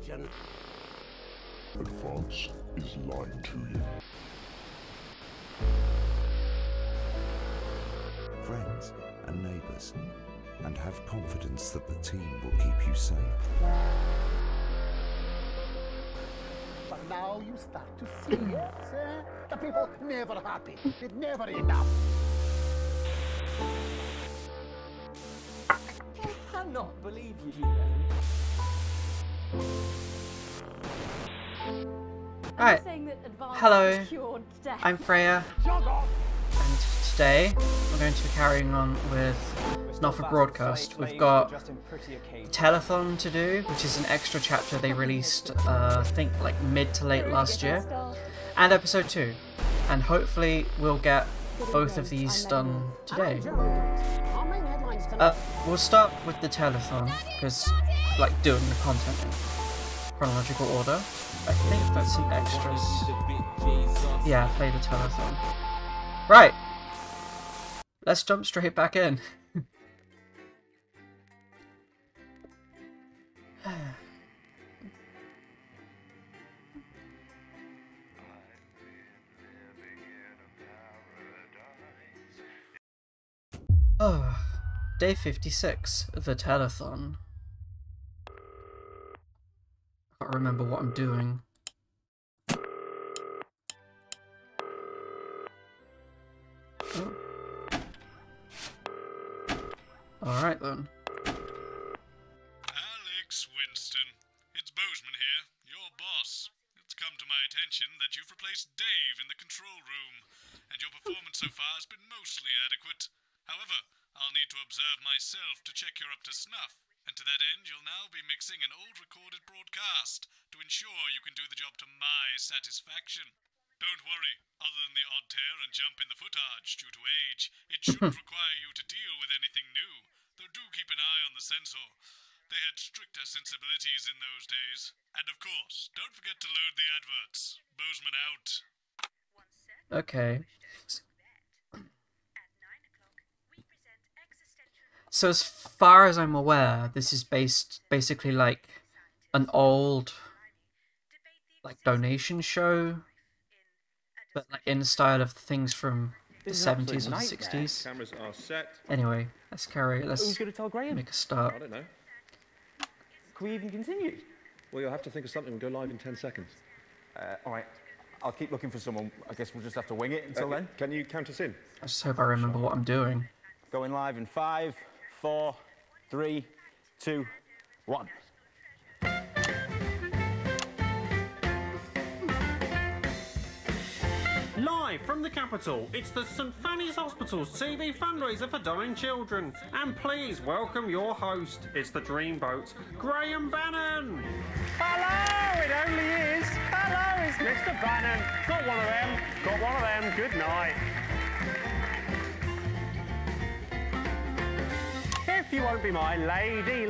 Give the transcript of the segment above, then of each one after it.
question. Advance is lying to you. Friends and neighbours, and have confidence that the team will keep you safe. But now you start to see it, the people never happy. It's never enough. I cannot believe you. Right. Hello, I'm Freya, and today we're going to be carrying on with Not for Broadcast. We've got Telethon to do, which is an extra chapter they released, I think like mid to late last year, and episode 2, and hopefully we'll get both of these done today. We'll start with the Telethon, because like doing the content in chronological order. I think that's in extras. Yeah, play the Telethon. Right! Let's jump straight back in. Oh, day 56, the Telethon. I can't remember what I'm doing. Oh. Alright then. Alex Winston, it's Bozeman here, your boss. It's come to my attention that you've replaced Dave in the control room, and your performance so far has been mostly adequate. However, I'll need to observe myself to check you're up to snuff. And to that end, you'll now be mixing an old recorded broadcast to ensure you can do the job to my satisfaction. Don't worry, other than the odd tear and jump in the footage due to age, it shouldn't require you to deal with anything new, though do keep an eye on the censor. They had stricter sensibilities in those days. And of course, don't forget to load the adverts. Bozeman out. Okay. So as far as I'm aware, this is basically like an old like donation show, but like in the style of things from the 70s or the 60s. Cameras are set. Anyway, let's Who's going to tell Graham? make a start. I don't know. Can we even continue? Well, you'll have to think of something. We'll go live in 10 seconds. All right. I'll keep looking for someone. I guess we'll just have to wing it until then. Can you count us in? I just hope I remember what I'm doing. Going live in 5, 4, 3, 2, 1. Live from the capital, it's the St Fanny's Hospital's TV fundraiser for dying children. And please welcome your host, it's the Dreamboat, Graham Bannon. Hello, it only is. Hello, it's Mr. Bannon. Got one of them, got one of them. Good night. If you won't be my lady,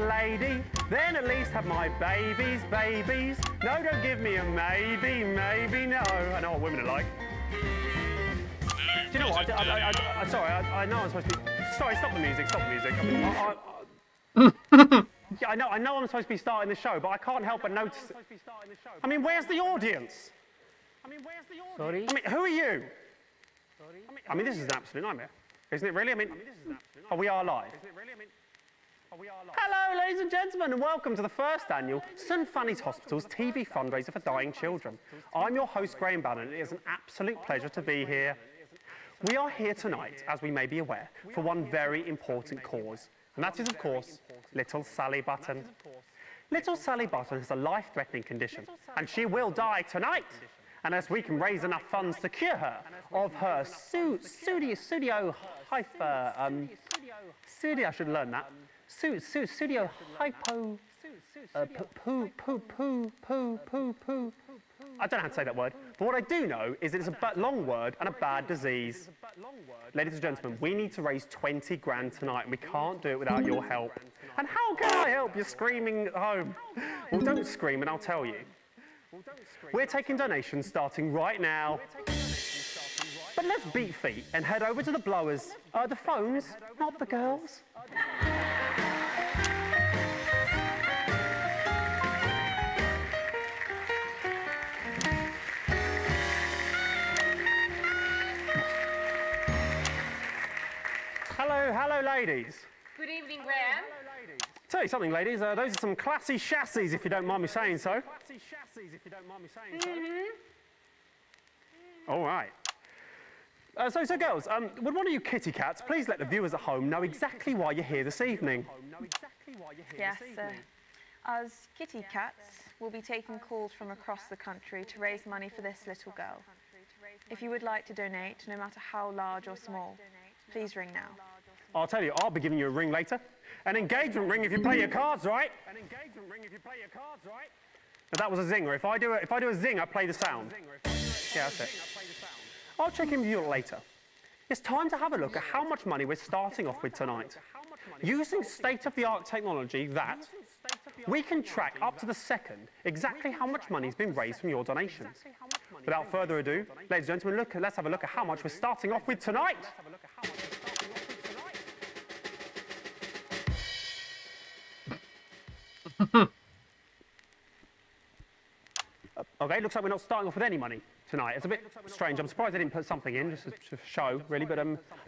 then at least have my babies. No, don't give me a maybe, no. I know what women are like. Do you know what? I'm sorry, I know I'm supposed to be... Sorry, stop the music. Yeah, I know I'm supposed to be starting the show, but I can't help but notice... I mean, where's the audience? Sorry? I mean, who are you? I mean, this is an absolute nightmare. Isn't it really? I mean, oh, we are live. Hello, ladies and gentlemen, and welcome to the first annual St Fanny's Hospital's TV fundraiser for dying children. I'm your host, Graham Bannon, and it is an absolute pleasure to be here. We are here tonight, as we may be aware, for one very important cause, and that is, of course, little Sally Button. Little Sally Button has a life-threatening condition, and she will die tonight. Unless we can raise enough funds to cure her of her studio hyper, I should learn that. Studio hypo, poo. I don't know how to say that word, but what I do know is it's a long word and a bad disease. Ladies and gentlemen, we need to raise 20 grand tonight, and we can't do it without your help. And how can I help? You're screaming at home. Well, don't scream, and I'll tell you. We're taking donations starting right now. But let's beat feet and head over to the blowers. The phones, not the girls. ladies. Good evening, Graham. Tell you something, ladies. Those are some classy chassis, if you don't mind me saying so. All right. So girls, would one of you kitty cats please let the viewers at home know exactly why you're here this evening? Yes, as kitty cats, we'll be taking calls from across the country to raise money for this little girl. If you would like to donate, no matter how large or small, please ring now. I'll tell you, I'll be giving you a ring later. An engagement ring if you play your cards right. Now that was a zinger. If I do a zinger, play the sound. Yeah, that's it. I'll check in with you later. It's time to have a look at how much money we're starting off with tonight. Using state-of-the-art technology that we can track up to the second exactly how much money has been raised from your donations. Without further ado, ladies and gentlemen, let's have a look at how much we're starting off with tonight. Okay, looks like we're not starting off with any money tonight. It's a bit strange. I'm surprised they didn't put something in, just to show, really, but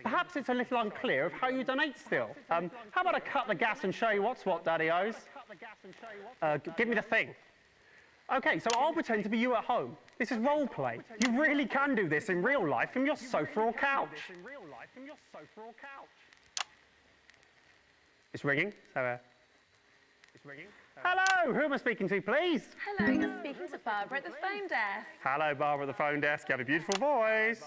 perhaps it's a little unclear of how you donate still. How about I cut the gas and show you what's what, Daddy-O's? Give me the thing. Okay, so I'll pretend to be you at home. This is role play. You really can do this in real life from your sofa or couch. It's ringing, so it's ringing. Hello, who am I speaking to, please? Hello, you're speaking to Barbara at the phone desk. Hello, Barbara at the phone desk. You have a beautiful voice.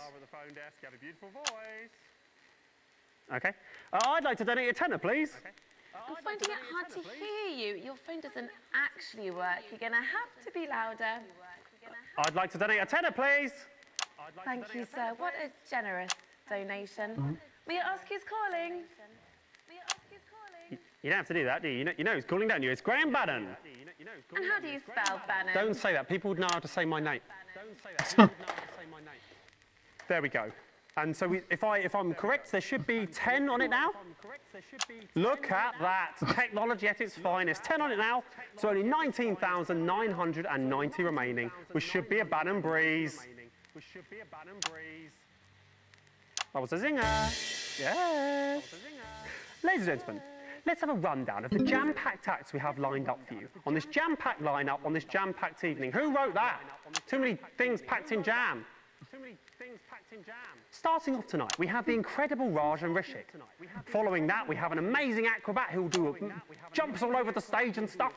Okay. I'd like to donate a tenner, please. I'm finding it hard to hear you. Your phone doesn't actually work. You're going to have to be louder. I'd like to donate a tenner, please. Thank you, sir. What a generous donation. May I ask who's calling? You don't have to do that, do you? You know who's calling, don't you? It's Graham Bannon. And how do you spell Bannon? Don't say that. People would know how to say my name. There we go. And so if I'm correct, there should be 10 on it now. Look at that. Technology at its finest. 10 on it now. So only 19,990 remaining, which should be a Bannon breeze. That was a zinger. Yes. Ladies and gentlemen, let's have a rundown of the jam-packed acts we have lined up for you on this jam-packed lineup on this jam-packed evening. Who wrote that? Too many things packed in jam. Starting off tonight, we have the incredible Raj and Rishik. Following that, we have an amazing acrobat who will do jumps all over the stage and stuff.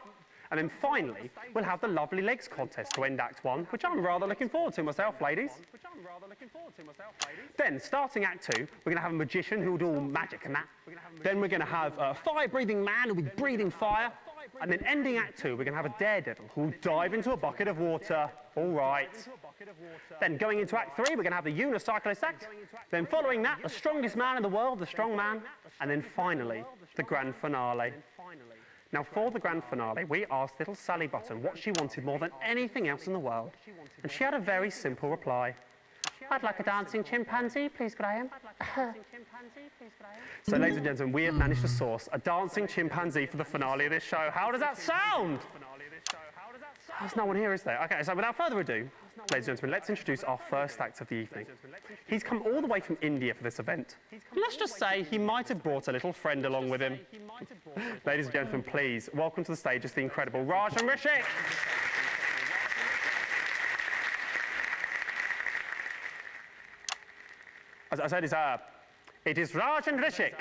And then finally, we'll have the Lovely Legs contest to end Act 1, which I'm rather looking forward to myself, ladies. Then, starting Act 2, we're going to have a magician who will do all magic and that. Then we're going to have a fire-breathing man who will be breathing fire. And then ending Act 2, we're going to have a daredevil who will dive into a bucket of water. All right. Then going into Act 3, we're going to have the unicyclist act. Then following that, the strongest man in the world, the strong man. And then finally, the grand finale. Now, for the grand finale, we asked little Sally Button what she wanted more than anything else in the world. And she had a very simple reply. I'd like a dancing chimpanzee, please, Graham. So, ladies and gentlemen, we have managed to source a dancing chimpanzee for the finale of this show. How does that sound? There's no one here, is there? Okay, so without further ado, ladies and gentlemen, let's introduce our first act of the evening. He's come all the way from India for this event. Let's just say he might have brought a little friend along with him. Ladies and gentlemen, please, welcome to the stage is the incredible Raj and Rishik. As I said, it is Raj and Rishik.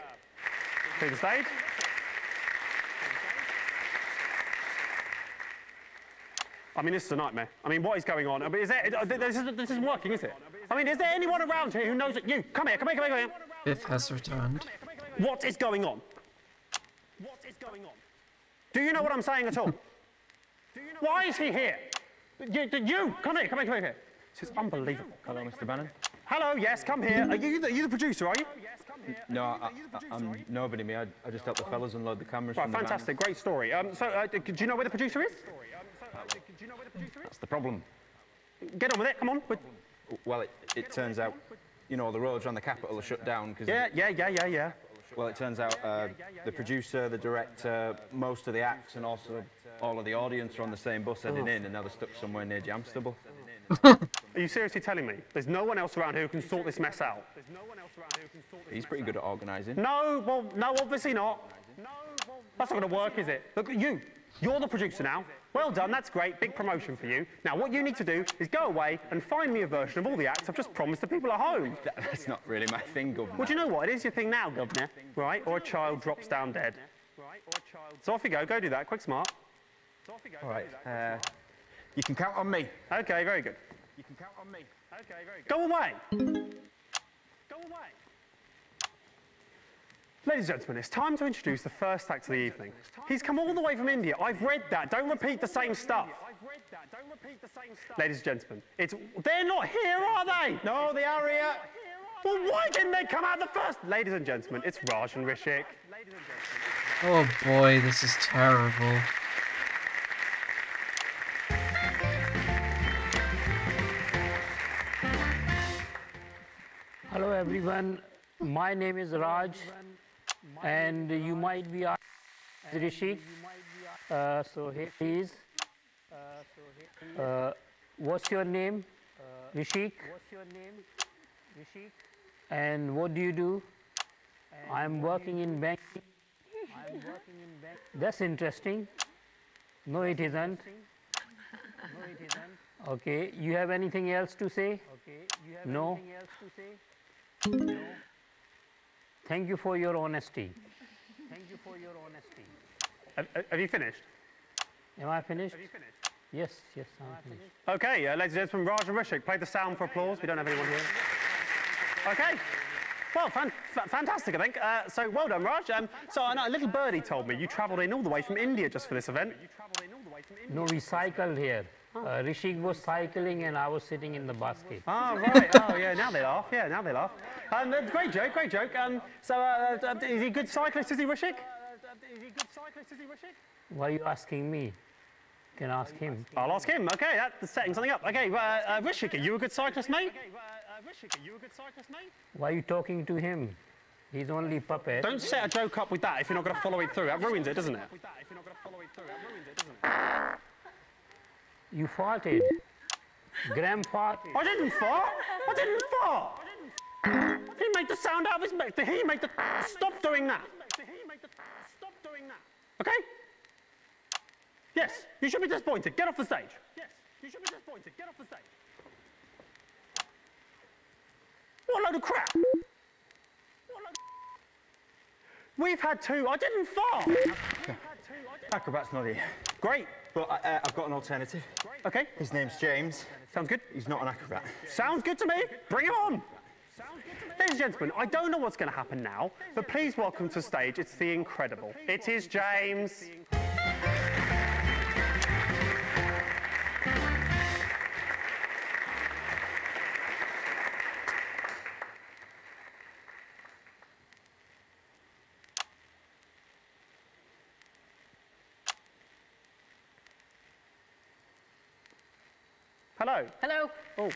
To the stage. I mean, this is a nightmare. I mean, what is going on? I mean, this isn't working, is it? I mean, is there anyone around here who knows that you... Come here. Biff has returned. What is going on? Do you know what I'm saying at all? Why is he here? You! Come here. This is unbelievable. Hello, Mr. Bannon. Hello, yes, come here. Are you the producer, are you? No, I'm nobody, me. I just help the fellas unload the cameras from the van. Fantastic, great story. Do you know where the producer is? That's the problem. Get on with it, come on. Well, it turns out, you know, the roads around the capital are shut down. Cause Yeah. Well, it turns out the producer, the director, most of the acts and also all of the audience are on the same bus heading in, and now they're stuck somewhere near Jamstable. Are you seriously telling me there's no one else around here who can sort this mess out? He's pretty good at organising. No, well, no, obviously not. That's not going to work, is it? Look, you're the producer now. Well done, that's great, big promotion for you. Now, what you need to do is go away and find me a version of all the acts I've just promised the people at home. That's not really my thing, Governor. Well, do you know what? It is your thing now, Governor, right? Or a child drops down dead. So off you go do that, quick smart. All right, you can count on me. Okay, very good. You can count on me. Okay, very good. Go away. Go away. Ladies and gentlemen, it's time to introduce the first act of the evening. He's come all the way from India. I've read that. Don't repeat the same stuff. Ladies and gentlemen, they're not here, are they? No, they are here. Well, why didn't they come out the first? Ladies and gentlemen, it's Raj and Rishik. Oh boy, this is terrible. Hello everyone, my name is Raj and you might be asked Rishi. So here he is. What's your name? Rishik. And what do you do? I'm working in banking. That's interesting. No, it isn't. Okay, you have anything else to say? No. Thank you for your honesty. Have you finished? Am I finished? Yes, I'm finished. Okay, ladies and gentlemen, Raj and Rishik, play the sound for applause. We don't have anyone here. Okay. Well, fantastic, I think. So, well done, Raj. So, I know a little birdie told me you travelled in all the way from India just for this event. No, we cycled here. Rishik was cycling and I was sitting in the basket. Oh, right. Oh, yeah, now they laugh. Yeah, now they laugh. Great joke, great joke. Is he a good cyclist, is he, Rishik? Why are you asking me? You can ask him. I'll ask him. Okay, that's setting something up. Okay, Rishik, are you a good cyclist, mate? Why are you talking to him? He's only a puppet. Don't set a joke up with that if you're not going to follow it through. That ruins it, doesn't it? You farted. Graham farted. I didn't fart. I didn't fart. He made the sound out of his mouth. He made the... Stop doing that. Okay? Yes, you should be disappointed. Get off the stage. What a load of crap. We've had two. I didn't fart. Acrobat's not here. Great. But I've got an alternative. Okay. His name's James. Sounds good. He's not an acrobat. Sounds good to me. Bring him on. Ladies and gentlemen, I don't know what's going to happen now, but please welcome to the stage, it's the incredible. It is James. Hello. Hello. Oh.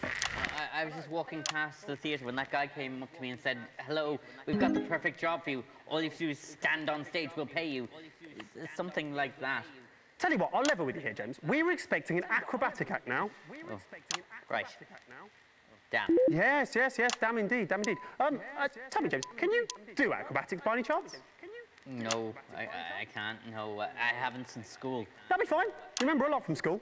I was just walking past the theatre when that guy came up to me and said, hello, we've got the perfect job for you. All you have to do is stand on stage, we'll pay you. Something like that. Tell you what, I'll level with you here, James. We were expecting an acrobatic act now. Oh. Right. Damn. Yes, damn indeed. Tell me, James, can you do acrobatics by any chance? No, I can't. No, I haven't since school. That'll be fine. You remember a lot from school.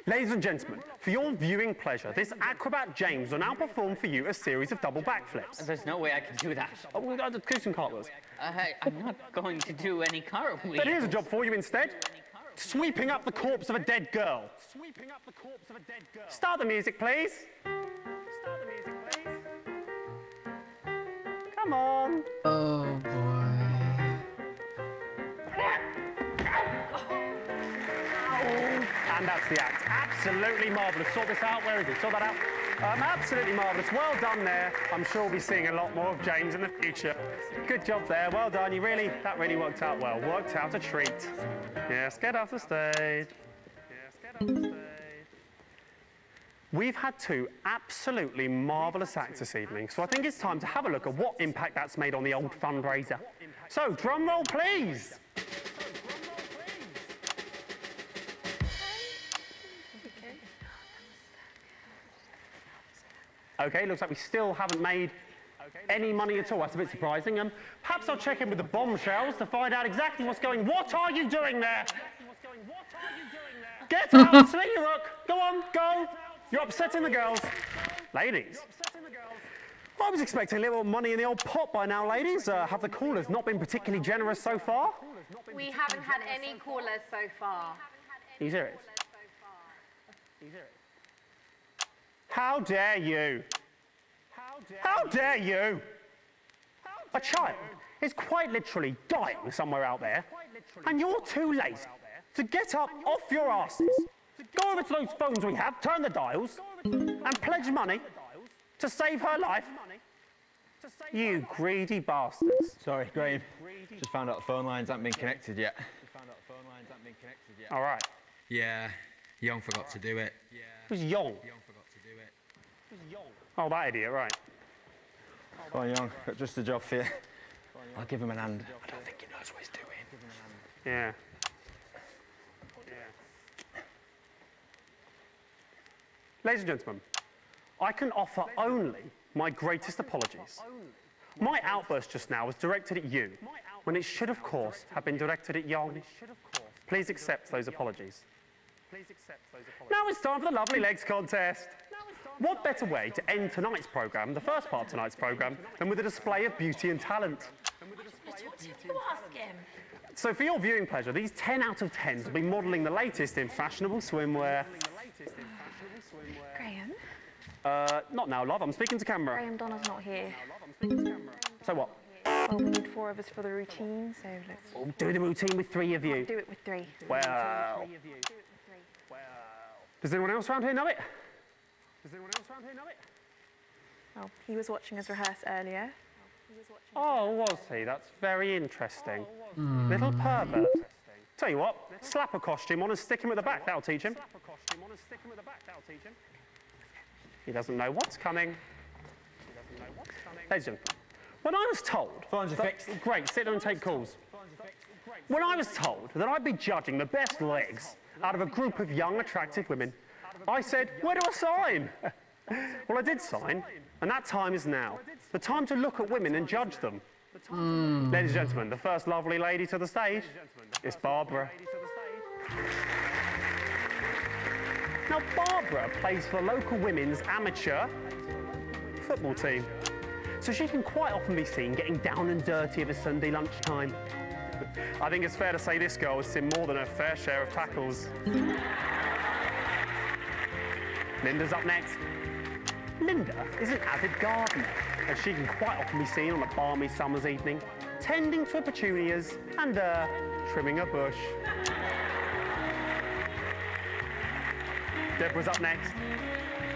Ladies and gentlemen, for your viewing pleasure, this acrobat James will now perform for you a series of double backflips. There's no way I can do that. Oh, we'll do some cartwheels. I'm not going to do any cartwheels. Then here's a job for you instead. Sweeping up the corpse of a dead girl. Start the music, please. Come on. Oh, boy. And that's the act. Absolutely marvellous. Sort this out. Where is it? Sort that out. Absolutely marvellous. Well done there. I'm sure we'll be seeing a lot more of James in the future. Good job there. Well done. That really worked out well. Worked out a treat. Yes, get off the stage. We've had two absolutely marvellous acts this evening, so I think it's time to have a look at what impact that's made on the old fundraiser. So, drum roll, please. Okay, looks like we still haven't made any money at all. That's a bit surprising. Perhaps I'll check in with the bombshells to find out exactly what's going on. What are you doing there? Get out, Slinky Rook. Go on, go. You're upsetting the girls. Ladies. I was expecting a little money in the old pot by now, ladies. Have the callers not been particularly generous so far? We haven't had any callers so far. Are you serious? How dare you? How dare you? A child is quite literally dying somewhere out there, and you're too lazy to get up off your asses, go over to those phones we have, turn the dials, and pledge money to save her life. You greedy bastards. Sorry, Graham. Just found out the phone lines haven't been connected yet. All right. Yeah, Young forgot to do it. Who's Young? Oh, that idiot, right. Go on, Young. Got just a job for you. I'll give him an hand. I don't think he knows what he's doing. Yeah. Ladies and gentlemen, I can offer only my greatest apologies. My outburst just now was directed at you, when it should, of course, have been directed at Young. Please accept those apologies. Now it's time for the Lovely Legs contest. What better way to end tonight's programme, the first part of tonight's programme, than with a display of beauty and talent? What did you ask him? So for your viewing pleasure, these 10 out of 10s will be modelling the latest in fashionable swimwear. Graham? Not now, love. I'm speaking to camera. Graham, Donna's not here. So what? Well, we need 4 of us for the routine, so let's... We'll do the routine with 3 of you. Do it with 3. Well... Does anyone else around here know it? Well, he was watching us rehearse earlier. Oh, was he? That's very interesting. Little pervert. Tell you what, slap a costume on and stick him at the back. That'll teach him. He doesn't know what's coming. Ladies and gentlemen, when I was told... Phones are fixed. Great, sit down and take calls. When I was told that I'd be judging the best legs out of a group of young, attractive women, I said, where do I sign? Well, I did sign, and that time is now. The time to look at women and judge them. Ladies and gentlemen, the first lovely lady to the stage is Barbara. Now, Barbara plays for the local women's amateur football team, so she can quite often be seen getting down and dirty of a Sunday lunchtime. I think it's fair to say this girl has seen more than her fair share of tackles. Linda's up next. Linda is an avid gardener, and she can quite often be seen on a balmy summer's evening, tending to her petunias and trimming a bush. Deborah's up next.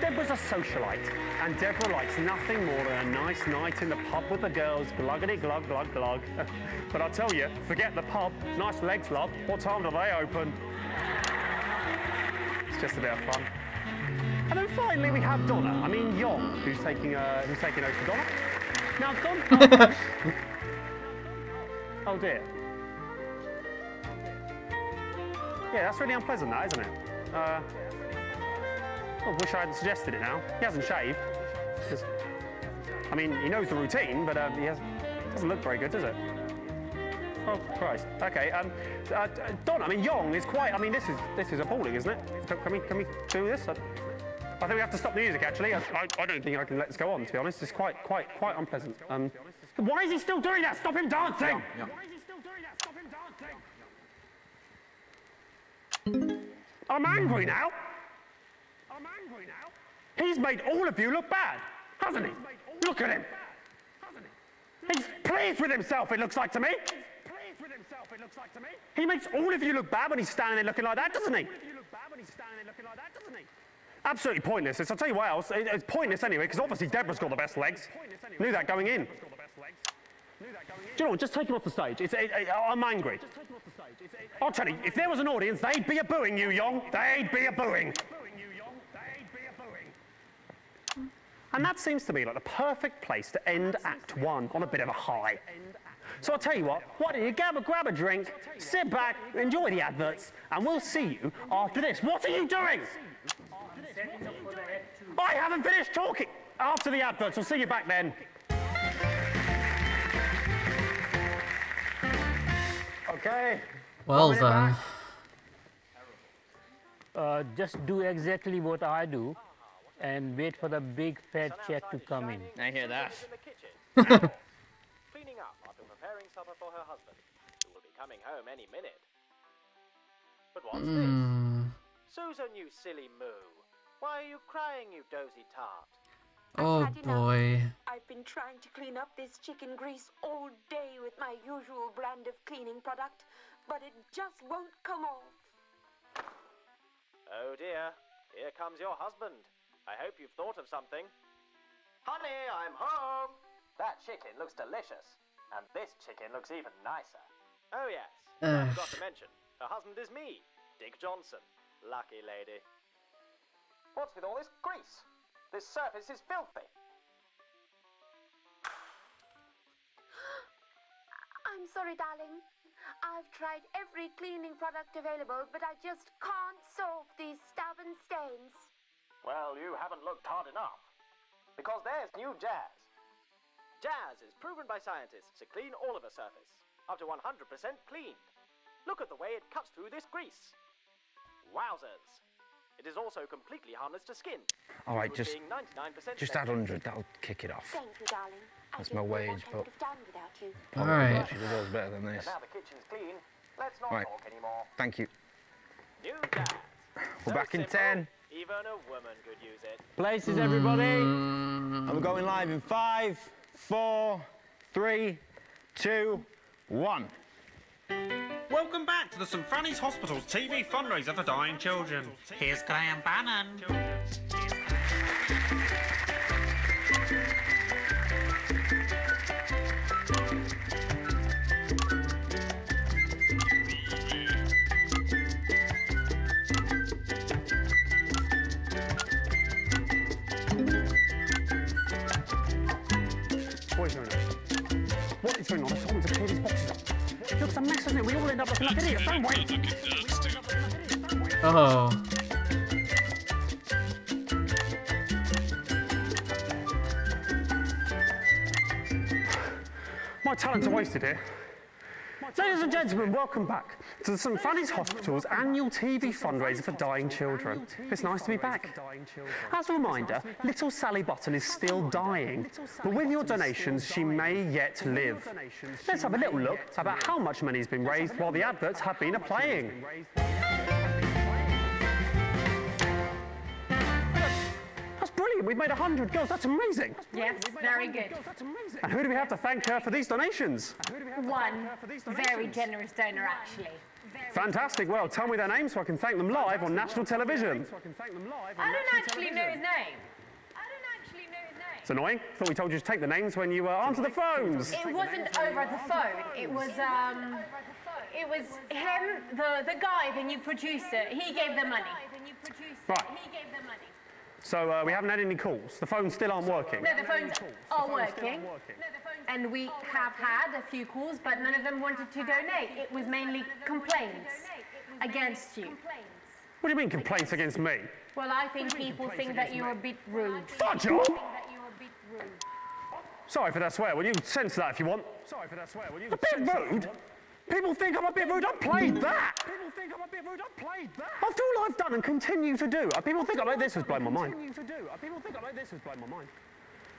Deborah's a socialite, and Deborah likes nothing more than a nice night in the pub with the girls, gluggity glug glug glug. But I'll tell you, forget the pub. Nice legs, love. What time do they open? It's just a bit of fun. And then finally we have Donna. I mean Young, who's taking over for Donna. Now Donna. Oh dear. Yeah, that's really unpleasant, that, isn't it? I wish I hadn't suggested it now. He hasn't shaved. I mean, he knows the routine, but doesn't look very good, does it? Oh, Christ. Okay, Don, I mean, Young is quite... I mean, this is appalling, isn't it? Can we do this? I think we have to stop the music, actually. I don't think I can let this go on, to be honest. It's quite unpleasant. Why is he still doing that? Stop him dancing! Yeah. Why is he still doing that? Stop him dancing! I'm angry now. He's made all of you look bad, hasn't he? Look at him. He's pleased with himself, it looks like to me. He makes all of you look bad when he's standing there looking like that, doesn't he? Absolutely pointless. I'll tell you what else. It's pointless anyway, because obviously Deborah's got the best legs. Knew that going in. Do you know what? Just take him off the stage. I'm angry. I'll tell you, if there was an audience, they'd be a-booing you, Young. They'd be a-booing. And that seems to me like the perfect place to end Act 1 on a bit of a high. So I'll tell you what, why don't you grab a drink, sit back, enjoy the adverts, and we'll see you after this. What are you doing? I haven't finished talking. After the adverts, we'll see you back then. Okay. Well then. Just do exactly what I do and wait for the big fat check to come in. I hear that. Cleaning up after preparing supper for her husband, who will be coming home any minute. But what's this? Susan, you silly moo. Why are you crying, you dozy tart? Oh boy. I've been trying to clean up this chicken grease all day with my usual brand of cleaning product, but it just won't come off. Oh dear, here comes your husband. I hope you've thought of something. Honey, I'm home. That chicken looks delicious, and this chicken looks even nicer. Oh yes, I forgot to mention, her husband is me, Dick Johnson. Lucky lady. What's with all this grease? This surface is filthy. I'm sorry, darling. I've tried every cleaning product available, but I just can't solve these stubborn stains. Well, you haven't looked hard enough. Because there's new Jazz. Jazz is proven by scientists to clean all of a surface, up to 100% cleaned. Look at the way it cuts through this grease. Wowzers. It is also completely harmless to skin. All right, just add 100. That'll kick it off. Thank you, darling. That's my wage, but... All right. She deserves better than this. Now the kitchen's clean. Let's not Right. talk anymore. Thank you. New Jazz. We're back in 10. Even a woman could use it. Places, everybody. And we're going live in 5, 4, 3, 2, 1. Welcome back to the St Fanny's Hospital's TV fundraiser for dying children. Here's Graham Bannon. What is going on? Someone to clear these boxes up. It looks a mess, doesn't it? We all end up looking like idiots, don't we? Oh. My talents are wasted here. Ladies and gentlemen, welcome back to the St Fanny's Hospital's annual TV fundraiser for dying children. It's nice to be back. As a reminder, little Sally Button is still dying, but with your donations, she may yet live. Let's have a little look about how much money has been raised while the adverts have been playing. That's brilliant. We've made 100 girls. That's amazing. Yes, very good. And who do we have to thank for these donations? One very generous donor, actually. Fantastic. Well, tell me their names so I can thank them live on national television. I don't actually know his name. It's annoying. Thought we told you to take the names when you answer the phones. It wasn't over the phone. It was him, the guy, the new producer. He gave the money. Right. So we haven't had any calls. The phones still aren't working. No, the phones are working. And we have had a few calls, but none of them wanted to donate. It was mainly complaints against you. What do you mean complaints against me? Well, I think people think that you're a bit rude. Fudge off! Sorry for that swear. Will you censor that if you want? Sorry for that swear. Will you a bit rude? People think I'm a bit rude. I played that. People think I'm a bit rude. I played that. After all I've done and continue to do, people think I'm like this has blown my mind. People think I'm like this has blown my mind.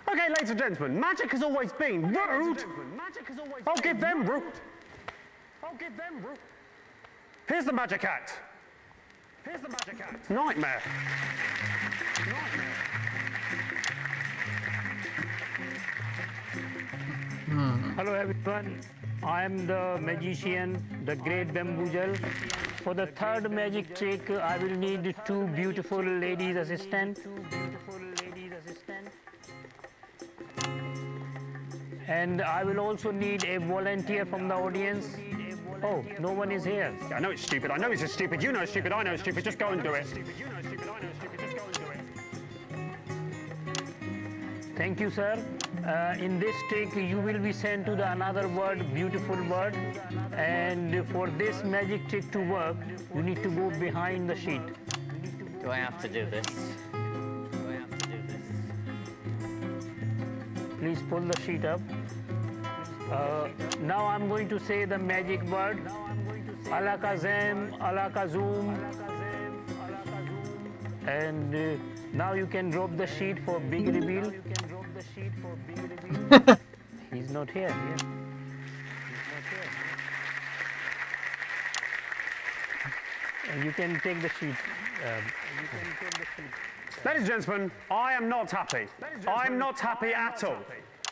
Okay, ladies and gentlemen, magic has always been rude. I'll give them rude. I'll give them rude. Here's the magic act. Here's the magic act. Nightmare. Hello everyone, I am the magician, the great bamboozle. For the third magic trick, I will need two beautiful ladies assistants. And I will also need a volunteer from the audience. Oh, no one is here. I know it's stupid. I know it's stupid. You know it's stupid. I know it's stupid. Just go and do it. Thank you, sir. In this trick, you will be sent to the another word, beautiful word. And for this magic trick to work, you need to go behind the sheet. Do I have to do this? Do I have to do this? Please pull the sheet up. Now I'm going to say the magic word. Alakazam, Alakazum. And now you can drop the sheet for big reveal. He's not here. And you can take the sheet. Ladies and gentlemen, I am not happy. I'm not happy at all.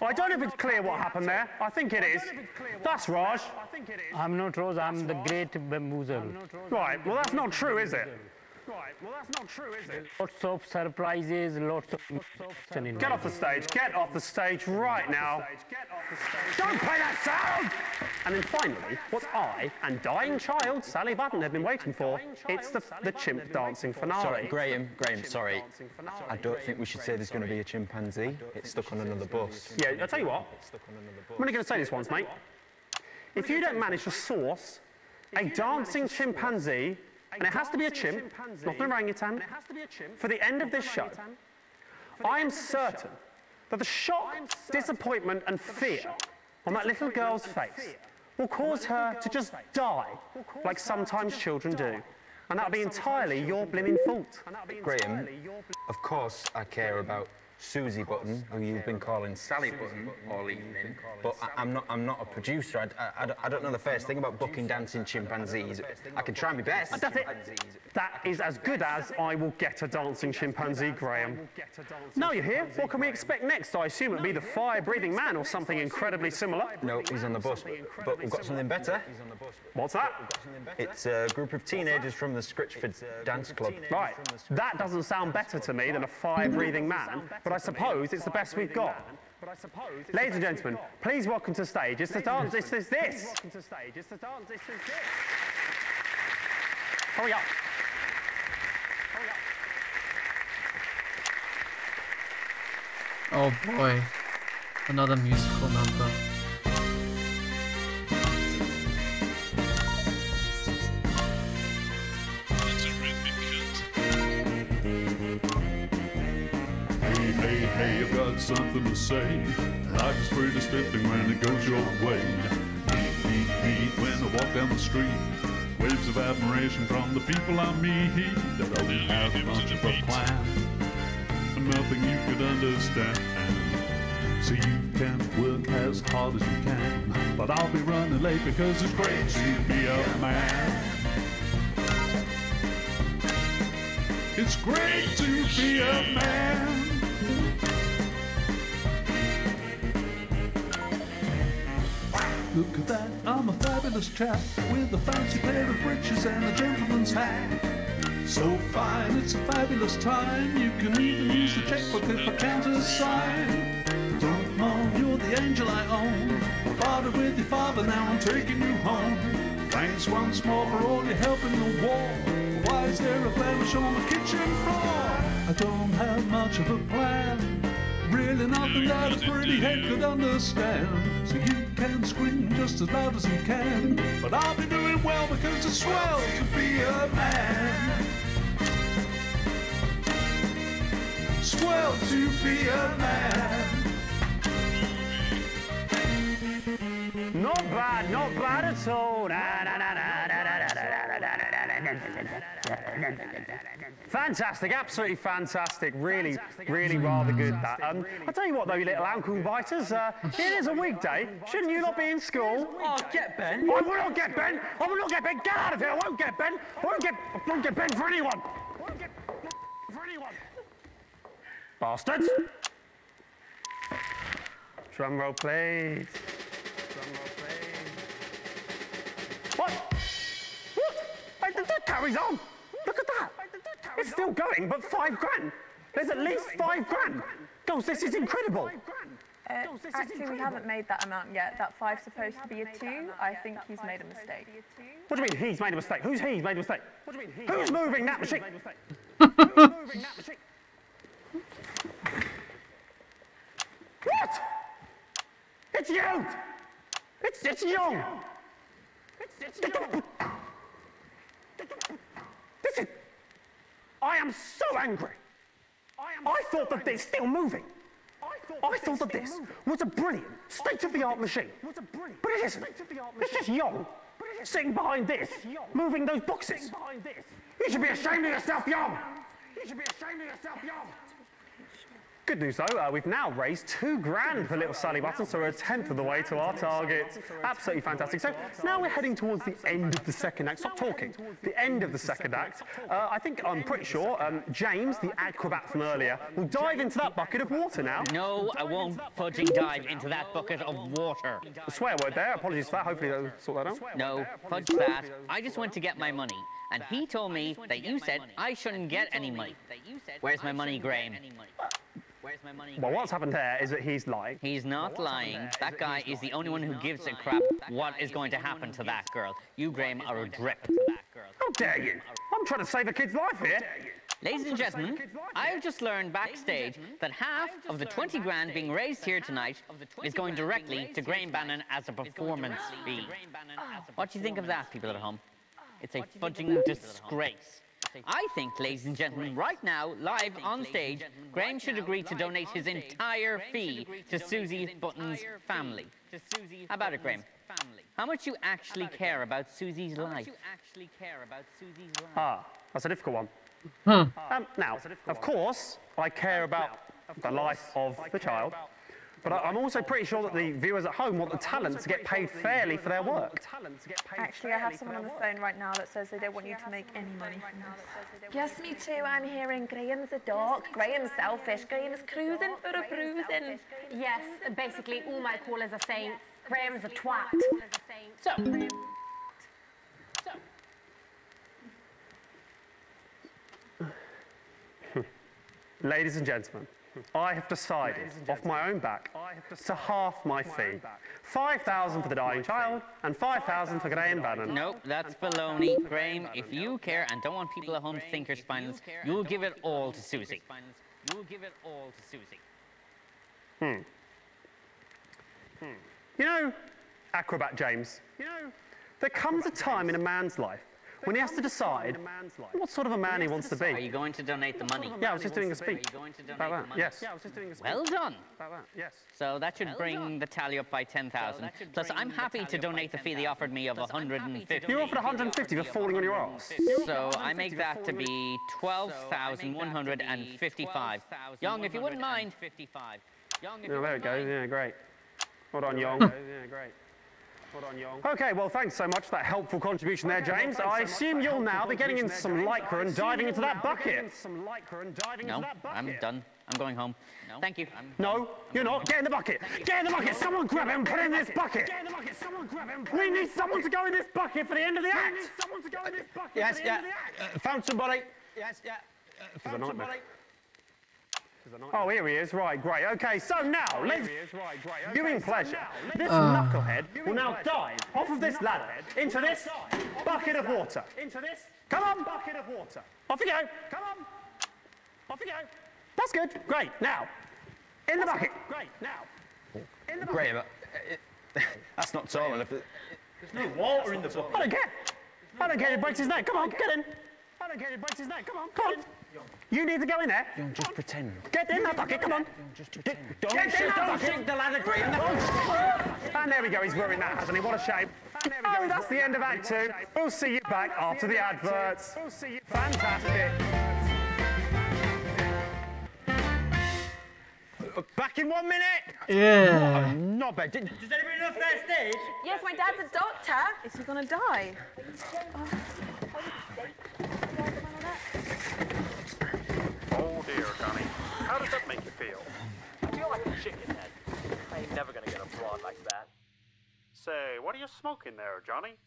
I don't know if it's clear what happened there. I think it is. That's Raj. I'm not Raj, I'm the great bamboozle. Right, well that's not true, is it? Right, well that's not true, is it? Lots of surprises, lots of... Get off the stage. Get off the stage right now. Don't play that sound! And then finally, what I and dying child Sally Button have been waiting for, it's the chimp dancing finale. Sorry, Graham, sorry. I don't think we should say there's going to be a chimpanzee. It's stuck on another bus. Yeah, I'll tell you what. I'm only going to say this once, mate. If you don't manage to source a dancing chimpanzee, and it has to be a chimp, not an orangutan, for the end of this show, I am certain that the shock, disappointment and fear on that little girl's face will cause her to just die, like sometimes children do. And that'll be entirely your blimmin' fault. Graham, of course I care about Susie Button, who you've been calling Sally Button all evening, but I'm not a producer. I don't know the first thing about booking dancing chimpanzees. I can try my best. That's it. That is as good as I will get a dancing chimpanzee, Graham. Now you're here, what can we expect next? I assume it'll be the fire-breathing man or something incredibly similar. No, he's on the bus, but we've got something better. What's that? It's a group of teenagers from the Scritchford Dance Club. Right, that doesn't sound better to me than a fire-breathing man, but I suppose it's the best we've got. Ladies and gentlemen, please welcome to the stage. It's the dance, it's this. Hurry up. Oh boy, another musical number. Hey, I've got something to say. Life is pretty spiffing when it goes your way. Meet, when I walk down the street. Waves of admiration from the people I meet. That don't have much of a plan. Nothing you could understand. So you can work as hard as you can. But I'll be running late because it's great to be a man. It's great to be a man. Look at that, I'm a fabulous chap with a fancy pair of breeches and a gentleman's hat. So fine, it's a fabulous time. You can even use the checkbook if I can't assign. Don't moan, you're the angel I own. Parted with your father, now I'm taking you home. Thanks once more for all your help in the war. Why is there a blemish on the kitchen floor? I don't have much of a plan. Really nothing that a pretty head could understand. So you can scream just as loud as you can. But I'll be doing well because it's swell to be a man. Swell to be a man. Not bad at all. Fantastic, absolutely fantastic. Really rather good that. I'll tell you what though, you little ankle biters, it is a weekday. Shouldn't you not be in school? Oh, get Ben. I will not get Ben. I will not get Ben. Get out of here. I won't get Ben. I won't get Ben for anyone. I won't get Ben for anyone. Bastards. Drum roll, please. What? That carries on. Look at that. It's still going, but £5 grand. There's at least £5 grand. Girls, this is incredible. Actually, we haven't made that amount yet. That 5's supposed to be a 2. I think he's made a mistake. What do you mean he's made a mistake? Who's he's made a mistake? What do you mean who's moving that machine? Who's moving that machine? What? It's you! It's you! Listen, I am so angry. I thought that they're still moving. I thought that this was a brilliant, state-of-the-art machine. But it isn't. It's just Young, sitting behind this, moving those boxes. You should be ashamed of yourself, Young! You should be ashamed of yourself, Young! Good news though, we've now raised $2 grand for little Sally Button, so we're a tenth of the way to our target. Absolutely fantastic. So now we're heading towards the end of the second act. Stop talking. The end of the second act. I'm pretty sure James, the acrobat from earlier, will dive into that bucket of water now. No, I won't fudging dive into that bucket of water. A swear word there. Apologies for that. Hopefully they'll sort that out. No, fudge that. I just went to get my money. And he told me that you said I shouldn't get any money. Where's my money, Graham? Well, what's happened there is that he's lying. He's not lying. That guy is the only one who gives a crap what is going to happen to that girl. You, Graham, are a drip. How dare you? I'm trying to save a kid's life here. Ladies and gentlemen, I've just learned backstage that half of the 20 grand being raised here tonight is going directly to Graham Bannon as a performance fee. What do you think of that, people at home? It's a fudging disgrace. I think, ladies and gentlemen, right now, live on stage, Graham should agree to donate his entire fee to Susie Button's family. How about it, Graham? How much you actually care about Susie's life? Ah, that's a difficult one. Now, of course, I care about the life of the child, but I'm also pretty sure that the viewers at home want the talent to get paid fairly for their work. Actually, I have someone on the phone right now that says they don't want you to make any money from this. Yes, me too. I'm hearing Graham's a dog, Graham's selfish, Graham's cruising for a bruising. Yes, basically all my callers are saying Graham's a twat. Ladies and gentlemen, I have decided, off my own back, to half my fee. 5,000 for the dying child, and 5,000 for Graham Bannon. Nope, that's baloney. Graham, if you care and don't want people at home to think you're spineless, you'll give it all to Susie. You know, Acrobat James, there comes a time in a man's life when he has to decide what sort of a man he wants to be. Are you going to donate the money? Yeah, I was just doing a speech about that. Yes. Well done. About that. Yes. So that should bring the tally up by 10,000. Plus, I'm happy to donate the fee they offered me of 150. You offered 150 for falling on your arse. So I make that to be 12,155. Young, if you wouldn't mind. Oh, there it goes. Yeah, great. Hold on, Young. Yeah, great. Okay, well, thanks so much for that helpful contribution there, James. I assume you'll now be getting into some lycra and diving into that bucket. No, I'm done. I'm going home. Thank you. No, you're not. Get in the bucket. Get in the bucket. Someone grab him and put him in this bucket. Get in the bucket. Someone grab him. We need someone to go in this bucket for the end of the act. Yes, yeah. Found somebody. Yes, yeah. Found somebody. Oh, here he is. Right, great. Okay, so now, let's viewing pleasure. This knucklehead will now dive off of this ladder into this bucket of water. Come on, bucket of water. Off you go. Come on. Off you go. That's good. Great. Now, in the bucket. Great. Now, in the bucket. Graham, that's not tall enough. There's no water in the bucket. I don't care. I don't care. It breaks his neck. Come on, get in. I don't care. It breaks his neck. Come on, come on. You need to go in there. Young, just pretend. Get in that bucket, come on. Just pretend. Don't sink the ladder, Graham. And there we go, he's ruined that, hasn't he? What a shame. Oh, that's the end of Act 2. We'll see you back after the adverts. Fantastic. Back in 1 minute. Yeah. Not bad. Does anybody know first aid? Yes, my dad's a doctor. Is he going to die? Oh dear, Johnny. How does that make you feel? I feel like a chicken head. I ain't never gonna get a broad like that. Say, what are you smoking there, Johnny?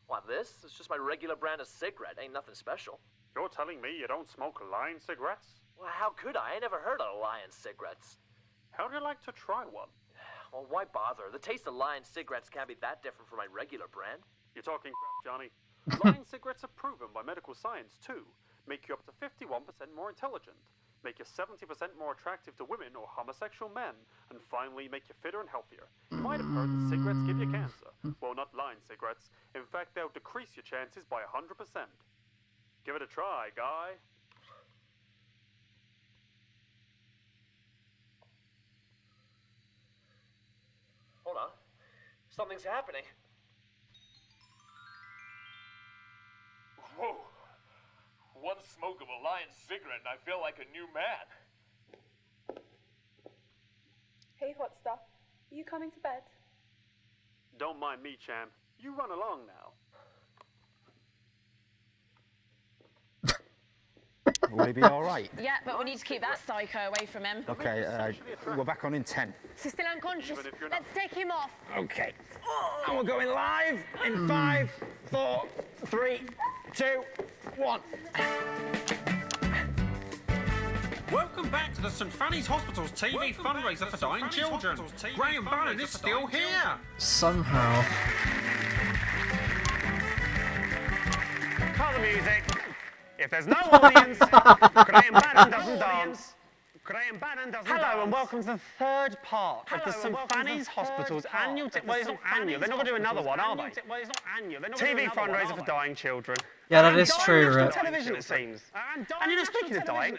What, this? It's just my regular brand of cigarette. Ain't nothing special. You're telling me you don't smoke Lion cigarettes? Well, how could I? I never heard of Lion cigarettes. How'd you like to try one? Well, why bother? The taste of Lion cigarettes can't be that different from my regular brand. You're talking crap, Johnny. Lion cigarettes are proven by medical science, too. Make you up to 51% more intelligent, make you 70% more attractive to women or homosexual men, and finally make you fitter and healthier. You might have heard that cigarettes give you cancer. Well, not Lion cigarettes. In fact, they'll decrease your chances by 100%. Give it a try, guy. Hold on. Something's happening. Whoa. One smoke of a lion's cigarette and I feel like a new man. Hey, hot stuff. Are you coming to bed? Don't mind me, Cham. You run along now. Will he be all right? Yeah, but we need to keep that psycho away from him. Okay, we're back on in 10. He's still unconscious. Let's take him off. Okay. And we're going live in 5, 4, 3, 2, 1. Welcome back to the St Fanny's Hospital's TV fundraiser for dying children. Graham Bannon is still here. Somehow. Cut the music. If there's no audience, Graham Bannon doesn't dance. Graham Bannon doesn't dance. Hello and welcome to the third part of the St Fanny's Hospital's annual... Well, it's not annual. They're not going to do another one, are they? Well, it's not annual. TV fundraiser for dying children. Yeah, that is true, Rip. Television, it seems. And you know, speaking of dying,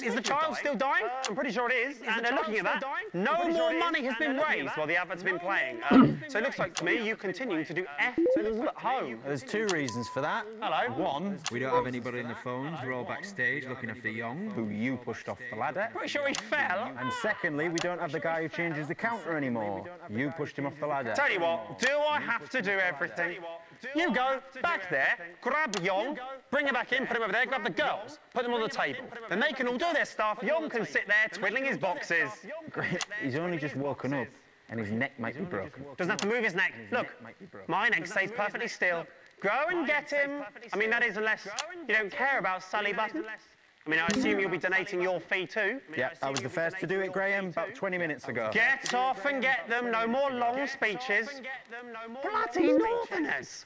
is the child still dying? I'm pretty sure it is. And they're looking at that. No more money has been raised while the advert's been playing. So it looks like to me you continue to do F all at home. There's 2 reasons for that. Hello. 1, we don't have anybody in the phones. We're all backstage looking after Young, who you pushed off the ladder. Pretty sure he fell. And secondly, we don't have the guy who changes the counter anymore. You pushed him off the ladder. Tell you what, do I have to do everything? You go back there, grab Young, bring her back in, put him over there, grab the girls, put them on the table. Then they can all do their stuff. Young can sit there twiddling his boxes. Great. He's only just woken up and his neck might be broken. Doesn't have to move his neck. Look, my neck stays perfectly still. Go and get him. I mean, that is unless you don't care about Sally Button. I mean, I assume you'll be donating your fee too. Yeah, I was the first to do it, Graham, about 20 minutes ago. Get off and get them. No more long speeches. Bloody Northerners.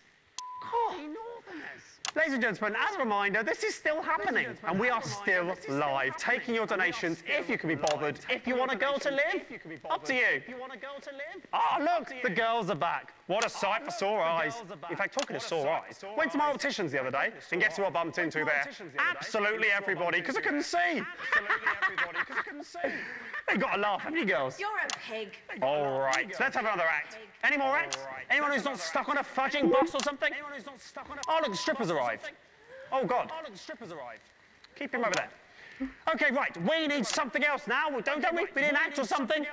Ladies and gentlemen, as a reminder, this is still happening, and we are still live, taking your donations if you can be bothered. If you want a girl to live, up to you. Oh, look, the girls are back. What a sight for sore eyes. In fact, talking of sore eyes, went to my opticians the other day, and guess who I bumped into there? Absolutely everybody, because I couldn't see. You got to laugh, haven't you, girls? You're a pig. All right, let's have another act. Any more acts? Anyone who's not stuck on a fudging bus or something? Oh, look, the strippers arrived. Oh, God. Keep him over there. Okay, right, we need something else now, don't we? We need an act or something.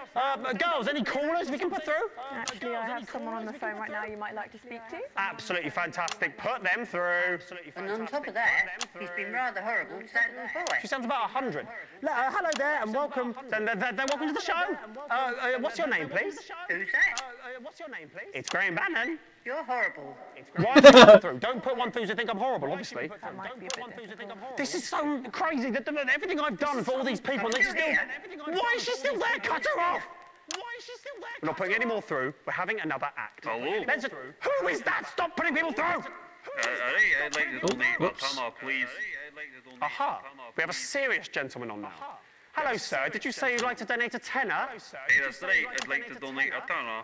Girls, any callers we can put through? Actually, I have someone on the phone right now you might like to speak to. Absolutely fantastic. Put them through. And on top of that, he's been rather horrible to that little boy. She sounds about 100. Hello there, and welcome. Then welcome to the show. What's your name, please? Who's that? What's your name, please? It's Graham Bannon. You're horrible. Why is it through? Don't put one through to think I'm horrible, obviously. That might be a bit difficult. This is so crazy that everything I've done for all these people, they still... Why is she still there? Cut her off! Why is she still there? We're not putting any more through. We're having another act. Hello? Who is that? Stop putting people through! I'd like to donate a tenner, please. Aha! We have a serious gentleman on now. Hello, sir. Did you say you'd like to donate a tenner? Hey, that's right. I'd like to donate a tenner.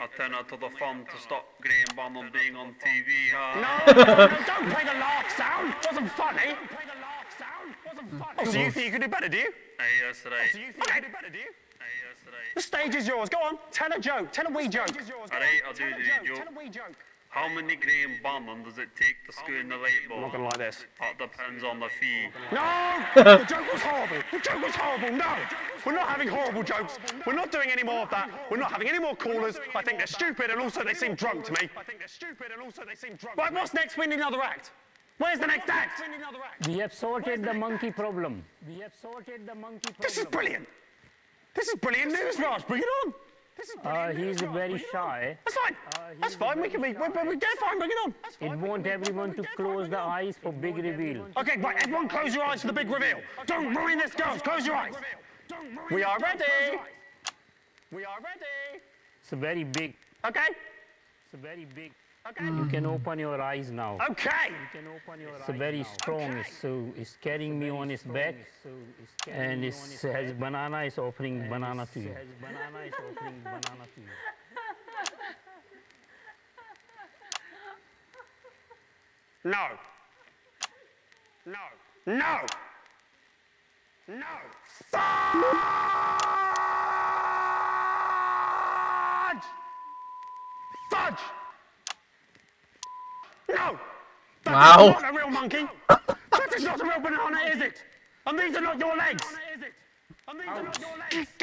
A tenner to the fund to stop Graham Bannon being on TV. No, don't play the laugh sound. Wasn't funny. Oh, so you think you can do better, do you? Hey, that's right. Okay. The stage is yours. Go on. Tell a joke. Tell a wee joke. All right, I'll do the joke. How many Graham Bannon does it take to screw in the light bulb? I'm not going to like this. That depends on the fee. No! The joke was horrible. The joke was horrible. No! We're not having horrible jokes. We're not doing any more of that. We're not having any more callers. I think they're stupid and also they seem drunk to me. Right, what's next? We need another act. Where's the next act? We have sorted the monkey problem. This is brilliant. This is brilliant news, Raj. Bring it on. He's very shy. That's fine. That's fine. We get fine. Bring it on. It wants everyone to close the eyes for big reveal. Okay, right. Everyone close your eyes for the big reveal. Don't ruin this, girls. Close your eyes. We are ready. It's very big. Okay. It's very big. Okay. You can open your eyes now. Okay. It's very strong. So it's carrying me on its back, and it has banana. It's offering banana to you. No. Wow. That's not a real monkey. That is not a real banana, is it? And these are not your legs.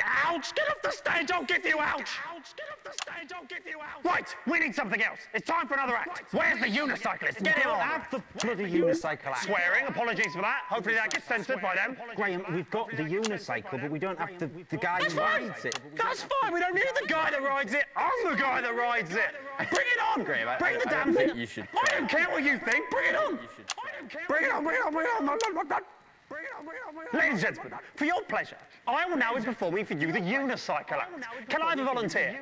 Ouch! Get off the stage, I'll give you ouch! Get off the stage, I'll give you ouch! Right, we need something else. It's time for another act. Where's the unicyclist? Get it on. Have the bloody unicycle act. Swearing, apologies for that. Hopefully that gets censored by them. Graham, we've got the unicycle, but we don't have the guy who rides it. That's fine, we don't need the guy that rides it. I'm the guy that rides it. Bring it on! Graham, bring the damn thing! I don't care what you think, bring it on! Bring it on, bring it on, bring it on! Ladies and gentlemen, for your pleasure, I will now be performing for you the unicycle act. Can I have a volunteer?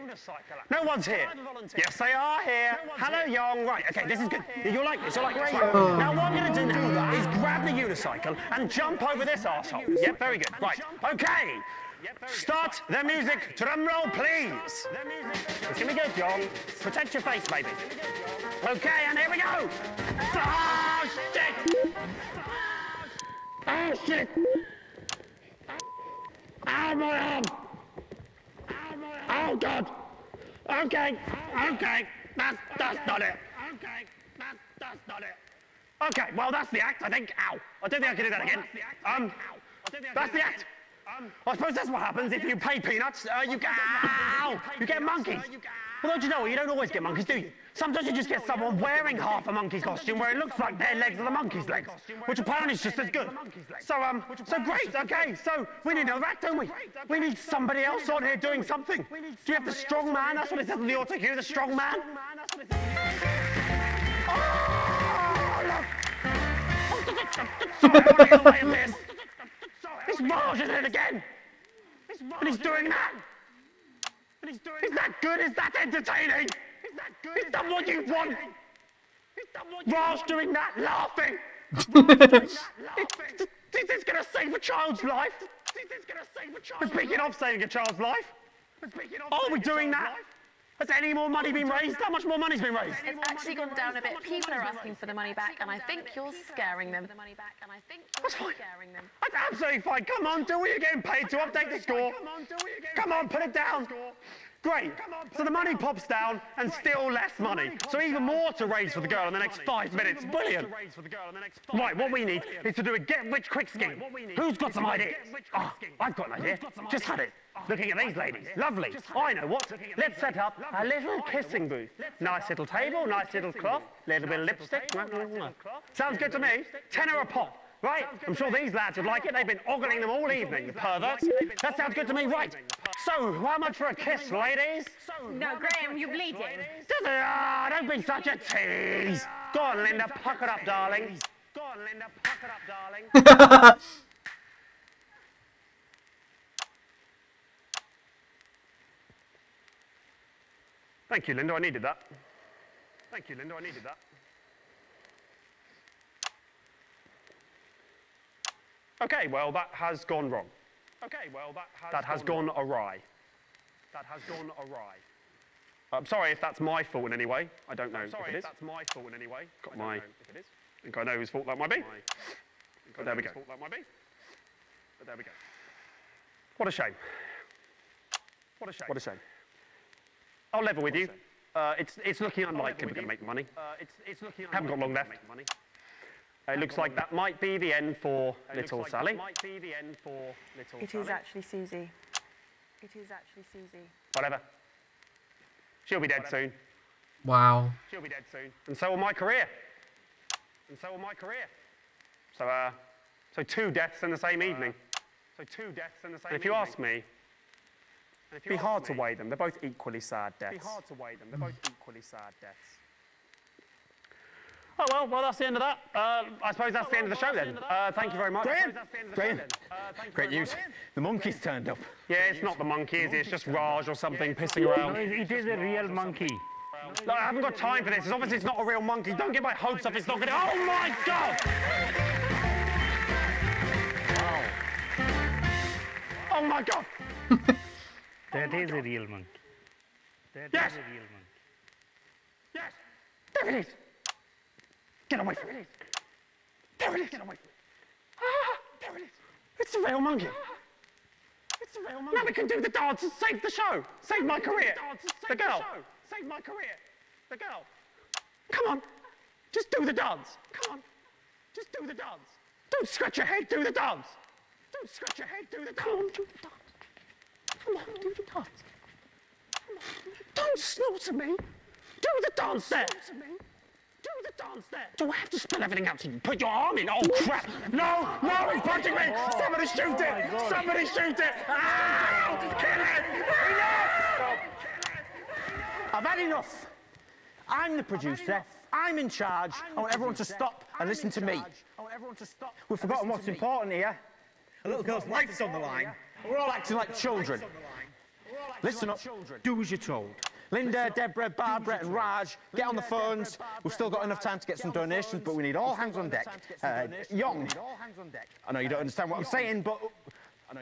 No one's here. Yes, they are here. Hello, young. Right, okay, this is good. You'll like this, you'll like this. Now, what I'm going to do now is grab the unicycle and jump over this arsehole. Yep, very good. Right, okay. Start the music. Drum roll, please. It's going to be good, John. Protect your face, baby. Okay, and here we go. Oh, shit. Oh, shit! Ow, my arm! Oh, God! Okay, that's not it. That's not it. Okay, well, that's the act, I think. Ow! I don't think I can do that again. That's the act. I suppose that's what happens if you pay peanuts. You get monkeys. Well, don't you know, you don't always get monkeys, do you? Sometimes you just get someone wearing half a monkey costume where it looks like their legs are the monkey's legs, which apparently is just as good. So great, okay, so we need another act, don't we? We need somebody else on here doing something. Do you have the strong man? That's what it says on the auto cue, the strong man. Oh, look! Sorry, I want to get away with this. It's Marge, isn't it, again? And he's doing that. Is that good? Is that entertaining? Is that what you want? Raj doing that, laughing. Is this going to save a child's life? And speaking of saving a child's life, are we doing that? Has any more money been raised? How much more money's been raised? It's actually gone down a bit. People are asking for the money back, and I think you're scaring them. That's fine. That's absolutely fine. Come on, do what you're getting paid to. Update the score. Come on, put it down. Great. So the money pops down and still less money. So even more to raise for the girl in the next 5 minutes. Brilliant. Right, what we need is to do a get-rich-quick scheme. Who's got some ideas? Oh, I've got an idea. Just had it. Looking at these ladies. Lovely. I know what. Let's set up a little kissing booth. Nice little table, nice little cloth, little bit of lipstick. Sounds good to me. £10 a pop. Right? I'm sure these lads would like it. They've been ogling them all evening, the perverts. That sounds good to me. Right. So, how much for a kiss, ladies? No, Graham, you're bleeding. Does it? Ah, don't be such a tease. Go on, Linda. Pucker up, darling. Go on, Linda. Pucker up, darling. Thank you, Linda. I needed that. Thank you, Linda. I needed that. Okay, well, that has gone wrong. Okay, well, that has gone awry. That has gone awry. I'm sorry if that's my fault in any way. I don't know if it is. That's my fault in any way. Got my. I think I know whose fault that might be. But there we go. But there we go. What a shame. What a shame. What a shame. I'll level with you. It's looking unlikely we're going to make money. Haven't got long left. It looks like that might be the end for little Sally. It is actually Susie. It is actually Susie. Whatever. She'll be dead soon. Wow. She'll be dead soon. And so will my career. And so will my career. So 2 deaths in the same evening. So 2 deaths in the same evening. And if you ask me, it'd be hard to weigh them. They're both equally sad deaths. It'd be hard to weigh them. They're both equally sad deaths. Oh, well, that's the end of that. I suppose that's the end of the show then. Thank you very much. Graham. Great news. The monkey's turned up. Yeah, it's not the monkey, is it? It's just Raj or something pissing around. No, it is a real monkey. No, I haven't got time for this. It's obviously it's not a real monkey. Don't get my hopes up. It's not going to... Oh, my God! Oh, my God! That is a real monkey. Yes! Yes! There it is! Get away from it! There it is! Get away from it! Ah, there it is! It's a real monkey! It's a real monkey! Now we can do the dance and save the show! Save my career! The girl! Save my career! The girl! Come on! Just do the dance. Come on. Just do the dance. Don't scratch your head, do the dance. Don't scratch your head, do the dance. Come on, do the dance. Come on, do the dance. Come on. Don't snort at me. Do the dance there. Do the dance there. Do I have to spell everything out so you put your arm in? Oh, crap. No, no, he's punching me. Somebody shoot it. Somebody shoot it. Ah, kill it. Enough. I've had enough. I'm the producer. I'm in charge. I want everyone to stop and listen to me. We've forgotten what's important here. A little girl's life's on the line. We're all acting like children. Listen up. Do as you're told. Linda, Deborah, Barbara and Raj, get on the phones. We've still got enough time to get some donations, but we need all hands on deck. Young, I know you don't understand what I'm saying, but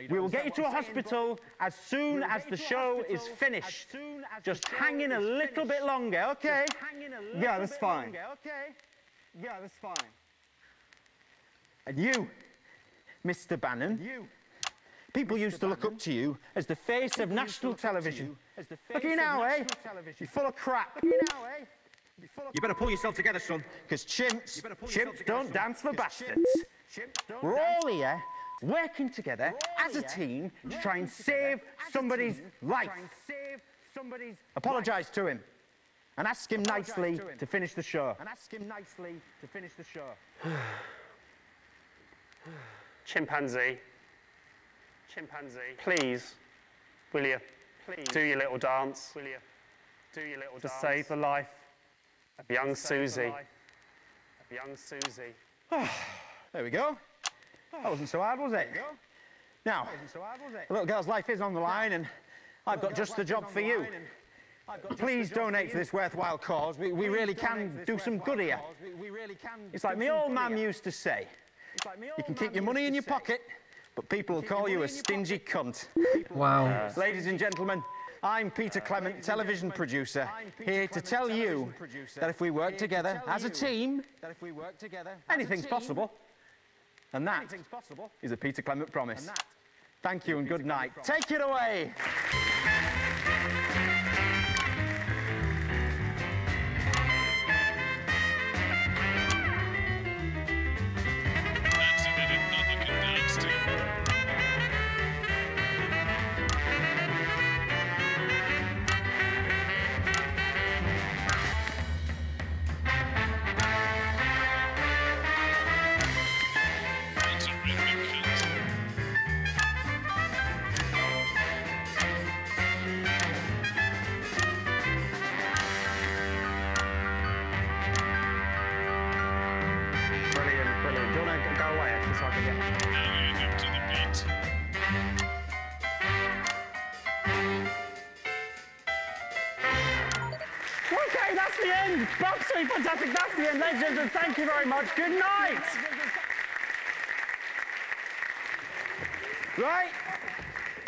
we will get you to a hospital as soon as the show is finished. Just hang in a little bit longer, okay? Yeah, that's fine. Yeah, that's fine. And you, Mr. Bannon, people used to look up to you as the face of national television. Look at you now, eh? You're full of crap. You better pull yourself together, son. Because chimps don't dance for bastards. We're all here working together as a team to try and save somebody's life. Apologise to him and ask him nicely to finish the show. Chimpanzee, please, will you do your little dance to save the life of young Susie. There we go. That wasn't so hard, was it? Now, the little girl's life is on the line, and I've got just the job for you. Please donate to this worthwhile cause. We really can do some good here. It's like my old man used to say, you can keep your money in your pocket, but people will call you a stingy cunt. Wow. Ladies and gentlemen, I'm Peter Clement, television producer, here to tell you that if we work together as a team, anything's possible. And that is a Peter Clement promise. Thank you and good night. Take it away! Okay, that's the end. Absolutely fantastic. That's the end, ladies and gentlemen. Thank you very much. Good night. Right,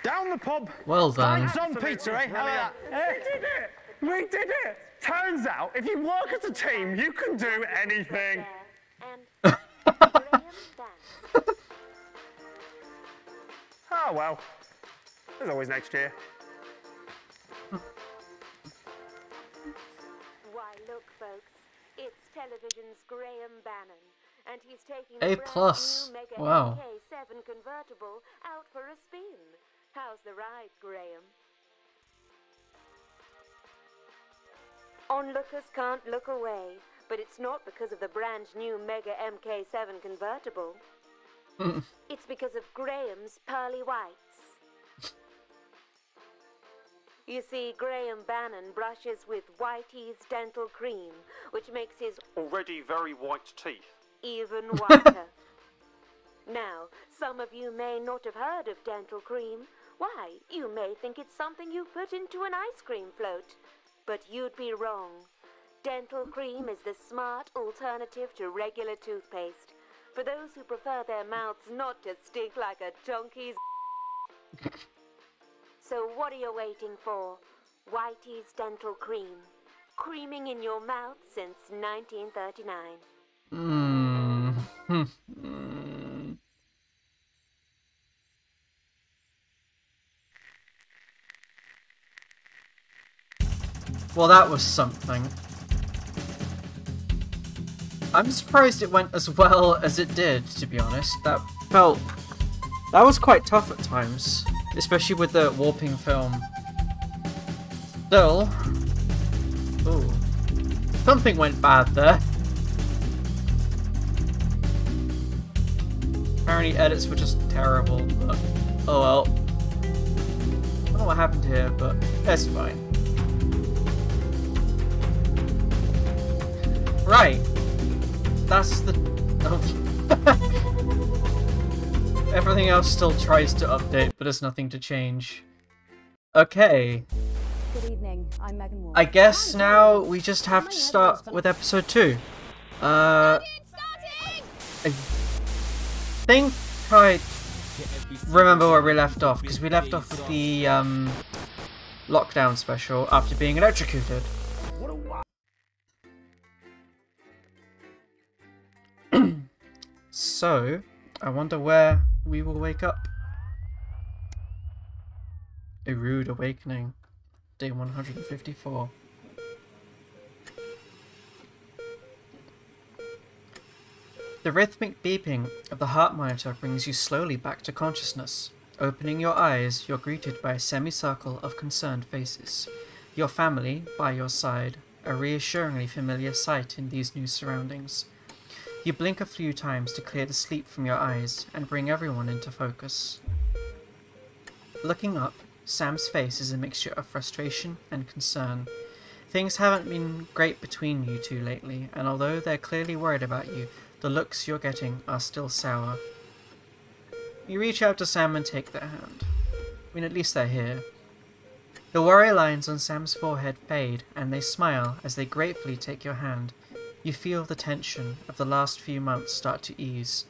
down the pub. Well done. Lights on, Peter, eh? How about that? We did it. We did it. Turns out, if you work as a team, you can do anything. Oh, well. There's always next year. Why, look, folks. It's television's Graham Bannon. And he's taking A+. the brand new Mega Wow. MK7 convertible out for a spin. How's the ride, Graham? Onlookers can't look away, but it's not because of the brand new Mega MK7 convertible. It's because of Graham's pearly whites. You see, Graham Bannon brushes with Whitey's dental cream, which makes his already very white teeth even whiter. Now, some of you may not have heard of dental cream. Why, you may think it's something you put into an ice cream float. But you'd be wrong. Dental cream is the smart alternative to regular toothpaste. For those who prefer their mouths not to stink like a donkey's. So what are you waiting for? Whitey's Dental Cream. Creaming in your mouth since 1939. Well, that was something. I'm surprised it went as well as it did, to be honest. That was quite tough at times, especially with the warping film. Still, ooh, something went bad there. Apparently edits were just terrible, but oh well. I don't know what happened here, but that's fine. Right. That's the... Oh. Everything else still tries to update, but there's nothing to change. Okay. Good evening, I'm Megan Ward. I guess now we just have to start with episode 2. I think I remember where we left off, because we left off with the lockdown special after being electrocuted. So, I wonder where we will wake up. A Rude Awakening, day 154. The rhythmic beeping of the heart monitor brings you slowly back to consciousness. Opening your eyes, you're greeted by a semicircle of concerned faces. Your family, by your side, a reassuringly familiar sight in these new surroundings. You blink a few times to clear the sleep from your eyes and bring everyone into focus. Looking up, Sam's face is a mixture of frustration and concern. Things haven't been great between you two lately, and although they're clearly worried about you, the looks you're getting are still sour. You reach out to Sam and take their hand. I mean, at least they're here. The worry lines on Sam's forehead fade, and they smile as they gratefully take your hand. You feel the tension of the last few months start to ease.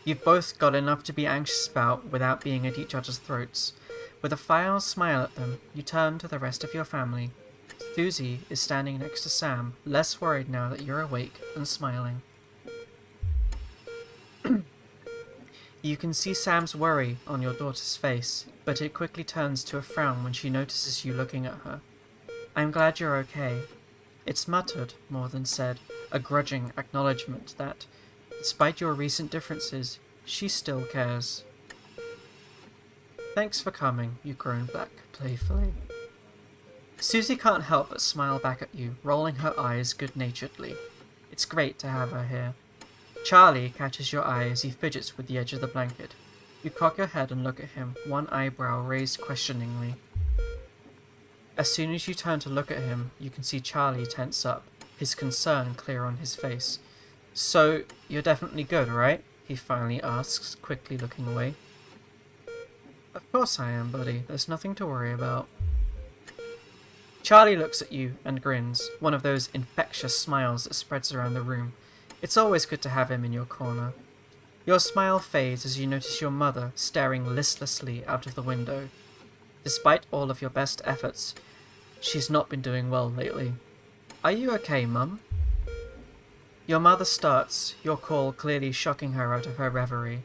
You've both got enough to be anxious about without being at each other's throats. With a final smile at them, you turn to the rest of your family. Susie is standing next to Sam, less worried now that you're awake and smiling. You can see Sam's worry on your daughter's face, but it quickly turns to a frown when she notices you looking at her. I'm glad you're okay. It's muttered, more than said, a grudging acknowledgement that, despite your recent differences, she still cares. Thanks for coming, you groan back, playfully. Susie can't help but smile back at you, rolling her eyes good-naturedly. It's great to have her here. Charlie catches your eye as he fidgets with the edge of the blanket. You cock your head and look at him, one eyebrow raised questioningly. As soon as you turn to look at him, you can see Charlie tense up, his concern clear on his face. So, you're definitely good, right? He finally asks, quickly looking away. Of course I am, buddy. There's nothing to worry about. Charlie looks at you and grins, one of those infectious smiles that spreads around the room. It's always good to have him in your corner. Your smile fades as you notice your mother staring listlessly out of the window. Despite all of your best efforts, she's not been doing well lately. Are you okay, Mum? Your mother starts, your call clearly shocking her out of her reverie.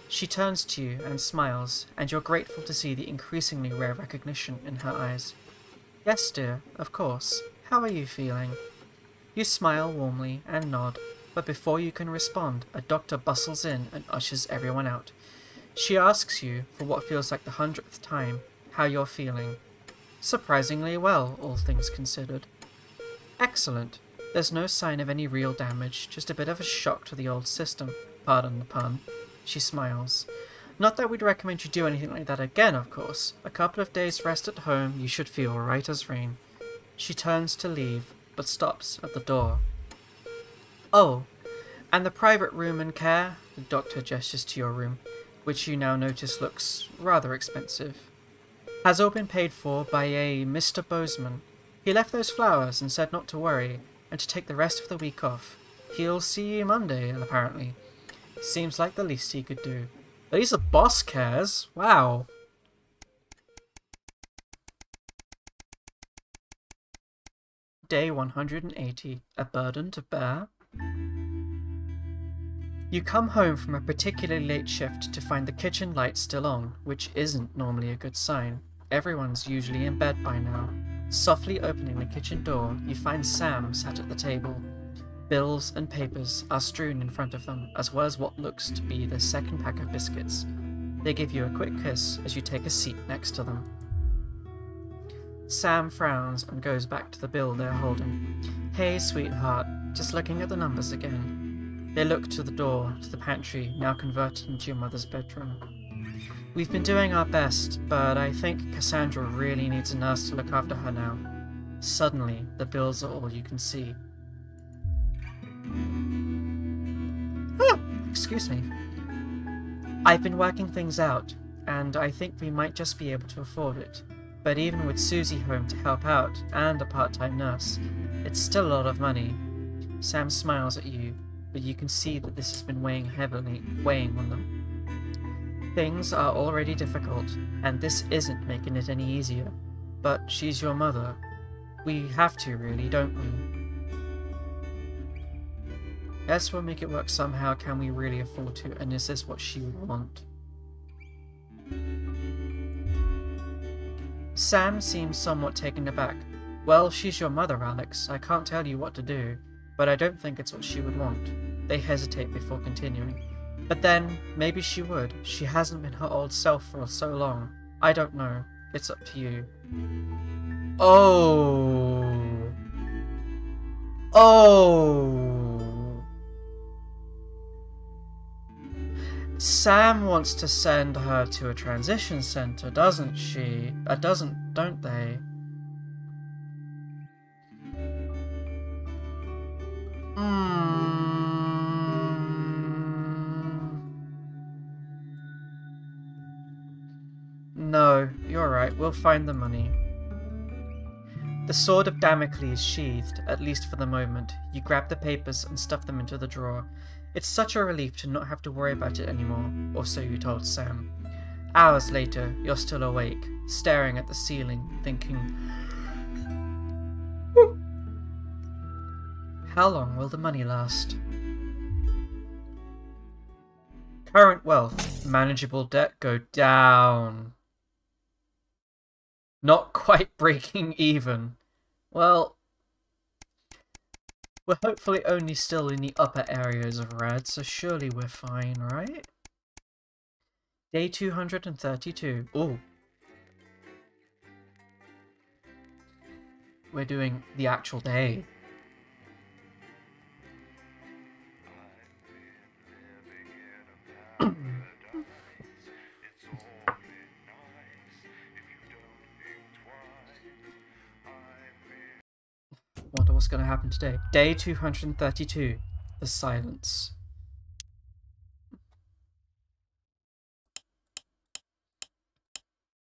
She turns to you and smiles, and you're grateful to see the increasingly rare recognition in her eyes. Yes, dear, of course. How are you feeling? You smile warmly and nod, but before you can respond, a doctor bustles in and ushers everyone out. She asks you, for what feels like the 100th time, how you're feeling. Surprisingly well, all things considered. Excellent. There's no sign of any real damage, just a bit of a shock to the old system. Pardon the pun. She smiles. Not that we'd recommend you do anything like that again, of course. A couple of days rest at home, you should feel right as rain. She turns to leave, but stops at the door. Oh, and the private room and care? The doctor gestures to your room, which you now notice looks rather expensive. Has all been paid for by a Mr. Bozeman. He left those flowers and said not to worry, and to take the rest of the week off. He'll see you Monday, apparently. Seems like the least he could do. At least the boss cares. Wow. Day 180. A burden to bear? You come home from a particularly late shift to find the kitchen light still on, which isn't normally a good sign. Everyone's usually in bed by now. Softly opening the kitchen door, you find Sam sat at the table. Bills and papers are strewn in front of them, as well as what looks to be their second pack of biscuits. They give you a quick kiss as you take a seat next to them. Sam frowns and goes back to the bill they're holding. Hey, sweetheart, just looking at the numbers again. They look to the door to the pantry, now converted into your mother's bedroom. We've been doing our best, but I think Cassandra really needs a nurse to look after her now. Suddenly, the bills are all you can see. Excuse me. I've been working things out, and I think we might just be able to afford it. But even with Susie home to help out, and a part-time nurse, it's still a lot of money. Sam smiles at you, but you can see that this has been weighing on them. Things are already difficult, and this isn't making it any easier. But she's your mother. We have to, really, don't we? Yes, we'll make it work somehow. Can we really afford to? And is this what she would want? Sam seems somewhat taken aback. Well, she's your mother, Alex. I can't tell you what to do, but I don't think it's what she would want. They hesitate before continuing. But then, maybe she would. She hasn't been her old self for so long. I don't know. It's up to you. Oh. Sam wants to send her to a transition center, doesn't she? Don't they? No, you're right. We'll find the money. The sword of Damocles sheathed, at least for the moment. You grab the papers and stuff them into the drawer. It's such a relief to not have to worry about it anymore, or so you told Sam. Hours later, you're still awake, staring at the ceiling, thinking, how long will the money last? Current wealth, manageable debt go down. Not quite breaking even. Well, we're hopefully only still in the upper areas of red, so surely we're fine, right? Day 232. Ooh. We're doing the actual day. Wonder what's going to happen today. Day 232. The silence.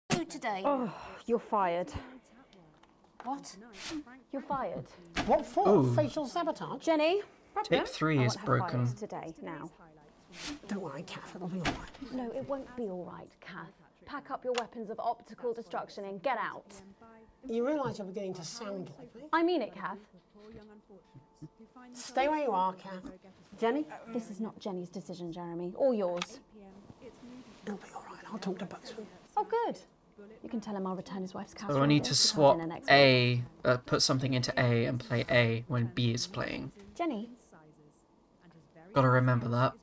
Today. Oh, you're fired. What? You're fired. What for? Ooh. Facial sabotage? Jenny? Tape 3 is broken. Today, now. Don't worry, Kath, it'll be all right. No, it won't be all right, Kath. Pack up your weapons of optical destruction and get out. You realise you're beginning to sound like me? I mean it, Kath. Stay where you are, Kath. Jenny? This is not Jenny's decision, Jeremy, or yours. It'll be all right. I'll talk to Buxton. Oh, good. You can tell him I'll return his wife's casserole. So I need to swap A, put something into A and play A when B is playing. Jenny? Gotta remember that.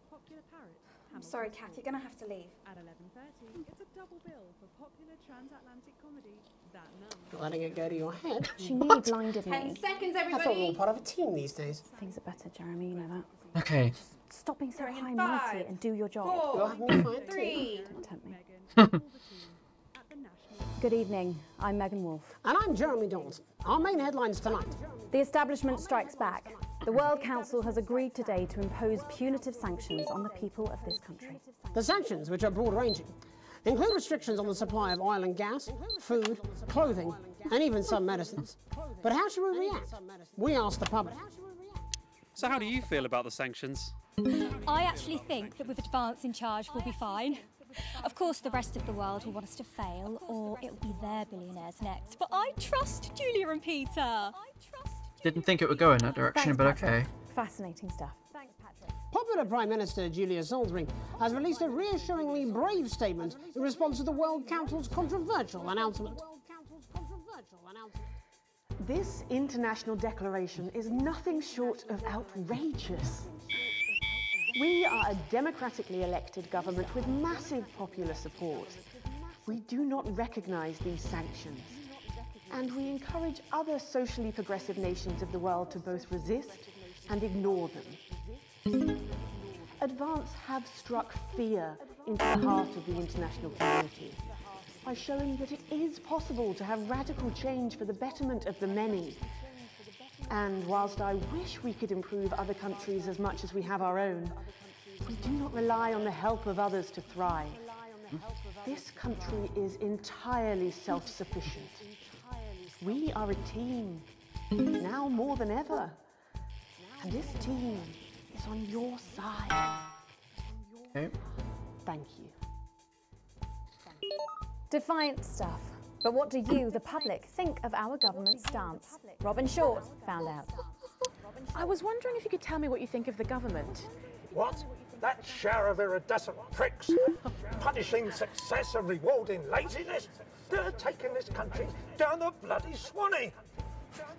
I'm sorry, Kath, you're gonna have to leave. At 11:30, it's a double bill for popular transatlantic comedy That Numb. Letting it go to your head. She nearly blinded me. 10 seconds, everybody. I thought we were all part of a team these days. Things are better, Jeremy, you know that. Okay. Stop being so high-mighty and do your job. 4, 3. Don't tempt me. Good evening. I'm Megan Wolfe. And I'm Jeremy Dawson. Our main headlines tonight. The establishment strikes back. The World Council has agreed today to impose punitive sanctions on the people of this country. The sanctions, which are broad-ranging, include restrictions on the supply of oil and gas, food, clothing, and even some medicines. But how should we react? We asked the public. So how do you feel about the sanctions? I actually think that with Advance in charge we'll be fine. Of course the rest of the world will want us to fail, or it'll be their billionaires next. But I trust Julia and Peter. Didn't think it would go in that direction, but okay. Fascinating stuff. Thanks, Patrick. Popular Prime Minister Julia Salisbury has released a reassuringly brave statement in response to the World Council's controversial announcement. This international declaration is nothing short of outrageous. We are a democratically elected government with massive popular support. We do not recognise these sanctions, and we encourage other socially progressive nations of the world to both resist and ignore them. Advance have struck fear into the heart of the international community by showing that it is possible to have radical change for the betterment of the many. And whilst I wish we could improve other countries as much as we have our own, we do not rely on the help of others to thrive. This country is entirely self-sufficient. We are a team, now more than ever. And this team is on your side. Okay. Thank you. Defiant stuff. But what do you, the public, think of our government's stance? Robin Short found out. I was wondering if you could tell me what you think of the government. What? That shower of iridescent pricks, punishing success and rewarding laziness? They're taking this country down the bloody Swanee.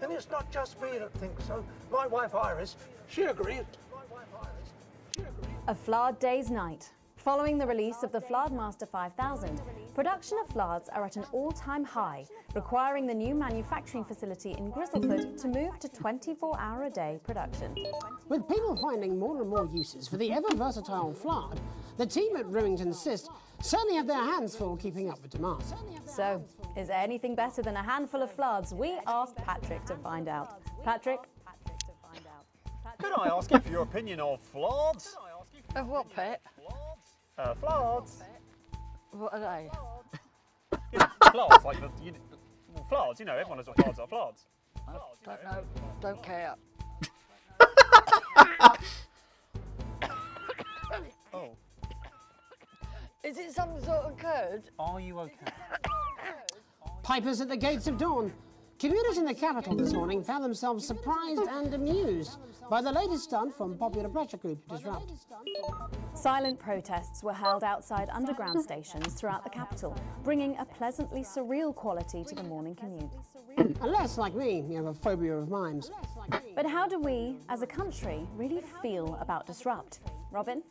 And it's not just me that thinks so. My wife Iris, she agrees. A Flard day's night. Following the release of the Flardmaster 5000, production of Flards are at an all-time high, requiring the new manufacturing facility in Grizzleford to move to 24-hour-a-day production. With people finding more and more uses for the ever-versatile Flard, the team at Remington Cyst certainly have their hands full keeping up with demand. So, is there anything better than a handful of Flards? We asked Patrick to find out. Patrick? Could I ask you for your opinion of Flards? Of what, Pet? Flards. What are they? You know, Flards, like Flards, you know, everyone knows what Flards are. Flards. Don't know, don't care. Oh. Is it some sort of code? Are you okay? Pipers at the gates of dawn. Commuters in the capital this morning found themselves surprised and amused by the latest stunt from popular pressure group Disrupt. Silent protests were held outside underground stations throughout the capital, bringing a pleasantly surreal quality to the morning commute. Unless, like me, you have a phobia of mimes. But how do we, as a country, really feel about Disrupt? Robin?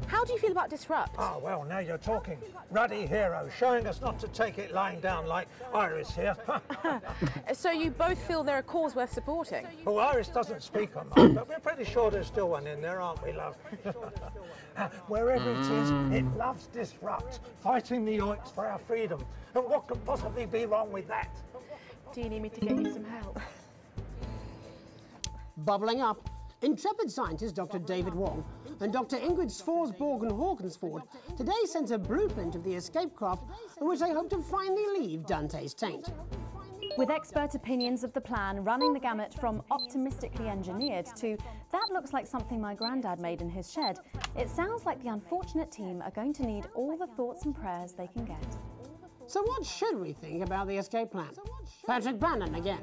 How do you feel about Disrupt? Oh, well, now you're talking. Ruddy hero, showing us not to take it lying down like Iris here. So you both feel they're a cause worth supporting? Well, Iris doesn't speak on that, but we're pretty sure there's still one in there, aren't we, love? Wherever it is, it loves Disrupt, fighting the oiks for our freedom. And what could possibly be wrong with that? Do you need me to get you some help? Bubbling up, intrepid scientist Dr. David Wong and Dr. Ingrid Svorsborg-Hawkinsford today sent a blueprint of the escape craft in which they hope to finally leave Dante's taint. With expert opinions of the plan running the gamut from optimistically engineered to that looks like something my granddad made in his shed, it sounds like the unfortunate team are going to need all the thoughts and prayers they can get. So what should we think about the escape plan? Patrick Bannon again.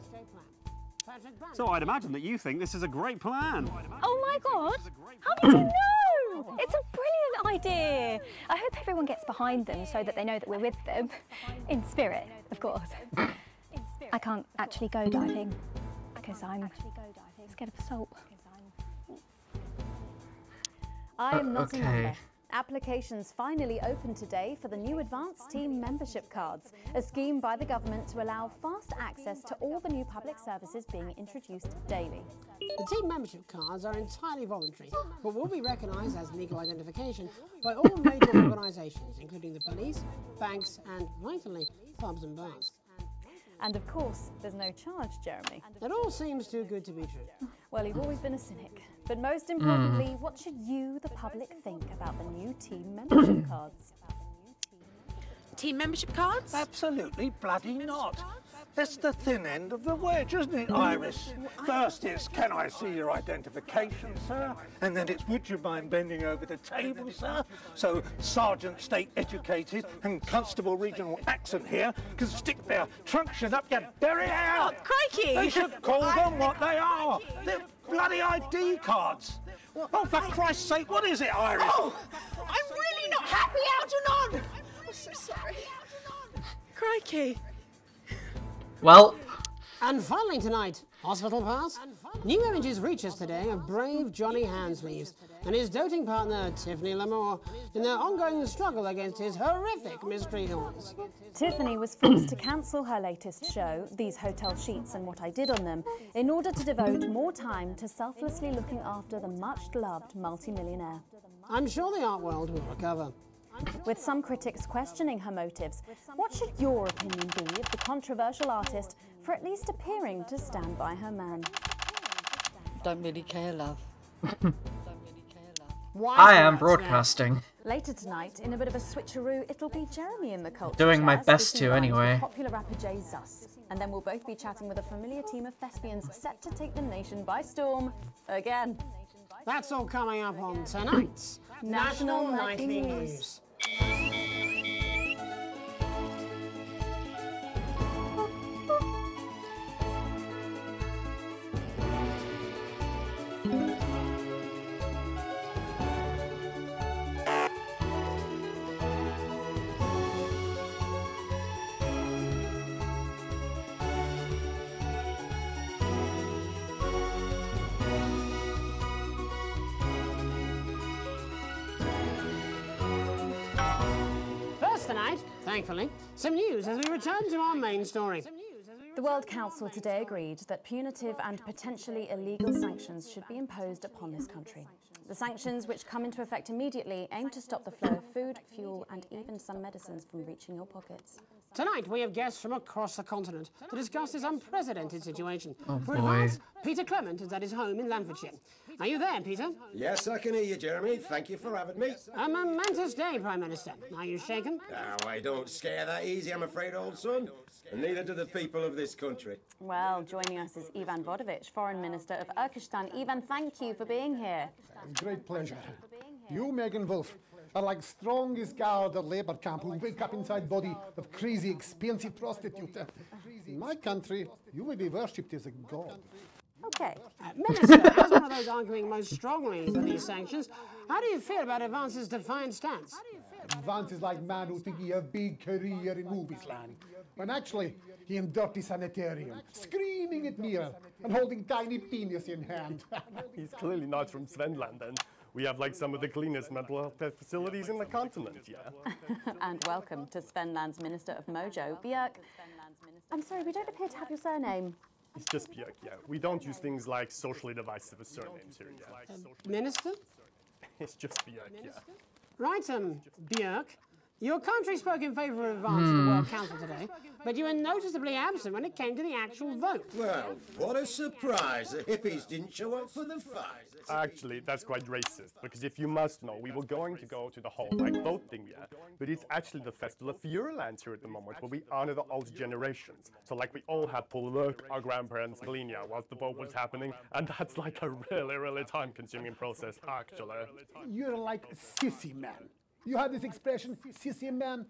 So I'd imagine that you think this is a great plan. Oh my God! How did you know? It's a brilliant idea. I hope everyone gets behind them so that they know that we're with them. In spirit, of course. I can't actually go diving because I'm scared of salt. I am not a member. Applications finally opened today for the new Advanced Team membership cards, a scheme by the government to allow fast access to all the new public services being introduced daily. The team membership cards are entirely voluntary, but will be recognised as legal identification by all major organisations, including the police, banks and, vitally, pubs and bars. And of course, there's no charge, Jeremy. It all seems too good to be true. Well, you've always been a cynic. But most importantly, what should you, the public, think about the new team membership cards? Team membership cards? Absolutely bloody not. That's the thin end of the wedge, isn't it, Iris? First it's, can I see your identification, sir? And then it's, would you mind bending over the table, sir? So Sergeant State Educated and Constable Regional Accent here can stick their truncheon up your derriere. Oh, crikey! They should call them what they are. They're bloody ID cards. Oh, for Christ's sake, what is it, Iris? Oh, I'm really not happy, Algernon! I'm so sorry. Crikey. Well, And finally tonight, Hospital Pass. New images reach us today of brave Johnny Handsleeves and his doting partner Tiffany Lamour in their ongoing struggle against his horrific mystery illness. Tiffany was forced to cancel her latest show, These Hotel Sheets and What I Did on Them, in order to devote more time to selflessly looking after the much-loved multimillionaire. I'm sure the art world will recover. With some critics questioning her motives, what should your opinion be of the controversial artist for at least appearing to stand by her man? Don't really care, love. I am broadcasting. Later tonight, in a bit of a switcheroo, it'll be Jeremy in the culture. Doing my chair, best speaking to, lines anyway. with popular rapper Jay Zus. And then we'll both be chatting with a familiar team of thespians set to take the nation by storm again. That's all coming up on tonight's National Nightly News. Tonight, thankfully, some news as we return to our main story. The World Council today agreed that punitive and potentially illegal sanctions should be imposed upon this country. The sanctions, which come into effect immediately, aim to stop the flow of food, fuel and even some medicines from reaching your pockets. Tonight, we have guests from across the continent to discuss this unprecedented situation. Oh, For boy. advance, Peter Clement is at his home in Lanfordshire. Are you there, Peter? Yes, I can hear you, Jeremy. Thank you for having me. A momentous day, Prime Minister. Are you shaken? Oh, I don't scare that easy, I'm afraid, old son. And neither do the people of this country. Well, joining us is Ivan VoD, Foreign Minister of Urkistan. Ivan, thank you for being here. Great pleasure. You, Megan Wolf, are like strongest guard at Labour camp who wake up inside body of crazy, expensive prostitute. In my country, you will be worshipped as a god. Okay. Minister, as one of those arguing most strongly for these sanctions, how do you feel about Advance's defiant stance? Advance is like man who think he have big career in movies land, when actually he in dirty sanitarium, screaming at mirror and holding tiny penis in hand. He's clearly not from Svenland, and we have like some of the cleanest mental health care facilities in the continent, yeah. And welcome to Svenland's Minister of Mojo, Björk. I'm sorry, we don't appear to have your surname. It's just Björk, yeah. We don't use things like socially divisive surnames here, yeah. Minister? It's just Björk, yeah. Right, Björk. Your country spoke in favour of Advance at the World Council today, but you were noticeably absent when it came to the actual vote. Well, what a surprise. The hippies didn't show up for the fight. Actually, that's quite racist, because if you must know, we were going to go to the whole like vote thing, yeah, but it's actually the Festival of Fureland here at the moment, where we honor the old generations. So like we all had to lurk our grandparents' Galicia whilst the vote was happening, and that's like a really time-consuming process, actually. You're like sissy man. You had this expression, sissy man.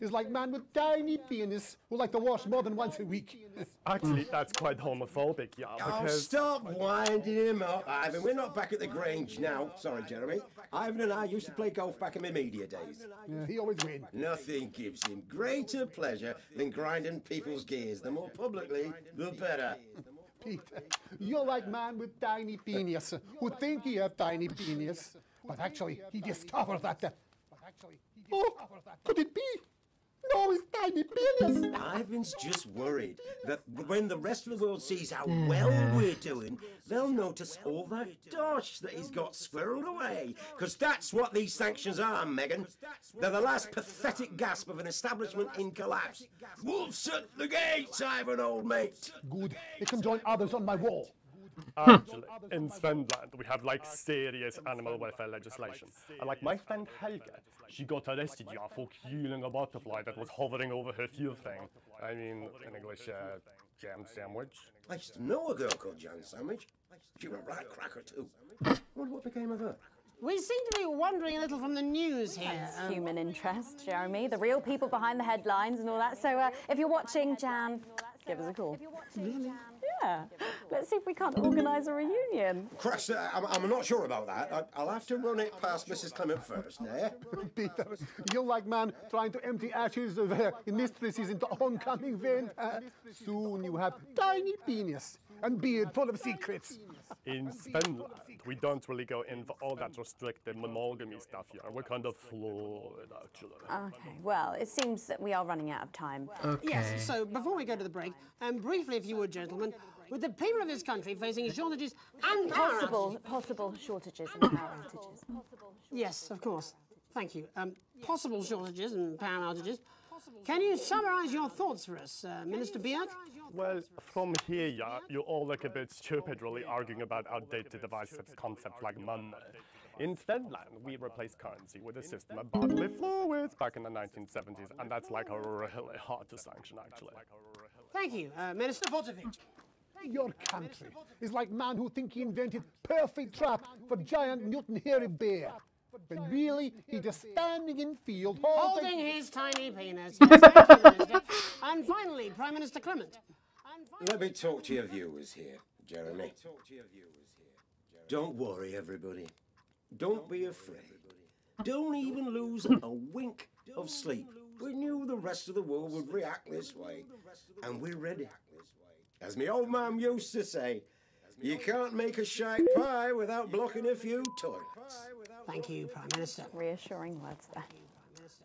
It's like man with tiny penis who like to wash more than once a week. Actually, that's quite homophobic, yeah, Oh, because... stop winding him up, Ivan. We're not back at the Grange now. Sorry, Jeremy. Ivan and I used to play golf back in my media days. Yeah, he always wins. Nothing gives him greater pleasure than grinding people's gears. The more publicly, the better. Peter, you're like man with tiny penis who think he have tiny penis, but actually he discovered that. Oh, could it be? No, it's tiny penis. Ivan's just worried that when the rest of the world sees how well we're doing, they'll notice all that dosh that he's got squirreled away. Because that's what these sanctions are, Megan. They're the last pathetic gasp of an establishment in collapse. Wolves at the gates, Ivan, old mate. Good. They can join others on my wall. Actually, in Svenland, we have like serious animal welfare legislation. And like my friend Helga, she got arrested, yeah, for killing a butterfly that was hovering over her fuel thing. I mean, in English, jam sandwich. I used to know a girl called Jam Sandwich. She was a right cracker too. Wonder what became of her. We seem to be wandering a little from the news here. It's human interest, Jeremy, the real people behind the headlines and all that. So if you're watching, Jan, give us a call. Really? Yeah. Let's see if we can't organise a reunion. Crash, I'm not sure about that. I'll have to run it past Mrs. Clement first, eh? Peter, you like man trying to empty ashes of mistresses into oncoming vent. Soon you have tiny penis and beard full of secrets. In Finland, we don't really go in for all that restricted monogamy stuff here. We're kind of fluid, actually. Okay, well, it seems that we are running out of time. Okay. Yes, so before we go to the break, briefly, if you would, gentlemen, with the people of this country facing shortages and possible shortages and power outages. Yes, of course. Thank you. Possible shortages and power outages. Can you summarise your thoughts for us, Minister Bierk? Well, from here, yeah, you all look a bit stupid really arguing about outdated devices concepts like money. In Finland, we replaced currency with a system of bodily fluids back in the 1970s, and that's like really hard to sanction, actually. Thank you, Minister Votovich. Your country is like man who think he invented perfect trap for giant mutant hairy bear. When really he just standing in field Holding his tiny penis. Yes, thank you, Minister. And finally, Prime Minister Clement. Let me talk to your viewers here, Jeremy. Don't worry, everybody. Don't be afraid. Don't even lose a wink of sleep. We knew the rest of the world would react this way, and we're ready. As my old man used to say, you can't make a shite pie without blocking a few toilets. Thank you, Prime Minister. Reassuring words there.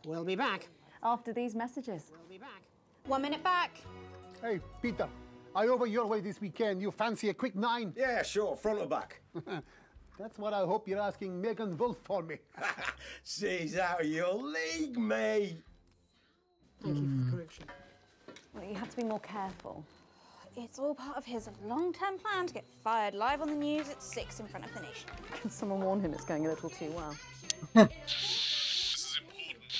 We'll be back. After these messages. We'll be back. 1 minute back. Hey, Peter, I over your way this weekend. You fancy a quick 9? Yeah, sure, front or back. That's what I hope you're asking Megan Wolf for me. She's out of your league, mate. Thank you for the correction. Well, you have to be more careful. It's all part of his long-term plan to get fired live on the news at 6 in front of the nation. Can someone warn him it's going a little too well? This is important.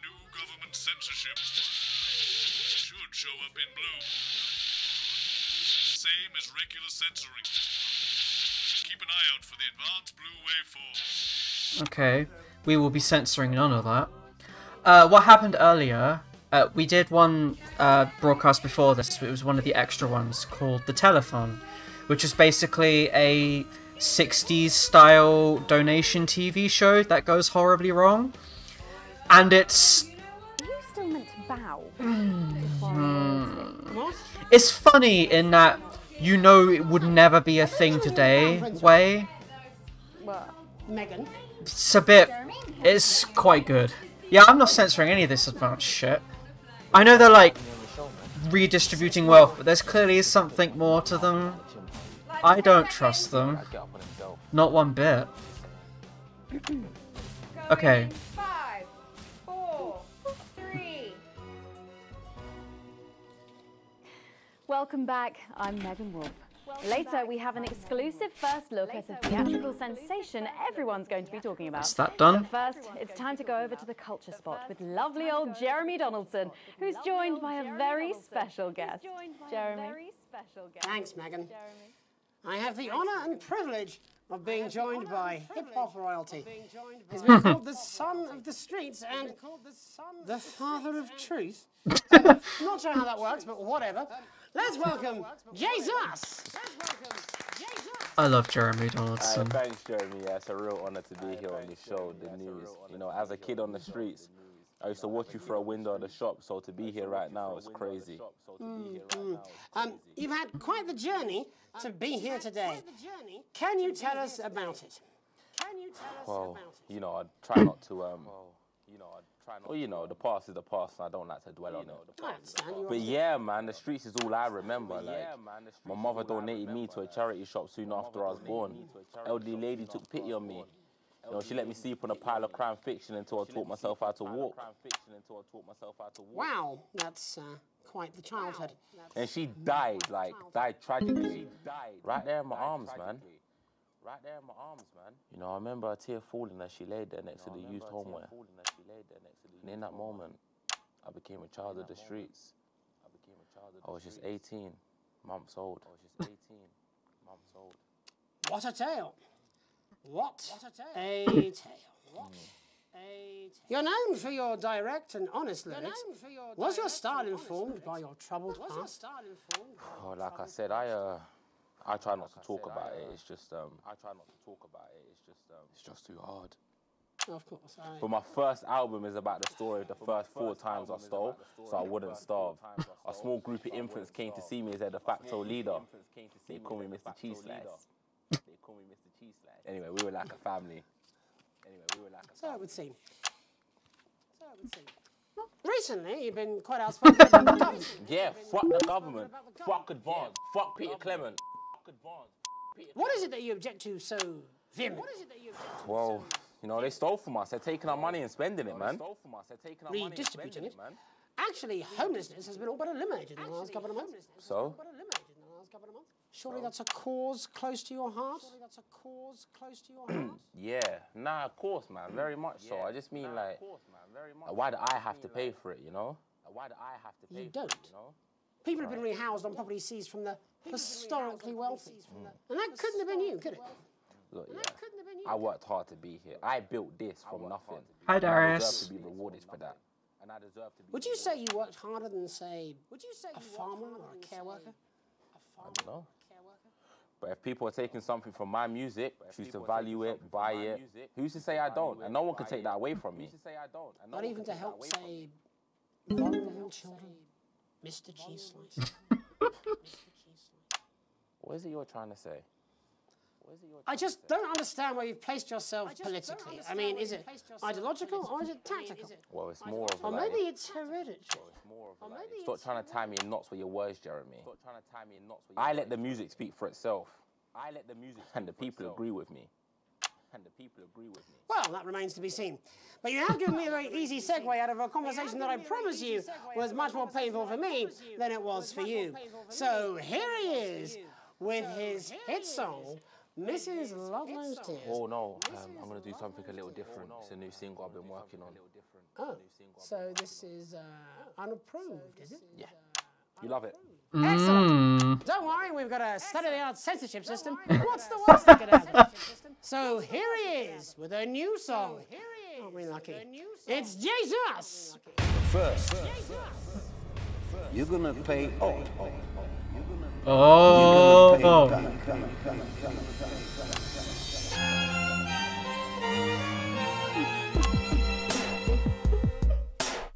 New government censorship should show up in blue. Same as regular censoring. Keep an eye out for the advanced blue waveform. Okay, we will be censoring none of that. What happened earlier, we did one broadcast before this. It was one of the extra ones called The Telethon, which is basically a 60s style donation TV show that goes horribly wrong. And it's... Are you still meant to bow? It's funny in that you know it would never be a thing today way. What? Megan? It's a bit... It's quite good. Yeah, I'm not censoring any of this advanced shit. I know they're like redistributing wealth, but there's clearly something more to them. I don't trust them. Not one bit. Okay. 5, 4, 3. Welcome back, I'm Megan Wolf. Later, we have an exclusive first look at a theatrical sensation everyone's going to be talking about. Is that done? But first, it's time to go over to the culture spot with lovely old Jeremy Donaldson, who's joined by a very special guest. Jeremy. Thanks, Megan. I have the honour and privilege of being joined by hip-hop royalty. He's been called the son of the streets and the father of truth. Not sure how that works, but whatever. Let's welcome Jesus! I love Jeremy Donaldson. Thanks, Jeremy. Yeah, it's a real honour to be here on this show, the news. You know, as a kid on the streets, I used to watch you through a window of the shop, so to be here right now is crazy. You've had quite the journey to be here today. Can you tell us about it? Well, you know, I try not to, well, you know, the past is the past, and I don't like to dwell on it. I understand. But yeah, man, the streets is all I remember. Like, my mother donated me to a charity shop soon after I was born. Elderly lady took pity on me. You know, she let me sleep on a pile of crime fiction until I taught myself how to walk. Wow, that's quite the childhood. And she died tragically. Right there in my arms, man. You know, I remember a tear falling as she laid there next to the used homeware. And in that moment, I became a child of the streets. I was just 18 months old. What a tale. What a tale. A tale. What a tale. You're known for your direct and honest lyrics. Was your style informed by your troubled past? Oh, like I said, I try not to talk about it. It's just it's just too hard. Of course. But my first album is about the story of the first 4 times I stole, so I wouldn't starve. A small group of infants came to see me as their de facto leader. They call me Mr. Cheese Slice. Anyway, we were like a family. So it would seem. Recently, you've been quite outspoken about the government. Yeah, fuck the government. Fuck Advance. Fuck Peter Clement. What is it that you object to so vehemently? Well, you know, they stole from us. They're taking our money and spending it, man. Redistributing it. Actually, homelessness has been all but eliminated in the last couple of months. So? Surely that's a cause close to your heart? Yeah, nah, of course, man, very much so. I just mean, like, why do I have to pay for it, you know? You don't. People have been rehoused on property seized from the historically wealthy. And that couldn't have been you, could it? Look, yeah, I worked hard to be here. I built this from nothing. Hi, Darius. I deserve to be rewarded for that. Would you say you worked harder than, say, a farmer or a care worker? I don't know. But if people are taking something from my music, choose to value it, buy it, who's to say I don't? And no one can take that away from me. Not even to help, say, vulnerable children? Mr. Cheese Slice. What is it you're trying to say? I just don't understand where you've placed yourself politically. I mean, is it ideological or is it tactical? Well, it's more of a... Or maybe it's hereditary. Stop trying to tie me in knots with your words, Jeremy. I let the music speak for itself. And the people agree with me. Well, that remains to be seen. But you have given me a very easy segue out of a conversation that I promise you was much more painful for me than it was for you. So here he is with his hit song, Mrs. Ludlow's Tears. Oh no, I'm going to do something a little different. It's a new single I've been working on. Oh, so this is unapproved, is it? Yeah. You love it? Excellent. Don't worry, we've got a state-of-the-art censorship system. What's the worst that could happen? So here he is with a new song. Aren't we lucky? It's Jesus! First, you're gonna pay up. Oh. You're gonna pay back.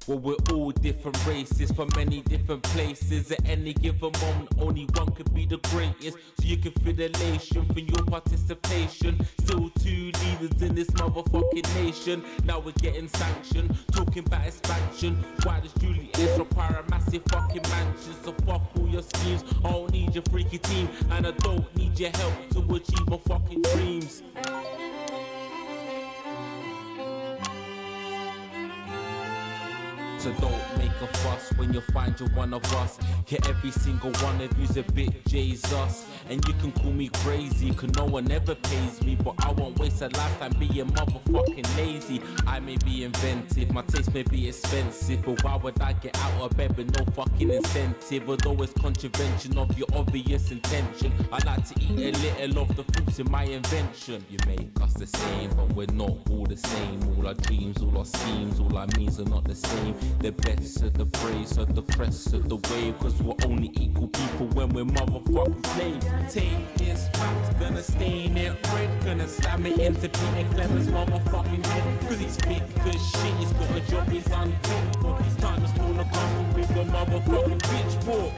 Well, we're all different races from many different places. At any given moment, only one could be the greatest. So you can feel elation from your participation. Still 2 leaders in this motherfucking nation. Now we're getting sanctioned, talking about expansion. Why does Julius require a massive fucking mansion? So fuck all your schemes. I don't need your freaky team, and I don't need your help to achieve my fucking dreams. So don't make a fuss when you find you're one of us. Yeah, every single one of you's a bit Jesus. And you can call me crazy, cause no one ever pays me. But I won't waste a lifetime being motherfucking lazy. I may be inventive, my taste may be expensive, but why would I get out of bed with no fucking incentive? Although it's contravention of your obvious intention, I like to eat a little of the fruits in my invention. You make us the same, but we're not all the same. All our dreams, all our schemes, all our means are not the same. The best of the praise of the crest of the wave, cause we're only equal people when we're motherfucking slaves. Take this fact, gonna stain it red, gonna slam it into Peter Clement's motherfucking head, cause he's fit as shit, he's got a job he's unfit for. It's time to spawn a castle with a motherfucking pitchfork.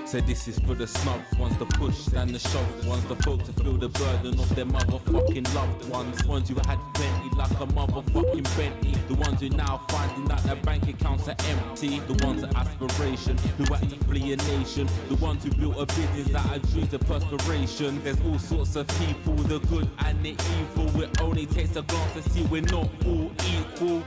So this is for the snub ones, the push and the shove ones, the folks who feel the burden of their motherfucking loved ones who had plenty like a motherfucking Bentley, the ones who now finding that their bank accounts are empty, the ones with aspiration, who had to flee a nation, the ones who built a business out of dreams of perspiration. There's all sorts of people, the good and the evil. It only takes a glance to see we're not all equal.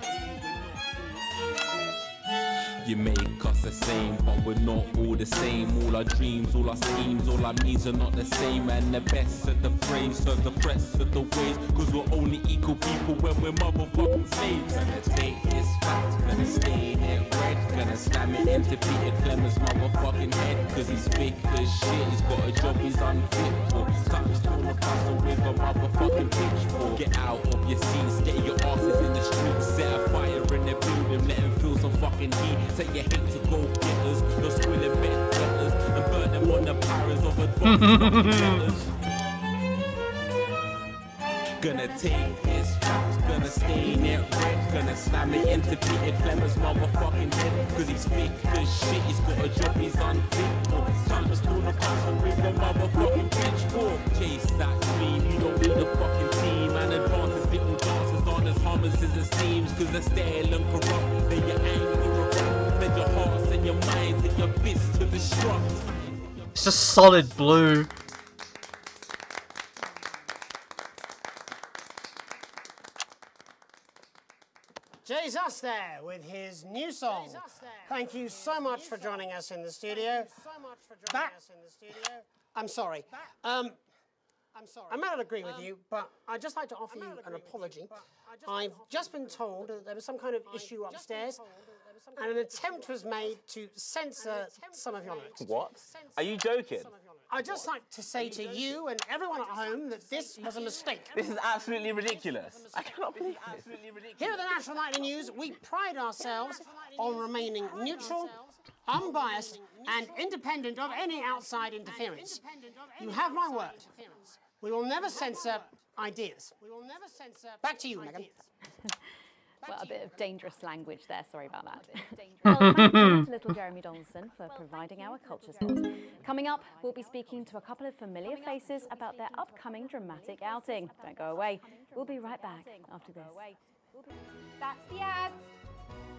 You make us the same, but we're not all the same. All our dreams, all our schemes, all our needs are not the same. And the best of the praise, of the press of the ways, cause we're only equal people when we're motherfucking slaves. Gonna take this fact, gonna stain it red, gonna slam it into Peter Clement's motherfucking head, cause he's thick as shit, he's got a job he's unfit for. Time to spawn a castle motherfucking pitchfork. Get out of your seats, get your asses in the streets. Set a fire in the building, let them feel some fucking heat. Say you hate to go getters, you're squilling bed getters, and burn them on the powers of advanced fucking getters. Gonna take his facts, gonna stain it red, gonna slam it into Peter Clemens' motherfucking head. Cause he's thick as shit, he's got a job he's unfit for. Time to steal the castle with the motherfucking pitchfork. Chase that dream, you don't need a fucking team. And advances little dancers aren't as harmless as it seems. Cause they're stale and corrupt, then your anger erupt. Then your hearts and your minds and your fists to destruct. It's just solid blue. Jesus there with his new song. Thank you so much for joining us in the studio. I'm sorry. I may not agree with you, but I'd just like to offer you an apology. I've just been told that there was some kind of issue upstairs, and an attempt was made to censor some of your lyrics. What? Are you joking? I'd just like to say to you and everyone at home that this was a mistake. This is absolutely ridiculous. I cannot believe this. Here at the National Nightly News, we pride ourselves on remaining neutral, unbiased, and independent of any outside interference. You have my word. We will never censor ideas. Back to you, Megan. Well, a bit of dangerous language there, sorry about that. Well, thank you to little Jeremy Donaldson for providing our culture spot. Coming up, we'll be speaking to a couple of familiar faces about their upcoming dramatic outing. Don't go away. We'll be right back after this. That's the ads.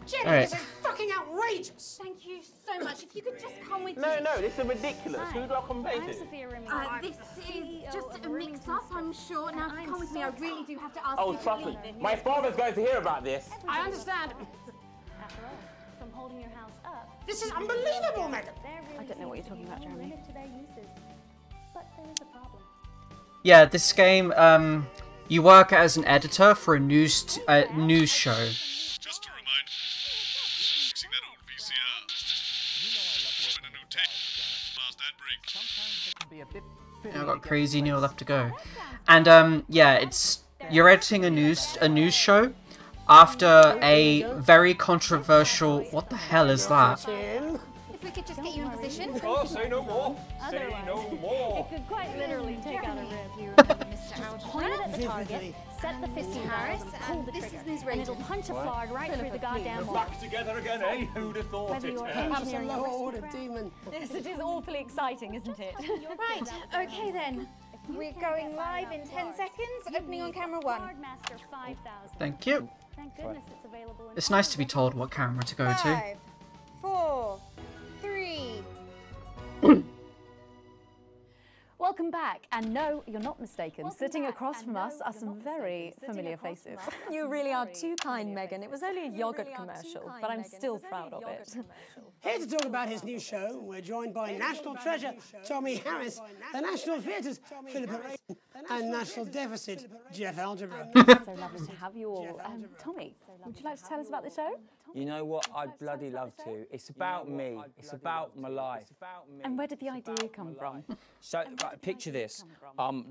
Jenny, this is fucking outrageous! Thank you so much. If you could just come with me. No, this is ridiculous. Who do I complain to? This is just a mix-up, I'm sure. Now, come with me. I really do have to ask you to trust leave. me. My father's going to hear about this. I understand. After all, from holding your house up... This is unbelievable, Megan! I don't know what you're talking about, Jeremy. But there is a problem. Yeah, this game, you work as an editor for a news show. Just to remind, fixing that old VCR. Open a new tape. Last ad break. Yeah, I've got Crazy Neil left to go. And yeah, you're editing a news show after a very controversial. What the hell is that? If we could just get you in position. Oh, say no more. Say no more. It could quite literally take out a rib. Point it at the target, set the 50 Harris, pull the trigger, and it'll punch a flag right through the goddamn wall. Back together again, eh? Who'd have thought Whether it? you're Perhaps a load of demon. Yes, it is awfully exciting, isn't it? Right, okay then. We're going live in 10 seconds, opening on camera 1. Thank you. Thank goodness it's available. It's nice to be told what camera to go to. 5, 4, 3. Welcome back, and no, you're not mistaken. Sitting across from us are some very familiar faces. You really are too kind, Megan. It was only a yogurt commercial, but I'm still proud of it. Here to talk about his new show, we're joined by National Treasure Tommy Harris, the National Theatre's Philippa Rayton, and National Deficit Jeff Algebra. So lovely to have you all. Tommy, would you like to tell us about the show? You know what? I'd bloody love to. It's about me. It's about my life. And where did the idea come from? So, picture this.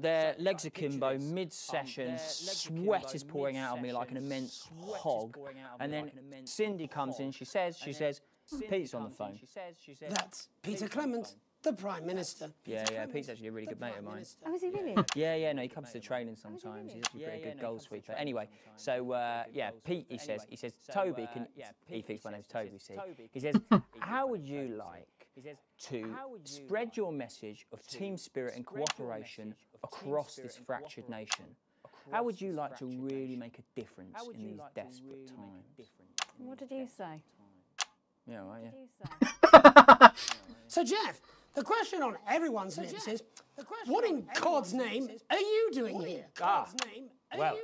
Their legs akimbo, mid-session, sweat is pouring out of me like an immense hog. And then Cindy comes in, she says, Pete's on the phone. That's Peter Clement, the Prime Minister. Yeah, Pete's actually a really good mate of mine. Oh, is he really? Yeah, no, he comes to training sometimes. He's actually a pretty good goal sweeper. Anyway, so, yeah, Pete, he says, Toby, he thinks my name's Toby, see? He says, how would you like to spread your message of team spirit and cooperation across this fractured nation? How would you like to really make a difference in these desperate times? What did you say? Yeah, right, yeah. So, Jeff, the question on everyone's lips is, what in God's name are you doing here? Well,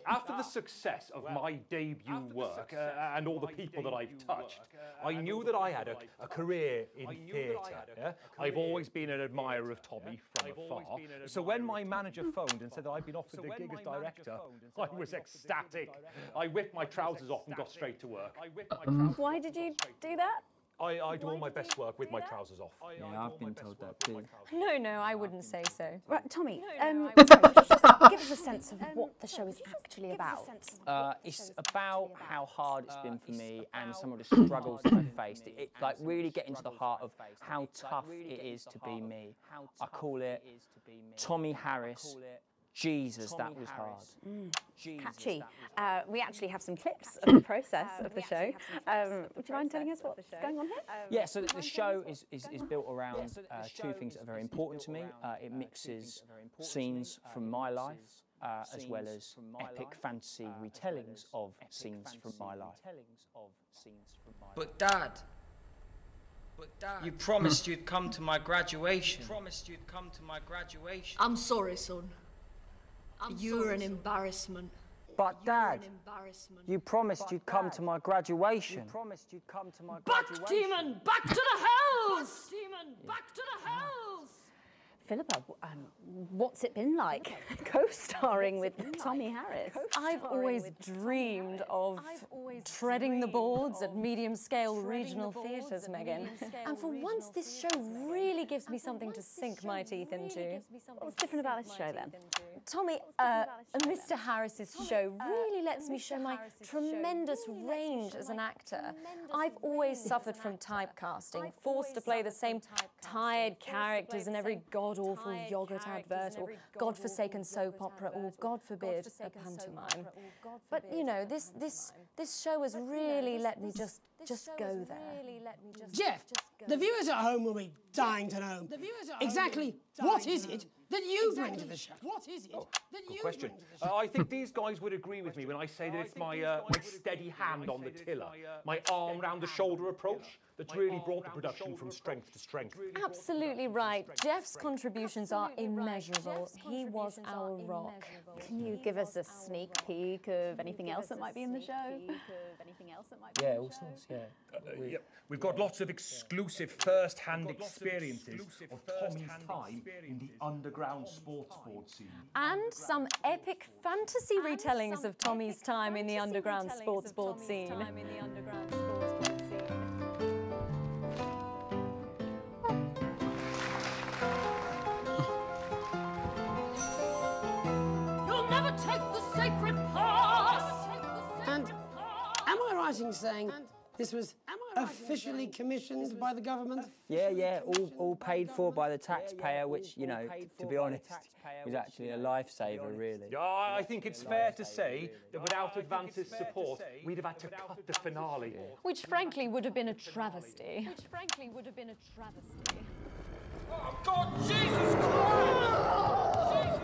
after the success of my debut work and all the people that I've touched, I knew that I had a career in theatre. Yeah? I've always been an admirer of Tommy from afar. So when my manager phoned and said that I'd been offered the gig as director, I was ecstatic. I whipped my trousers off and got straight to work. Why did you do that? I do all my best work with my trousers off. Yeah, I've been told that too. No, I wouldn't say so. Right, Tommy, sorry, just give us a sense of what the show is actually about. It's about how hard it's been for me and some of the struggles that I've faced. It like really getting to the heart of how tough it is to be me. I call it Tommy Harris. Jesus, that was hard. Catchy. We actually have some clips of the process of the show. Would you mind telling us what's going on here? Yeah, so the show is built around two things that are very important to me. It mixes scenes from my life as well as epic fantasy retellings of scenes from my life. But Dad, you promised you'd come to my graduation. I'm sorry, son. You're an embarrassment. But Dad, you promised you'd come to my graduation. Back, demon! Back to the hells! Demon! Back to the hells! Philippa, what's it been like co-starring with Tommy Harris? I've always dreamed of treading the boards at medium-scale regional theatres, Megan. And for once, this show really gives me something to sink my teeth into. What's different about this show, then? Tommy, Mr. Harris's show really lets me show my tremendous range as an actor. I've always suffered from typecasting, forced to play the same tired characters in every god-awful yogurt advert or godforsaken soap opera or, God forbid, a pantomime. But, you know, this show has really let me just go there. Jeff, the viewers at home will be dying to know exactly what is it that you bring to the show? What is it that you bring to the show? I think these guys would agree with me when I say that it's my steady hand on the tiller, my arm round the shoulder approach that's really brought the production from strength to strength. Absolutely right. Jeff's contributions are immeasurable. He was our rock. Can you give us a sneak peek of anything else that might be in the show? Yeah, all sorts, yeah. Yep. We've got lots of exclusive first-hand experiences of Tommy's time in the underground sports board scene. And some epic fantasy retellings of Tommy's time in the underground sports board scene. You'll never take the sacred path! And am I right in saying this was officially commissioned by the government? Yeah, all paid for by the taxpayer, which, you know, to be honest, was actually a lifesaver, really. Yeah, I think it's fair to say that without Advance's support, we'd have had to cut the finale. Which frankly would have been a travesty. Oh, God, Jesus Christ!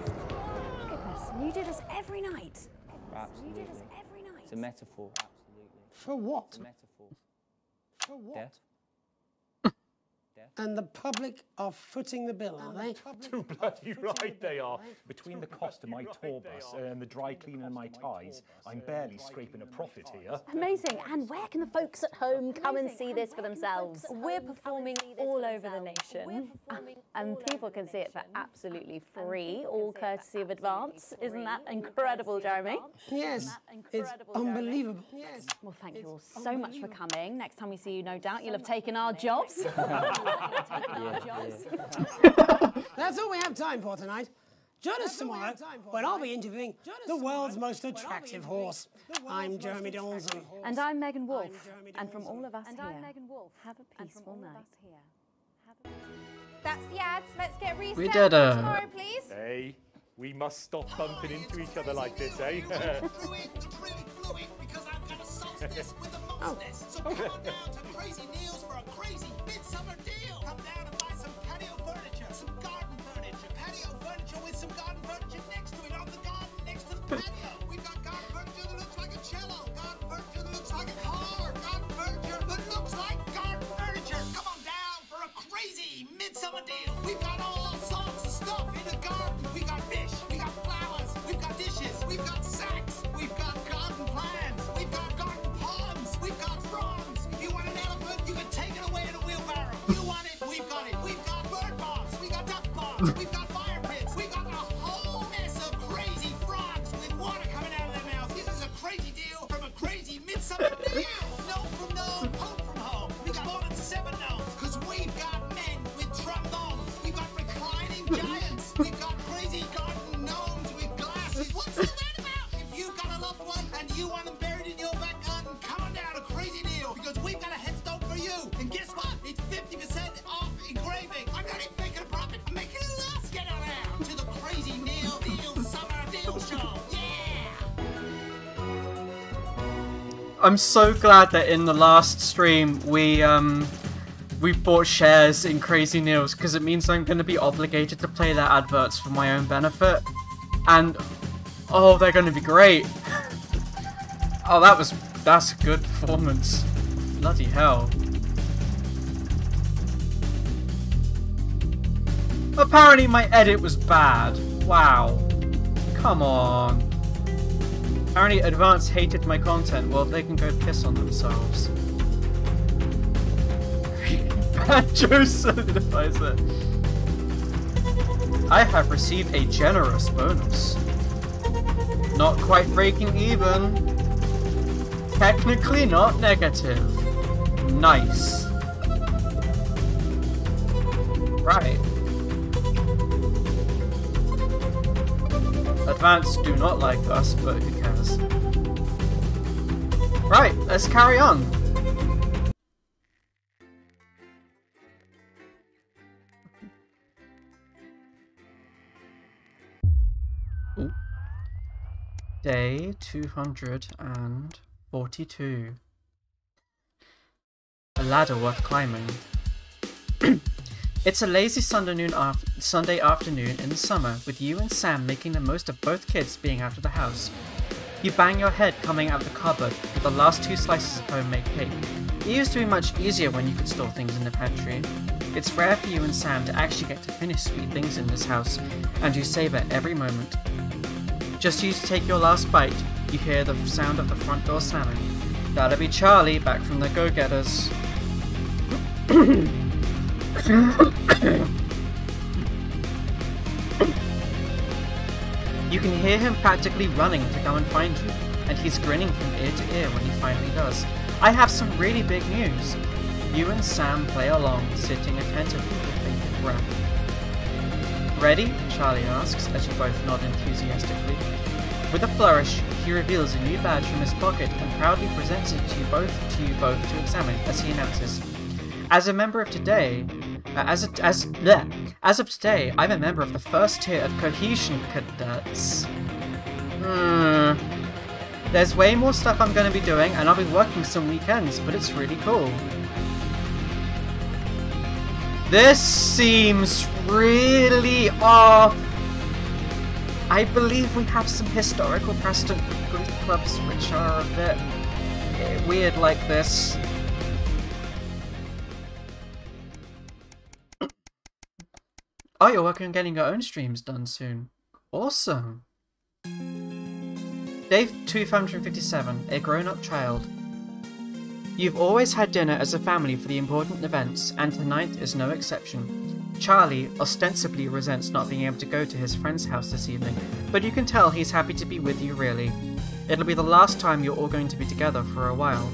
Goodness, you do this every night. Absolutely. You do this every night. It's a metaphor. Absolutely. For what? It's a metaphor. For what? Death. And the public are footing the bill, are they? Too bloody right they are. Between the cost of my tour bus and the dry cleaning and my ties, I'm barely scraping a profit here. Amazing. And where can the folks at home come and see this for themselves? We're performing all over the nation. And people can see it for absolutely free, all courtesy of Advance. Isn't that incredible, Jeremy? Yes, it's unbelievable. Yes. Well, thank you all so much for coming. Next time we see you, no doubt, you'll have taken our jobs. That's all we have time for tonight. Join us tomorrow when I'll be interviewing the world's most attractive horse. I'm Jeremy Donaldson. And I'm Megan Wolfe. And from all of us here, have a peaceful night. That's the ads. Let's get reset We did for tomorrow, please. Hey, we must stop bumping into each other like this, eh? So come on down to Crazy Neil's for a crazy midsummer deal. Come down and buy some patio furniture, some garden furniture, patio furniture with some garden furniture next to it on the garden next to the patio. We've got garden furniture that looks like a cello, garden furniture that looks like a car, garden furniture that looks like garden furniture. Come on down for a crazy midsummer deal. We've got all sorts of stuff in the garden. We've got fish, we got flowers, we've got dishes, we've got sacks, we've got garden plants, we've got garden ponds, we've got fronds. You want an elephant? You can take it away in a wheelbarrow. You want it? We've got it. We've got bird bombs, we got duck bombs, we've got fire pits, we've got a whole mess of crazy frogs with water coming out of their mouths. This is a crazy deal from a crazy midsummer deal. No from no, home from home. We got more than I'm so glad that in the last stream we bought shares in Crazy News, because it means I'm going to be obligated to play their adverts for my own benefit. And oh, they're going to be great. Oh, that's a good performance. Bloody hell. Apparently my edit was bad. Wow. Come on. Apparently Advance hated my content. Well, they can go piss on themselves. Banjo solidifies it. I have received a generous bonus. Not quite breaking even. Technically not negative. Nice. Right. Advance do not like us, but who cares? Right, let's carry on. Ooh. Day 242. A ladder worth climbing. It's a lazy Sunday afternoon in the summer, with you and Sam making the most of both kids being out of the house. You bang your head coming out of the cupboard with the last 2 slices of homemade cake. It used to be much easier when you could store things in the pantry. It's rare for you and Sam to actually get to finish sweet things in this house, and you savour every moment. Just as you take your last bite, you hear the sound of the front door slamming. That'll be Charlie back from the Go-Getters. You can hear him practically running to come and find you, and he's grinning from ear to ear when he finally does. I have some really big news. You and Sam play along, sitting attentively with bated breath. Ready? Charlie asks, as you both nod enthusiastically. With a flourish, he reveals a new badge from his pocket and proudly presents it to you both to examine as he announces, as of today, I'm a member of the first tier of Cohesion Cadets. There's way more stuff I'm going to be doing, and I'll be working some weekends, but it's really cool. This seems really off. I believe we have some historical precedent with group clubs which are a bit weird like this. Oh, you're working on getting your own streams done soon. Awesome. Day 257, a grown-up child. You've always had dinner as a family for the important events, and tonight is no exception. Charlie ostensibly resents not being able to go to his friend's house this evening, but you can tell he's happy to be with you, really. It'll be the last time you're all going to be together for a while.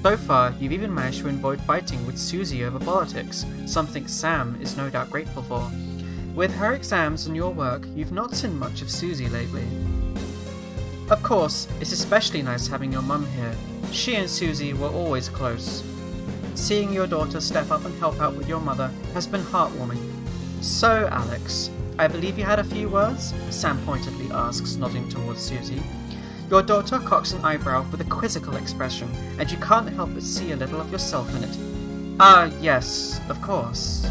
So far, you've even managed to avoid fighting with Susie over politics, something Sam is no doubt grateful for. With her exams and your work, you've not seen much of Susie lately. Of course, it's especially nice having your mum here. She and Susie were always close. Seeing your daughter step up and help out with your mother has been heartwarming. So, Alex, I believe you had a few words? Sam pointedly asks, nodding towards Susie. Your daughter cocks an eyebrow with a quizzical expression, and you can't help but see a little of yourself in it. Yes, of course.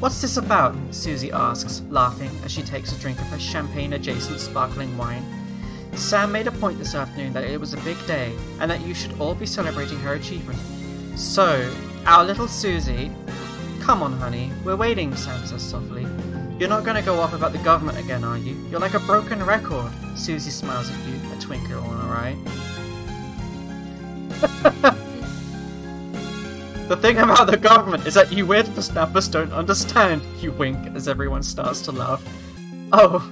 What's this about? Susie asks, laughing as she takes a drink of her champagne-adjacent sparkling wine. Sam made a point this afternoon that it was a big day, and that you should all be celebrating her achievement. So, our little Susie... Come on, honey, we're waiting, Sam says softly. You're not going to go off about the government again, are you? You're like a broken record. Susie smiles at you, a twinkle on her eye. The thing about the government is that you weird snappers don't understand, you wink as everyone starts to laugh. Oh.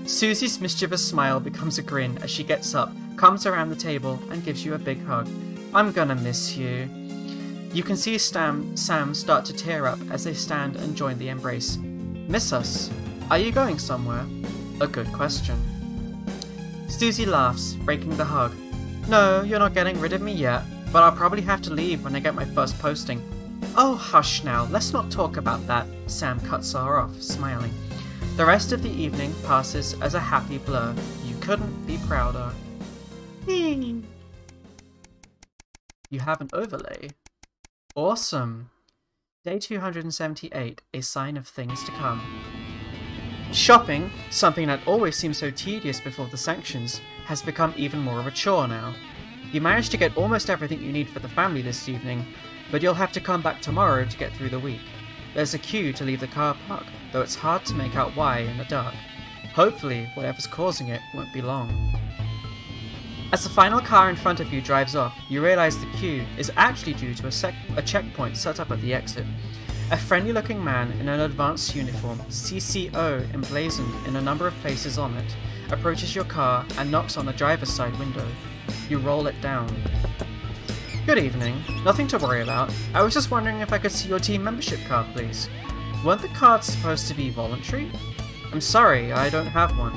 Susie's mischievous smile becomes a grin as she gets up, comes around the table, and gives you a big hug. I'm gonna miss you. You can see Sam start to tear up as they stand and join the embrace. Miss us? Are you going somewhere? A good question. Susie laughs, breaking the hug. No, you're not getting rid of me yet, but I'll probably have to leave when I get my first posting. Oh, hush now, let's not talk about that, Sam cuts her off, smiling. The rest of the evening passes as a happy blur. You couldn't be prouder. You have an overlay. Awesome. Day 278, a sign of things to come. Shopping, something that always seemed so tedious before the sanctions, has become even more of a chore now. You managed to get almost everything you need for the family this evening, but you'll have to come back tomorrow to get through the week. There's a queue to leave the car park, though it's hard to make out why in the dark. Hopefully, whatever's causing it won't be long. As the final car in front of you drives off, you realise the queue is actually due to a checkpoint set up at the exit. A friendly-looking man in an advanced uniform, CCO emblazoned in a number of places on it, approaches your car and knocks on the driver's side window. You roll it down. Good evening. Nothing to worry about. I was just wondering if I could see your team membership card, please. Weren't the cards supposed to be voluntary? I'm sorry, I don't have one.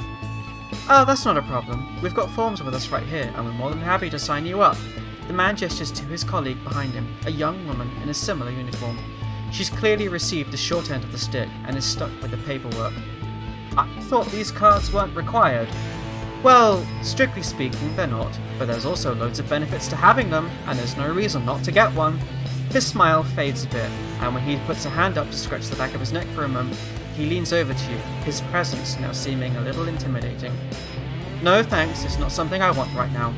Oh, that's not a problem. We've got forms with us right here, and we're more than happy to sign you up. The man gestures to his colleague behind him, a young woman in a similar uniform. She's clearly received the short end of the stick and is stuck with the paperwork. I thought these cards weren't required. Well, strictly speaking, they're not, but there's also loads of benefits to having them, and there's no reason not to get one. His smile fades a bit, and when he puts a hand up to scratch the back of his neck for a moment, he leans over to you, his presence now seeming a little intimidating. No thanks, it's not something I want right now.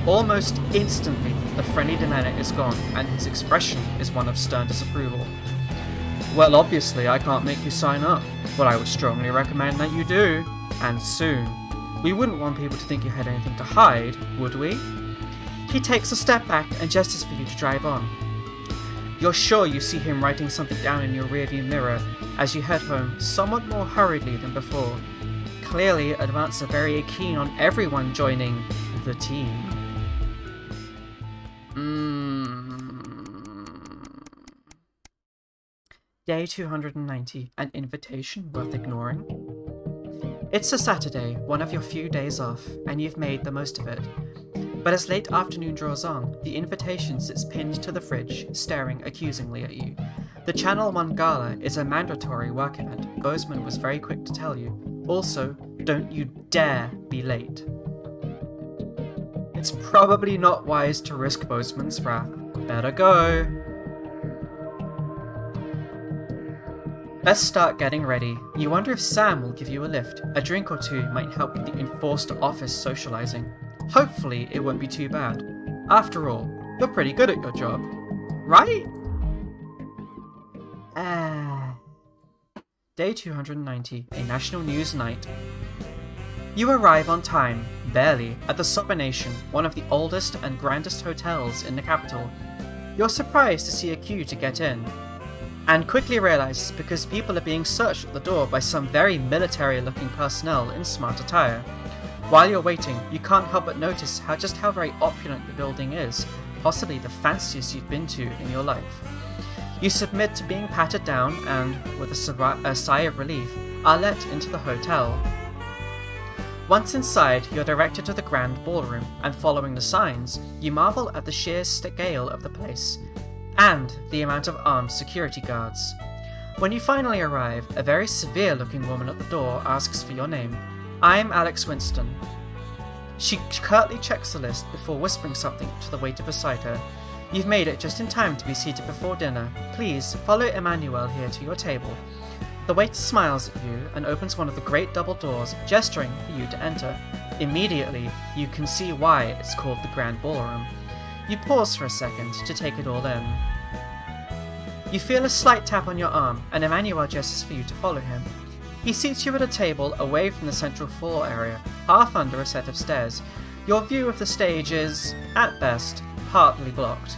Almost instantly, the friendly demeanor is gone, and his expression is one of stern disapproval. Well, obviously I can't make you sign up, but I would strongly recommend that you do, and soon. We wouldn't want people to think you had anything to hide, would we? He takes a step back and gestures for you to drive on. You're sure you see him writing something down in your rearview mirror as you head home somewhat more hurriedly than before. Clearly, Advance are very keen on everyone joining the team. Day 290, an invitation worth ignoring? It's a Saturday, one of your few days off, and you've made the most of it. But as late afternoon draws on, the invitation sits pinned to the fridge, staring accusingly at you. The Channel 1 Gala is a mandatory work event, Bozeman was very quick to tell you. Also, don't you dare be late. It's probably not wise to risk Bozeman's wrath. Better go. Let's start getting ready. You wonder if Sam will give you a lift. A drink or two might help with the enforced office socializing. Hopefully it won't be too bad. After all, you're pretty good at your job, right? Day 290, a national news night. You arrive on time, barely, at the Supper Nation, one of the oldest and grandest hotels in the capital. You're surprised to see a queue to get in, and quickly realize it's because people are being searched at the door by some very military-looking personnel in smart attire. While you're waiting, you can't help but notice just how very opulent the building is, possibly the fanciest you've been to in your life. You submit to being patted down and, with a sigh of relief, are let into the hotel. Once inside, you're directed to the grand ballroom, and following the signs, you marvel at the sheer scale of the place, and the amount of armed security guards. When you finally arrive, a very severe-looking woman at the door asks for your name. I'm Alex Winston. She curtly checks the list before whispering something to the waiter beside her. You've made it just in time to be seated before dinner. Please, follow Emmanuel here to your table. The waiter smiles at you and opens one of the great double doors, gesturing for you to enter. Immediately, you can see why it's called the Grand Ballroom. You pause for a second to take it all in. You feel a slight tap on your arm, and Emmanuel gestures for you to follow him. He seats you at a table away from the central floor area, half under a set of stairs. Your view of the stage is, at best, partly blocked.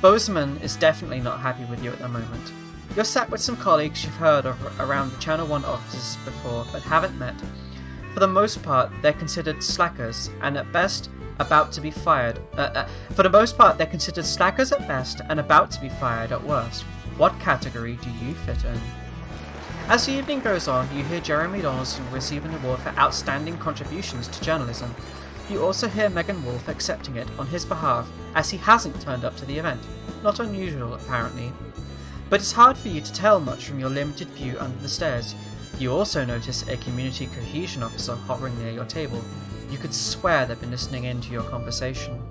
Bozeman is definitely not happy with you at the moment. You're sat with some colleagues you've heard of around the Channel 1 offices before, but haven't met. For the most part, they're considered slackers, and at best, about to be fired. For the most part, they're considered slackers at best, and about to be fired at worst. What category do you fit in? As the evening goes on, you hear Jeremy Donaldson receive an award for outstanding contributions to journalism. You also hear Megan Wolfe accepting it on his behalf, as he hasn't turned up to the event. Not unusual, apparently. But it's hard for you to tell much from your limited view under the stairs. You also notice a community cohesion officer hovering near your table. You could swear they've been listening in to your conversation.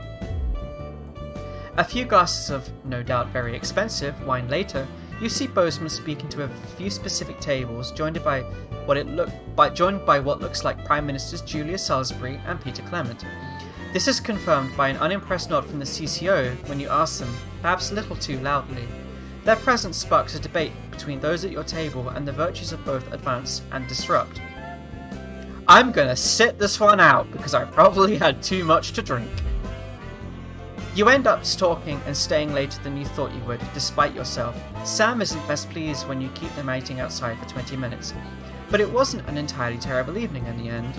A few glasses of, no doubt very expensive, wine later, you see Bozeman speaking to a few specific tables, joined by what looks like Prime Ministers Julia Salisbury and Peter Clement. This is confirmed by an unimpressed nod from the CCO when you ask them, perhaps a little too loudly. Their presence sparks a debate between those at your table and the virtues of both advance and disrupt. I'm gonna sit this one out because I probably had too much to drink. You end up talking and staying later than you thought you would, despite yourself. Sam isn't best pleased when you keep them waiting outside for 20 minutes. But it wasn't an entirely terrible evening in the end.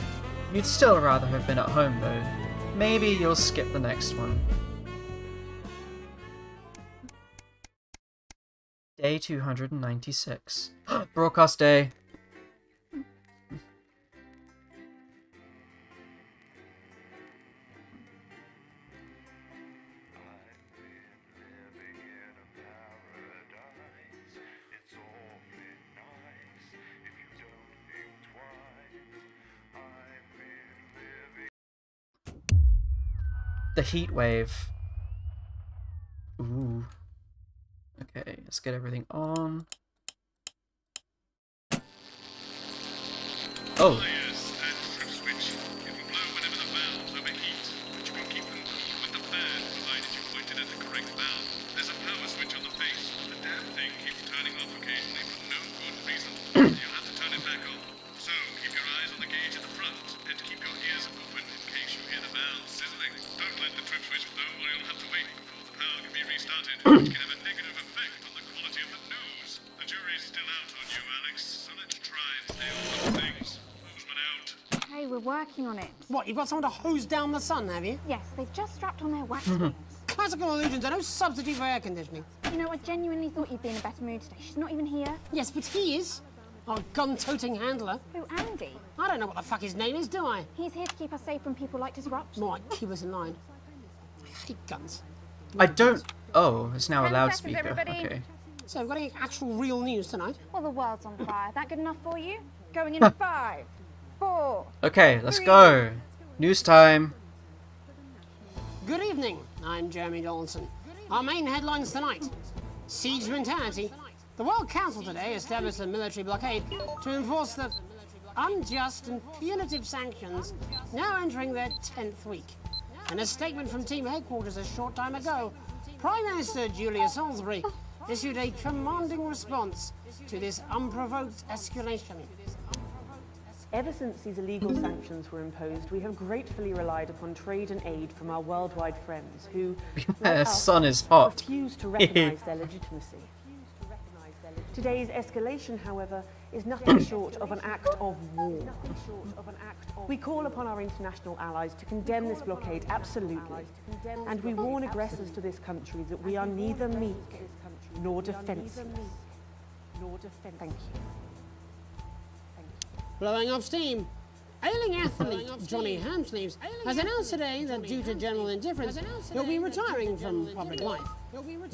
You'd still rather have been at home though. Maybe you'll skip the next one. Day 296. Broadcast day. The heat wave. Ooh. Okay, let's get everything on. Oh. Yes, and trip switch. It will blow whenever the valves overheat, but you can keep them cool with the fan, provided you point it at the correct valve. There's a power switch on the face. The damn thing keeps turning off occasionally for no good reason. You'll have to turn it back on. So, keep your eyes on the gauge at the front, and keep your ears open in case you hear the valves sizzling. Don't let the trip switch blow, or you'll have to wait before the power can be restarted, which can have a negative effect on the quality of the news. The jury's still out on you, Alex, so let's try and stay on top of things. Bozeman out. Hey, we're working on it. What, you've got someone to hose down the sun, have you? Yes, they've just strapped on their wax wings. Classical illusions are no substitute for air conditioning. You know, I genuinely thought you'd be in a better mood today. She's not even here. Yes, but he is. Our gun-toting handler. Who, Andy? I don't know what the fuck his name is, do I? He's here to keep us safe from people like Disrupt. More like keep us in line. I hate guns. I don't... Oh, it's now a 10 loudspeaker. seconds, everybody. Okay. So, we've got any actual real news tonight? Well, the world's on fire. That good enough for you? Going in 5, 4... Okay, let's go. News time. Good evening. I'm Jeremy Donaldson. Our main headlines tonight. Siege mentality. The World Council today established a military blockade to enforce the unjust and punitive sanctions now entering their 10th week. In a statement from team headquarters a short time ago, Prime Minister Julia Salisbury issued a commanding response to this unprovoked escalation. Ever since these illegal sanctions were imposed, we have gratefully relied upon trade and aid from our worldwide friends who, Their like us, sun is hot. refuse to recognise their legitimacy. Today's escalation, however, is nothing short of an act of war. We call upon our international allies to condemn this blockade absolutely, and we warn aggressors to this country that we are neither meek nor defenceless. Thank you. Blowing off steam. Ailing athlete Johnny Hamsleeves has announced today that due to general indifference, he'll be retiring from public life.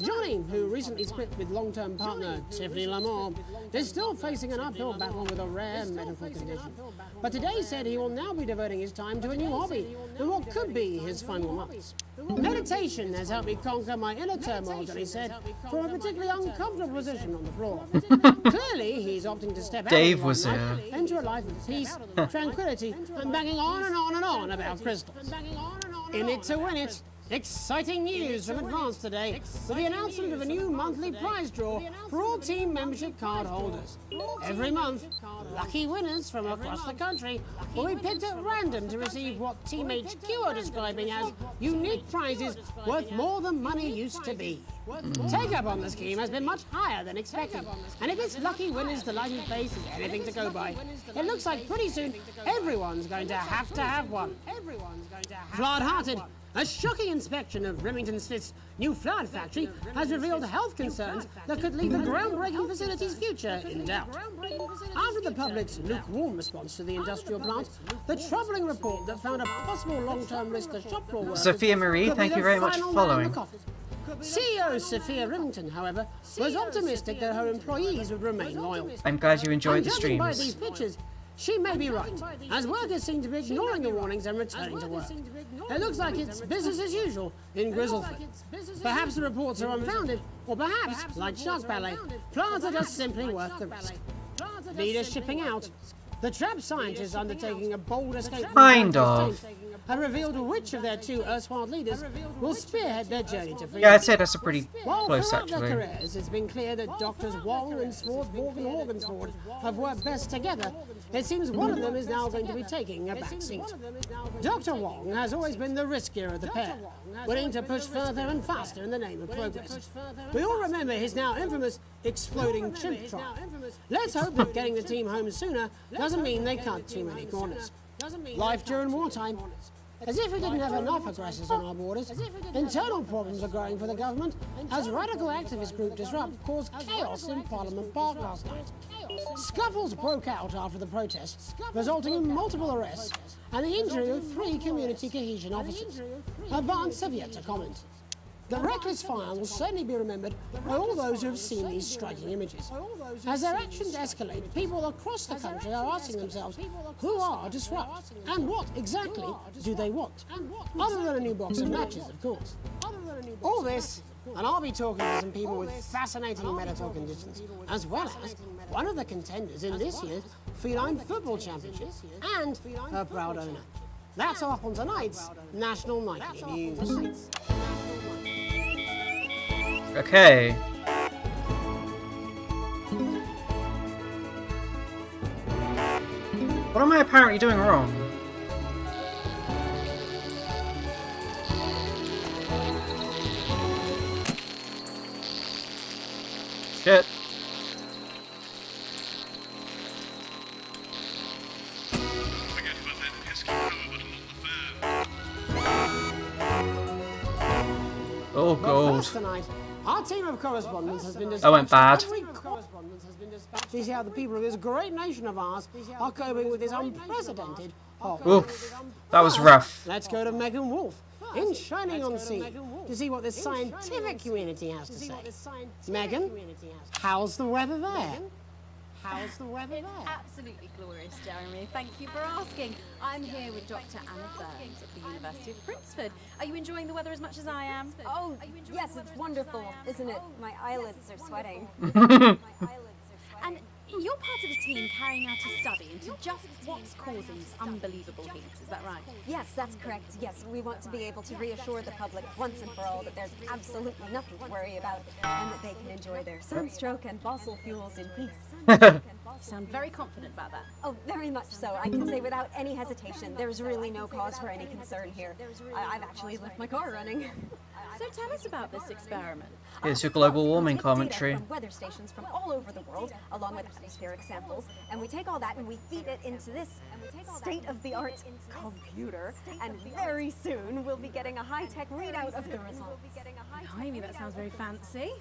Johnny, who recently split with long-term partner Tiffany Lamore, is still facing an uphill battle with a rare medical condition. But today said he will now be devoting his time to a new hobby and what could be his final months. Meditation has helped me conquer my inner turmoil, Johnny said, from a particularly uncomfortable position on the floor. Clearly, he's opting to step Dave out was of here. into a life of peace, tranquility, and banging on and on and on about crystals. In it to win it. Exciting news from Advance today with the announcement of a new monthly prize draw for all team membership card holders. Every month, lucky winners from across the country will be picked at random to receive what Team HQ are describing as unique prizes worth more than money used to be. Take-up on the scheme has been much higher than expected, and if it's lucky winners' delighted face is anything to go by, it looks like pretty soon everyone's going to have one. Flawed-hearted. A shocking inspection of Remington Smith's new flood factory has revealed health concerns that could leave the groundbreaking facility's future in doubt. After the public's lukewarm response to the industrial plant, the troubling report that found a possible long-term risk to shop floor workers... Sophia Marie, thank you very much for following. CEO Sophia Remington, however, was optimistic that her employees would remain loyal. I'm glad you enjoyed the Judging by streams. these pictures, She may be right, as workers seem to be ignoring the warnings and returning to work. It looks like it's business as usual in Grizzleford. Perhaps the reports are unfounded, or perhaps, like Shark Ballet, plants are just simply worth the risk. Leaders shipping out. The trapped scientists undertaking a bold escape from have revealed which of their two erstwhile leaders will spearhead their journey to freedom. Yeah, I'd say that's a pretty While close, throughout their actually. careers, it's been clear that Doctors Wong and Swartzborg and Horgensford have worked best together. It seems one of them is now going to be taking a back seat. Dr. Wong has always been the riskier of the pair, willing to push further and faster in the name of progress. We all remember his now infamous exploding chimp trial. Let's hope that getting the team home sooner doesn't mean they cut too many corners. Life during wartime. As if we didn't have enough aggressors on our borders, internal problems are growing for the government as radical activist group Disrupt caused chaos in Parliament Park last night. Scuffles broke out after the protests, resulting in multiple arrests and the injury of 3 community cohesion officers. Advance have yet to comment. The reckless fire will certainly be remembered by all those who have seen these striking images. As their actions escalate, people across the country are asking themselves, who are Disrupt? And what exactly do they want? Other than a new box of matches, of course. All this, and I'll be talking to some people with fascinating medical conditions, as well as one of the contenders in this year's Feline Football Championship, and her proud owner. That's all up on tonight's National Nightly News. Okay. What am I apparently doing wrong? Shit. Oh, gold. Tonight, our team of correspondents has been dispatched. That went bad. To see how the people of this great nation of ours are coping with this unprecedented hot. Oof, that was rough. Let's go to Megan Wolf in Shining on Sea to see what the scientific community has to say. Megan, how's the weather there? How's the weather there? Absolutely glorious, Jeremy. Thank you for asking. I'm here with Dr. Anna Burns at the University of Princeton. Are you enjoying the weather as much as I am? Oh, yes, it's wonderful, isn't it? My eyelids are sweating. And you're part of a team carrying out a study into just what's causing this unbelievable heat, is that right? Yes, that's correct. Yes, we want to be able to reassure the public once and for all that there's absolutely nothing to worry about and that they can enjoy their sunstroke and fossil fuels in peace. You sound very confident about that. Oh, very much so. I can say without any hesitation, there's really no cause for any concern here. I've actually left my car running. So tell us about this experiment. Here's your global warming commentary. From weather stations from all over the world, along with atmospheric samples, and we take all that and we feed it into this state-of-the-art computer, and very soon we'll be getting a high-tech readout of the results. Blimey, that sounds very fancy.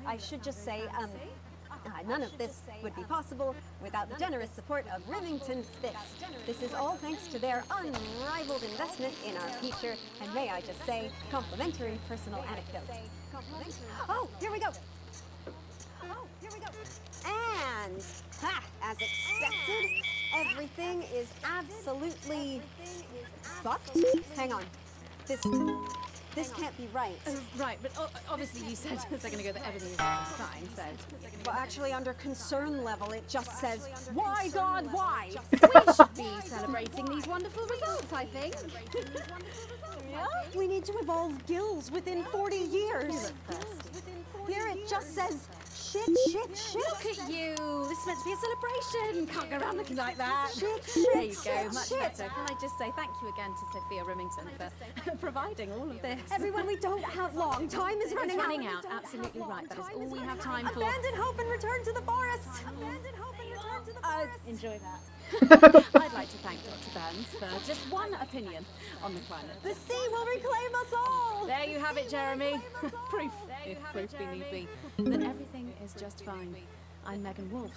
I should just say, none of this would be possible without the generous support of Remington Fist. This is all thanks to their unrivaled investment in our future, and may I just say, complimentary personal anecdote. Oh, here we go. And, as expected, everything is absolutely fucked. Hang on. This can't be right. Right, but obviously you said a second ago that everything is fine, said. Well, actually, under concern level, it just says, why, God, why? We should be celebrating these wonderful results, I think. Yeah? We need to evolve gills within 40 years. Here it just says, shit. Look at you. This is meant to be a celebration. Can't go around looking like that. Shit. There you go. Much better. Can I just say thank you again to Sophia Remington for providing all of this. Everyone, we don't have long. Time is running out. Absolutely right. That is all we have time for. Abandon hope and return to the forest. Enjoy that. I'd like to thank Dr. Burns for just one opinion on the climate. The sea will reclaim us all. There you have it, Jeremy. Proof, if proof be need be, that everything is just fine. I'm Megan Wolf,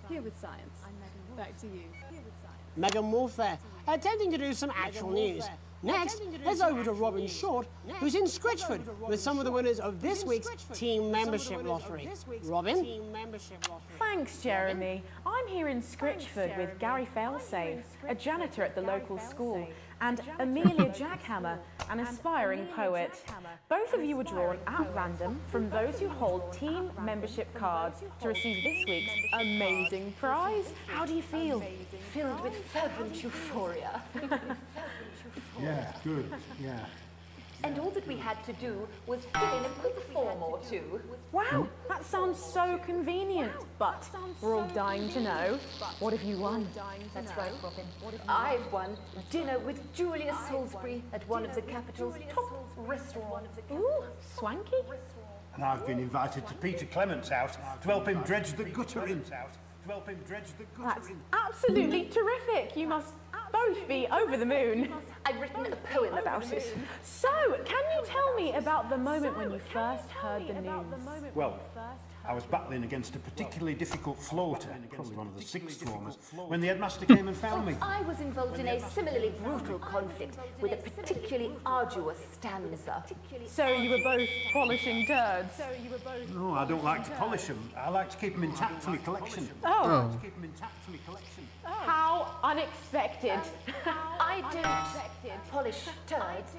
here with science. Back to you. Megan Wolf there, attempting to do some actual news. Next, heads over to Robin Short, who's in Scritchford with some of the winners of this week's team membership lottery. Robin? Thanks, Jeremy. I'm here in Scritchford with Gary Failsafe, a janitor at the local school, and Amelia Jackhammer, an aspiring poet. Both of you were drawn at random from those who hold team membership cards to receive this week's amazing prize. How do you feel? Filled with fervent euphoria. Yeah, good, yeah. And all that we had to do was fill in a quick form or two. Wow, that sounds so convenient. But we're all dying to know, what have you won? That's right, Robin. I've won dinner with Julius Salisbury at one of the capital's top restaurants. Ooh, swanky. And I've been invited to Peter Clement's house to help him dredge the gutter in. That's absolutely terrific. You must both be over the moon. I've written a poem about it. So, can you tell me about the moment when you first heard the news? Well, I was battling against a particularly difficult floater, probably one of the sixth formers, when the headmaster came and found me. I was involved in a similarly brutal conflict with a particularly arduous stanza. So you were both polishing turds? No, I don't like to polish them. I like to keep them intact for my collection. Oh. How unexpected. I don't polish turds.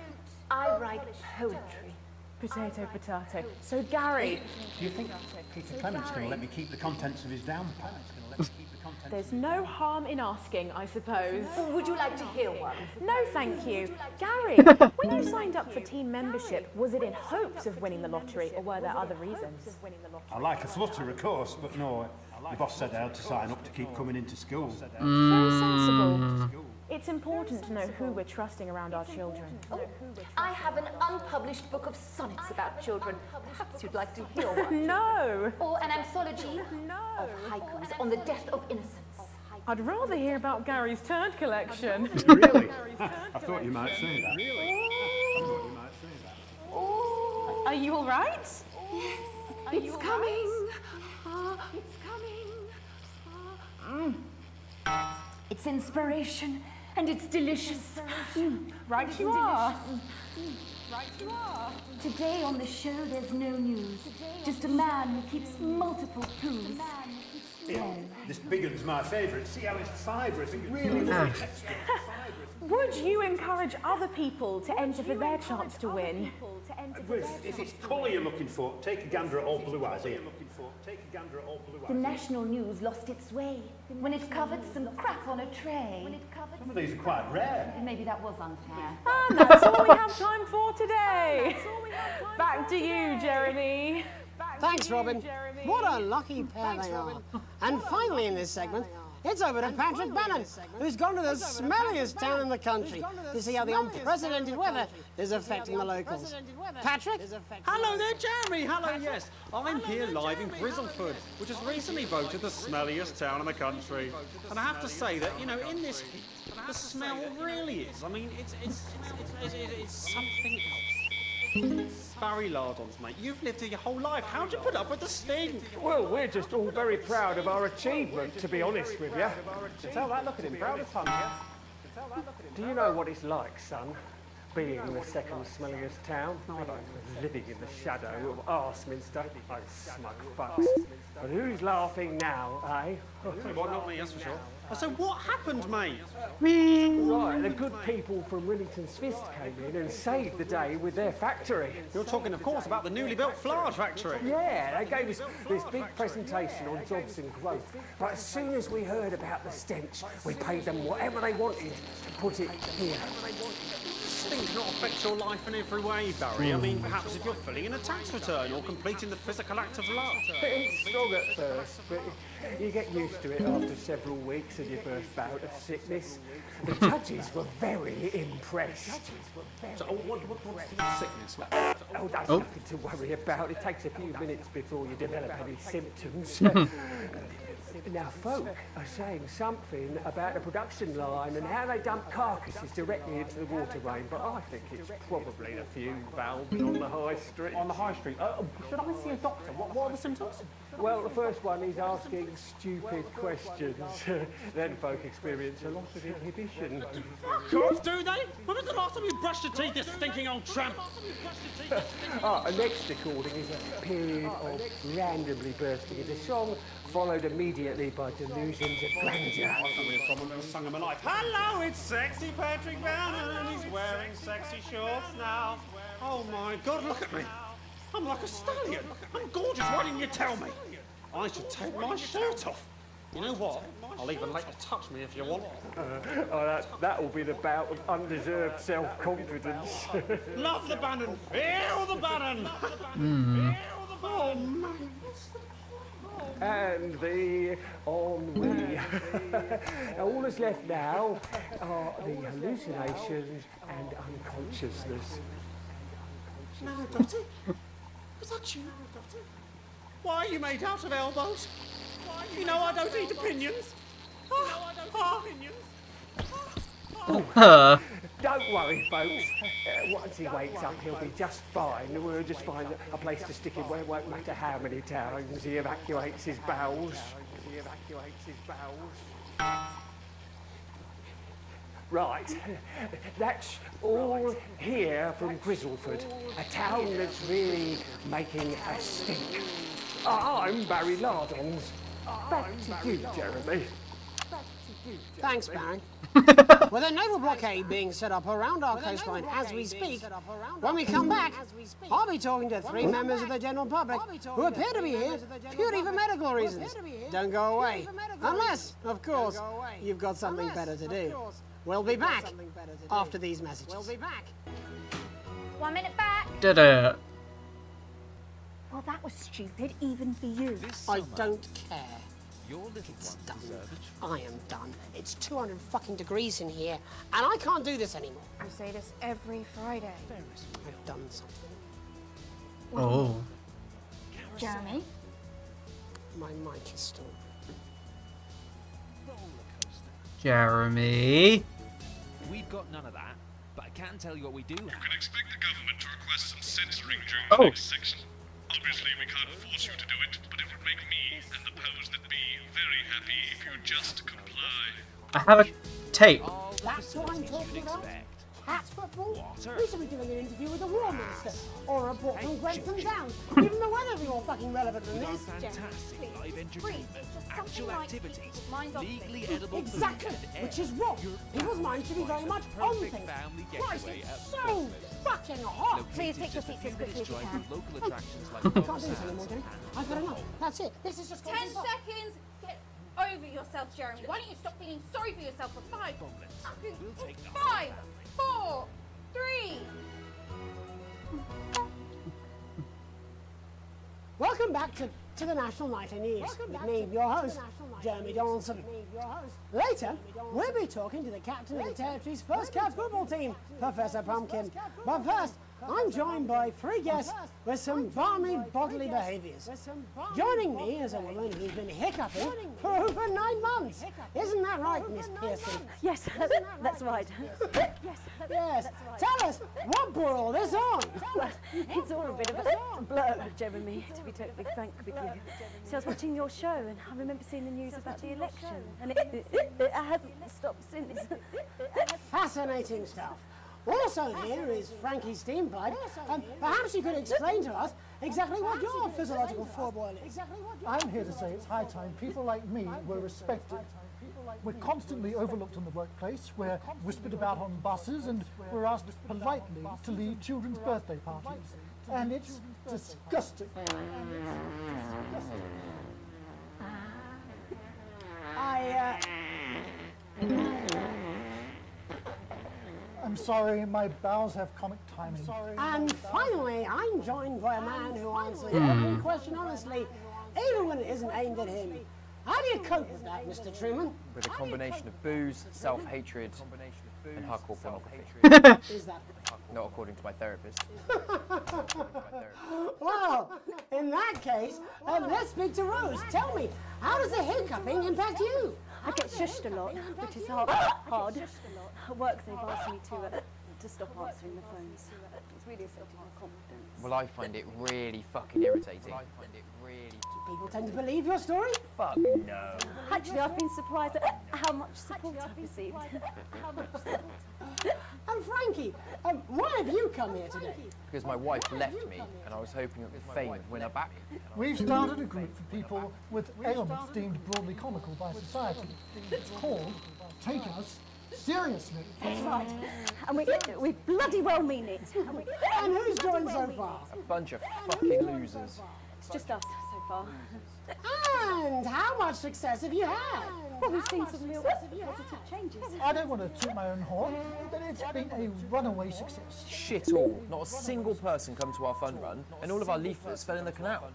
I write poetry. Potato, potato. So, Gary... Do you think Peter Clement's going to let me keep the contents of his down pan? There's no harm in asking, I suppose. Would you like to hear one? No, thank you. Gary, when you signed up for team membership, was it in hopes of winning the lottery, or were there other reasons? I like a flutter, of course, but no. The boss said I had to sign up to keep coming into school. Very sensible. It's important to know who we're trusting around our children. Oh, I have an unpublished book of sonnets about children. Perhaps you'd like to hear one. No! Or an anthology of haikus on the death of innocence. I'd rather hear about Gary's turd collection. Really? I thought you might say that. Really? I thought you might say that. Oh. Are you all right? Yes. It's coming. It's coming. It's inspiration. And it's delicious. Right you are. Right you are. Today on the show there's no news. Just a man who keeps multiple poos. Yeah, this big one's my favourite. See how it's fibrous and really texture. Would you encourage other people to enter for their chance to win? If it's colour you're looking for, take a gander at old Blue Eyes here. The national news lost its way when it covered some crap on a tray. Some of these are quite rare. Maybe that was unfair. And that's all we have time for today. Back to you, Jeremy. Thanks, Robin. What a lucky pair they are. And finally in this segment, it's over to Patrick Bannon, who's gone to the smelliest town in the country to see how the unprecedented weather is affecting the locals. Patrick? Hello there, Jeremy. Hello, yes. I'm here live in Grizzleford, which has recently voted the smelliest town in the country. And I have to say that, you know, in this heat, the smell really is. I mean, it's something else. Barry Lardons, mate, you've lived here your whole life. How'd you put up with the stink? Well, we're just all very proud of our achievement, to be honest with you. You tell that, look at him, proud as punch. Do you know what it's like, son? Being the second smelliest town, living in the shadow of Arseminster, those smug fucks. But who's laughing now, eh? Well, not me, that's for sure. So what happened, mate? Right, the good people from Willington's Fist came in and saved the day with their factory. You're talking, of course, about the newly built flour factory. Yeah, they gave us this big presentation on jobs and growth. But as soon as we heard about the stench, we paid them whatever they wanted to put it here. Stink not affect your life in every way, Barry. I mean, perhaps if you're filling in a tax return or completing the physical act of love. It's strong at first, but you get used to it after several weeks of your first bout of sickness. The judges were very impressed. So, what's the sickness? Oh, that's nothing to worry about. It takes a few minutes before you develop any symptoms. Now, folk are saying something about the production line and how they dump carcasses directly into the water main, but I think it's probably a few valves on the high street. On the high street? Should I see a doctor? What are the symptoms? Well, the first one is asking stupid questions. Then folk experience a lot of inhibition. God, do they? When was the last time you brushed your teeth, you stinking old tramp? A next recording is a period of randomly bursting into song, followed immediately by delusions of grandeur. Someone sung him a life. Hello, it's sexy Patrick Bannon, and he's wearing sexy shorts now. Oh my God, look at me. I'm like a stallion. I'm gorgeous. Why didn't you tell me? I should take my shirt off. You know what? I'll even let you touch me if you want. That will be the bout of undeserved self-confidence. Love the Bannon. Feel the Bannon. Oh, man. And the ennui. All that's left now are the hallucinations and unconsciousness. No, Dottie. Was that you? Why are you made out of elbows? You know I don't eat opinions. Don't worry, folks. Once he wakes up, he'll be just fine. We'll just find a place to stick him where it won't matter how many times he evacuates his bowels. Right, that's all here from Grizzleford, a town that's really making a stink. I'm Barry Lardons. Back to you, Jeremy. Thanks, Baron. With a naval blockade being set up around our coastline as we speak, when we come back, I'll be talking to 3 members of the general public who appear to be here purely for medical reasons. Don't go away. Unless, of course, you've got something better to do. We'll be back after these messages. 1 minute back. Did it. Well, that was stupid, even for you. I don't care. It's done. I am done. It's 200 fucking degrees in here, and I can't do this anymore. You say this every Friday. I've done something. Oh. Jeremy? My mic is still. Jeremy. We've got none of that, but I can tell you what we do have. You can expect the government to request some censoring during the next section. Obviously, we can't force you to do it, but it would make me and the powers that be very happy if you just comply. I have a tape. That's what I'm talking about? Cat football? We should be doing an interview with the War Minister, or a report from Grentham Downs. Even the weather be more fucking relevant than this. Fantastic live entertainment, actual activities, legally edible Exactly, which is wrong. People's minds should be very much on things. Christ, it's so fucking hot. Please take your seats as quickly as you can. Local attractions like I can't do this anymore, Jenny. I've had enough. That's it. This is just 10 seconds. Get over yourself, Jeremy. Why don't you stop feeling sorry for yourself for 5? 5, 4, 3. Welcome back to the National Nightly News with me, your host, Jeremy Donaldson. Later, we'll be talking to the captain of the Territory's first cat football team, Professor Pumpkin. But first, I'm joined by 3 guests with some balmy bodily behaviours. Joining me is a woman who's been hiccuping for over 9 months. Isn't that right, Miss Pearson? Yes, that's right. Yes. Tell us, what brought all this on? Well, it's all a bit of a blur, Jeremy, to be totally frank with you. See, I was watching your show and I remember seeing the news about the election, and it hasn't stopped since. Fascinating stuff. Also here is Frankie Steampipe. Perhaps you could explain to us exactly what your physiological foreboil is. I'm here to say it's high time people like me were respected. We're constantly overlooked in the workplace, we're whispered about on buses, and we're asked politely to leave children's birthday parties. And it's disgusting. I'm sorry, my bowels have comic timing. And finally, I'm joined by a man who answers every question honestly, even when it isn't aimed at him. How do you cope with that, Mr. Truman? With a combination of booze, self-hatred, and hardcore pornography. Is that not according to my therapist? Well, in that case, let's speak to Rose. Tell me, how does the hiccuping impact you? I get shushed a lot, which is hard. At work, they've asked me to to stop answering the phones. It's really affecting my confidence. Well, I find it really fucking irritating. People tend to believe your story? Fuck no. Actually, I've been surprised at how much support I've received. And Frankie, why have you come here today? Because my wife left me, and I was hoping that the fame would win her back. We've started a group for people with ailments deemed broadly comical by society. It's called Take Us Seriously. That's right. And we bloody well mean it. And who's joined so far? A bunch of fucking losers. It's just us so far. And how much success have you had? Well, we've seen some real positive changes. I don't want to toot my own horn, but it's been a runaway success. Shit all. Not a single person come to our fun run, and all of our leaflets fell in the canal.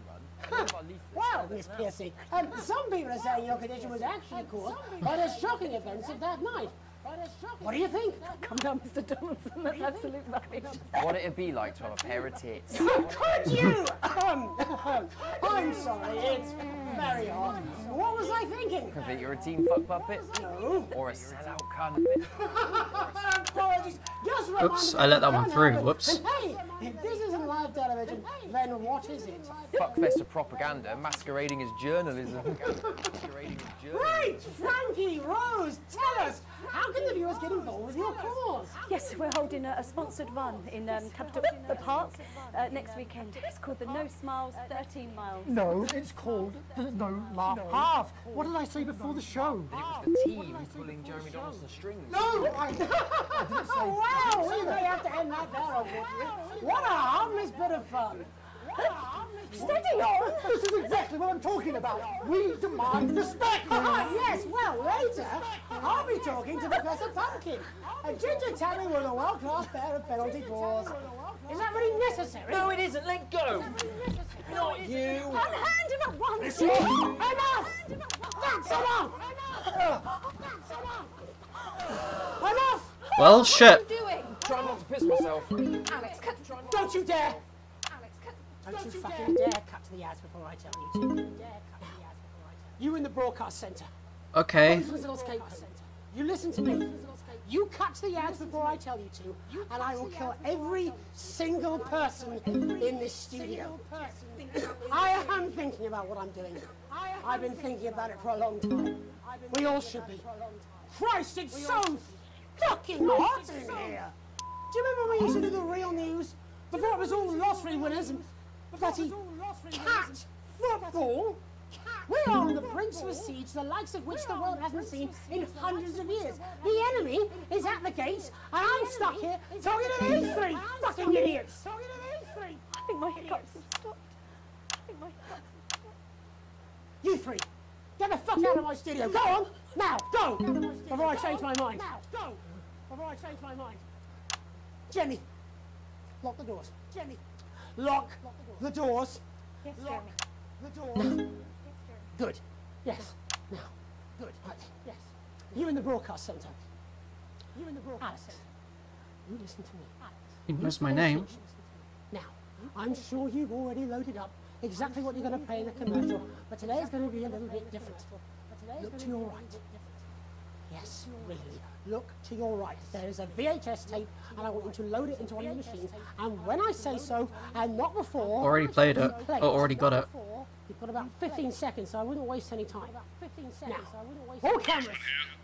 Well, Miss Piercy, some people are saying your condition was actually caused by the shocking events of that night. What do you think? Come down, Mr. Donaldson, that's absolute rubbish. What it'd be like to have a pair of tits. Could you? I'm sorry, it's very hot. What was I thinking? That you're a team fuck puppet? No. Or a sellout cunt? Apologies. Just Oops, I let that one through. Whoops. And hey, if this isn't live television, then what is it? Fuckfest of propaganda masquerading as journalism. Right, Frankie, Rose, tell us, how can the viewers get involved with your cause? Yes, we're holding a sponsored run in Capital Park next weekend. It's called the No Smiles 13 Miles. No, it's called the No Laugh Half. What did I say before the show? It was the team pulling Jeremy Donaldson's strings. No, I didn't say. Wow, we may have to end that there, unfortunately. What a harmless bit of fun. Steady on! This is exactly what I'm talking about. We demand respect. Yes, well, later, I'll be talking to Professor Pumpkin, a ginger tabby with a world-class pair of penalty paws. Is that really necessary? No, it isn't. Let go. Not you. Unhand him at once. Enough! That's enough! Enough! Well, shit. What are you doing? Try not to piss myself. Alex, don't you dare! Don't you fucking dare cut to the ads before I tell you to. You in the broadcast centre. Okay. You listen to me. You cut to the ads before I tell you to, and I will kill every single person in this studio. I am thinking about what I'm doing. I've been thinking about it for a long time. We all should be. Christ, it's so fucking hot in here. Do you remember when we used to do the real news? Before it was all lottery winners and bloody cat football. We are on the brink of a siege, the likes of which the world hasn't seen in hundreds of years. The enemy is at the gates, and I'm stuck here talking to these three fucking idiots. I think my hiccups have stopped. You three, get the fuck out of my studio. Go on, now, go, before I change my mind. Jenny, lock the doors. Lock the doors. Lock the doors. Good. Yes. Now. Good. Right. Yes. You in the broadcast centre. Alex, you listen to me. He knows my name. Now, I'm sure you've already loaded up exactly what you're going to play in the commercial, but today is going to be a little bit different. Look to your right. Yes, really. Look to your right. There is a VHS tape, and I want you to load it into one of the machines. And when I say so, and not before... Already played it. Or already got it. You've got about 15 seconds, so I wouldn't waste any time. Now, all cameras.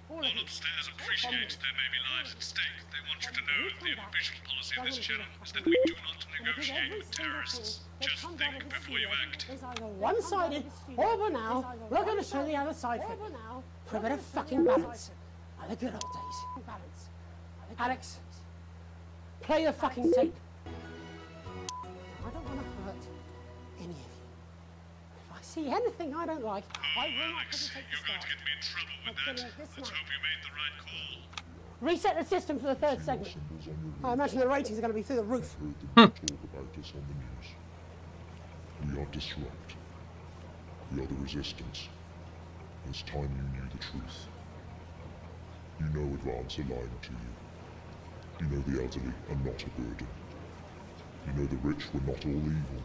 All upstairs appreciate there may be lives at stake. They want you to know the official policy of this channel is that we do not negotiate with terrorists. Just think before you act. It's either one-sided, or for now, we're going to show the other side for it. For a bit of fucking balance. Like the good old days. Alex, play the fucking tape. I don't want to hurt any of you. If I see anything I don't like, I will not hesitate to start. You're going to get me in trouble with that. Let's hope you made the right call. Reset the system for the third segment. I imagine the ratings are going to be through the roof. Talk about us on the news. We are disrupt. We are the resistance. It's time you knew the truth. You know advance are lying to you. You know the elderly are not a burden. You know the rich were not all evil.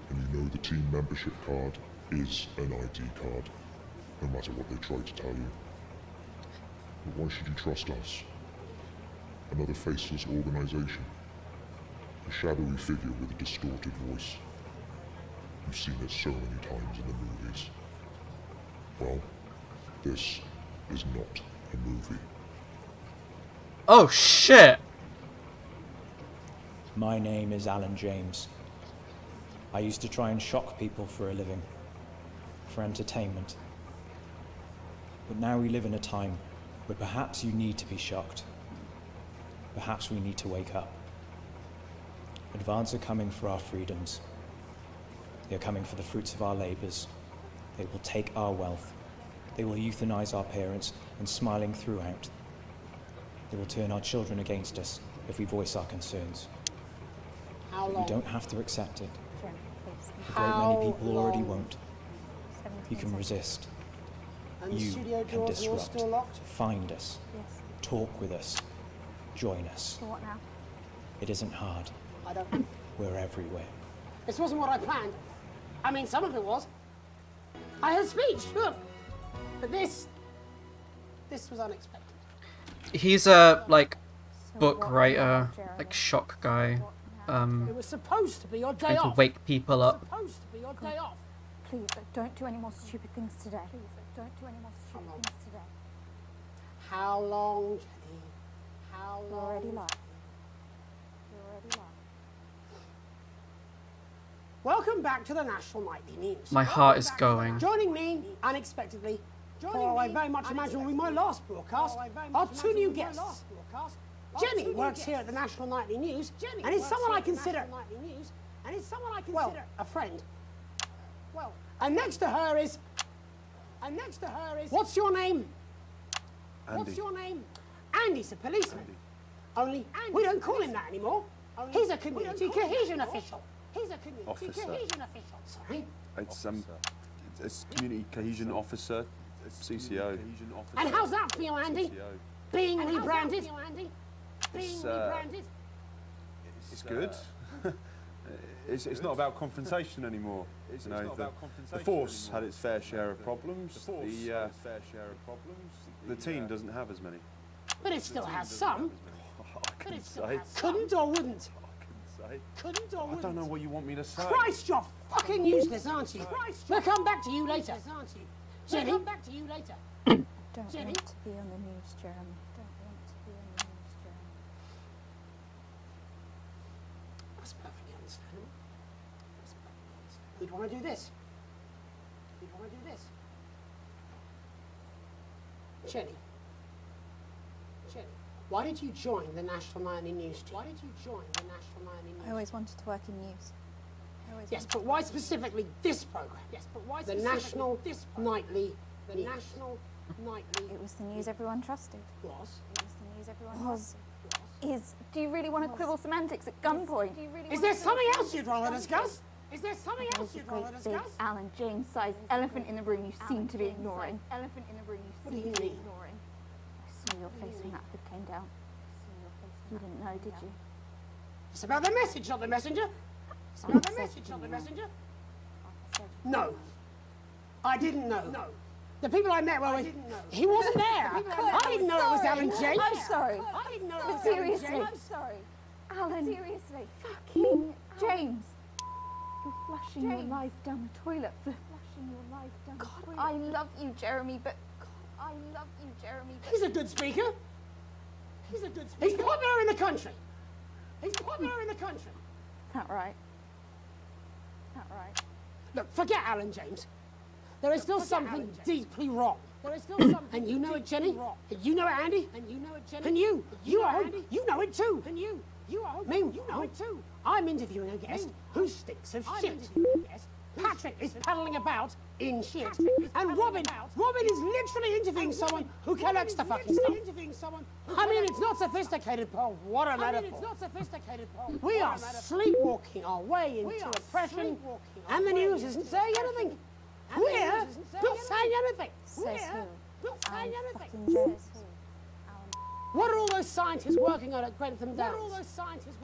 And you know the team membership card is an ID card, no matter what they try to tell you. But why should you trust us? Another faceless organization. A shadowy figure with a distorted voice. You've seen it so many times in the movies. Well, this is not a movie. Oh shit! My name is Alan James. I used to try and shock people for a living, for entertainment. But now we live in a time where perhaps you need to be shocked. Perhaps we need to wake up. Advance are coming for our freedoms. They are coming for the fruits of our labors. They will take our wealth. They will euthanize our parents and smiling throughout. They will turn our children against us if we voice our concerns. How But long? we don't have to accept it. A great many people already won't. You can resist. And the You studio can doors are all disrupt. still locked? Find us. Yes. Talk with us. Join us. So what now? It isn't hard. I don't. We're everywhere. This wasn't what I planned. I mean, some of it was. I had speech, look. But this was unexpected. He's a, like, book writer, like, shock guy. It was supposed to be your day Trying to off. wake people up. Supposed to be your day off. Please, don't do any more stupid things today. Please, don't do any more stupid things today. How long, Jenny? How long? You're already live. You're already live. Welcome back to the National Nightly News. My heart is going. Joining me unexpectedly, for I very much imagine will be my last broadcast, are two new guests. Jenny works here at the National Nightly News, and is someone I consider, well, a friend. And next to her is, what's your name? Andy. What's your name? Andy's a policeman. Only we don't call him that anymore. He's a community cohesion official. He's a community Officer. cohesion official. Sorry. It's community cohesion officer, CCO. And how's that feel, Andy? Being rebranded? It's good. It's not about confrontation anymore. You know, the force had its fair share of problems. The team doesn't have as many. But it still has some. I couldn't say. Couldn't or wouldn't? Couldn't or I wouldn't? don't know what you want me to say. Christ, you're fucking useless, aren't you? We'll come back to you later. Jenny? We'll come back to you later. Don't Jenny? want to be on the news, Jeremy. Don't want to be on the news, Jeremy. That's perfectly understandable. Who'd want to do this? Who'd want to do this? Jenny. Jenny. Why did you join the National Nightly News team? Why did you join the National Nightly News? I always wanted to work in news. Yes, but why specifically this program? Yes, but why the National Nightly? The National Nightly. It was the news everyone trusted. Was. It was the news everyone trusted. Is. Do you really want to quibble semantics at gunpoint? Is there something else you'd rather discuss? Is there something else you'd rather Big discuss? Alan James-sized elephant in the room you seem to be ignoring. Elephant in the room you What do you mean? I saw your face when that hood came down. You didn't know, did you? It's about the message, not the messenger. It's about the message, not the messenger. No. I didn't know. No. The people I met were with... He wasn't there. I didn't know it was Alan James. I'm sorry. I didn't know it But was seriously. Alan James. I'm sorry. Alan. Seriously. Fucking James. You're flushing your life down the toilet for... Flushing your life down the toilet. I love you, Jeremy, but... I love you, Jeremy, but... He's a good speaker. He's a good speaker. He's popular in the country. He's popular in the country. That right. That right. Look, forget Alan James. There is still something deeply wrong. There is still something. And you know it, Jenny. And you know it, Andy. And you know it, Jenny. And you are. You know it too. And you are. Meanwhile, you know it too. I'm interviewing a guest who stinks of shit. Patrick is paddling about in shit. And Robin is literally interviewing someone who collects the fucking stuff. I mean, it's not sophisticated, Paul. What a metaphor. We are sleepwalking our way into oppression, and the news isn't saying anything. We're not saying anything. Says who? Not saying anything. Fucking James. What are all those those scientists working on at Grantham Downs?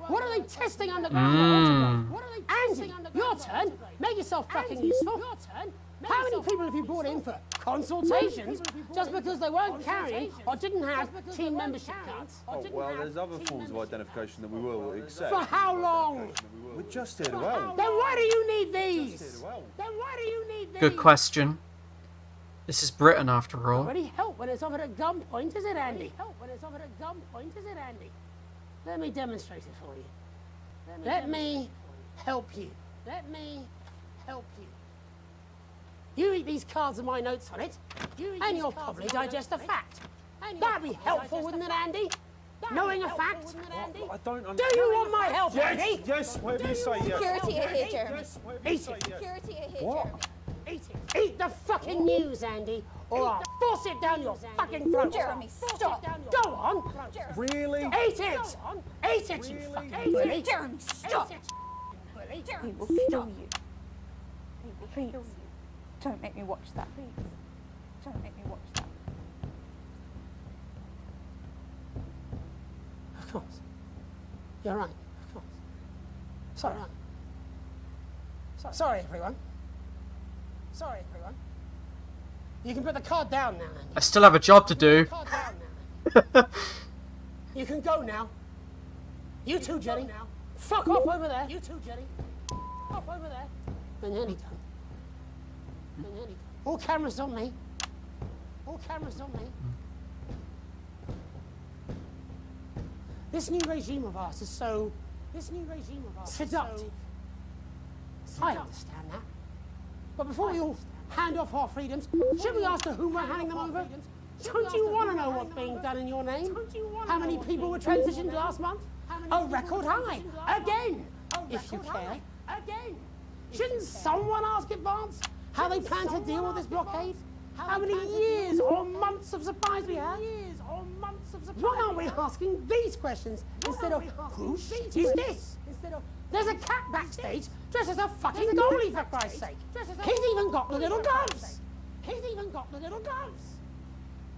What are they testing underground? What are they testing underground? Your turn. Make yourself fucking useful. Your turn. How many people have you brought in for consultations just because they weren't carrying or didn't have team membership cards? Oh, well, there's other forms of identification that we will accept. For how long? We're just here to help. Then why do you need these? Then why do you need these? Good question. This is Britain, after all. Already help when it's offered at gunpoint, is it, Andy? Help when it's offered at gunpoint, is it, Andy? Let me demonstrate it for you. Let me help you. Let me help you. You read these cards with my notes on it, and you'll probably digest a fact. That'd be helpful, wouldn't it, Andy? Knowing a fact? I don't understand. Do you want my help, Yes, Andy? yes, whatever you say, yes. Security are here, Jeremy. Eat it. Security are here, What? Jeremy. Eat it. Eat the fucking news, Andy, or I'll force it down your fucking throat. Jeremy, stop. Go on. Really? Eat it. Eat it, you fucking bully. Jeremy, stop. He will kill you. Please, don't make me watch that. Please, don't make me watch that. Of course. You're right. Of course. Sorry. Sorry, everyone. Sorry, everyone. You can put the card down now, Andy. I still have a job to do. Put the card down now, Andy. You can go now. You too, Jenny. Fuck off over there. You too, Jenny. Off over there. We're nearly done. We're nearly done. All cameras on me. All cameras on me. This new regime of ours is so seductive. I understand that. But before we all hand off our freedoms, should we ask to whom we're handing them over? Don't you want to know what's being done in your name? How many people were transitioned last month? A record high. Again, if you care. Again. Shouldn't someone ask Advance how they plan to deal with this blockade? How many years or months of supplies we have? Why aren't we asking these questions instead of whose shit is this? There's a cat backstage dressed as a fucking goalie, for Christ's sake. He's even got the little gloves.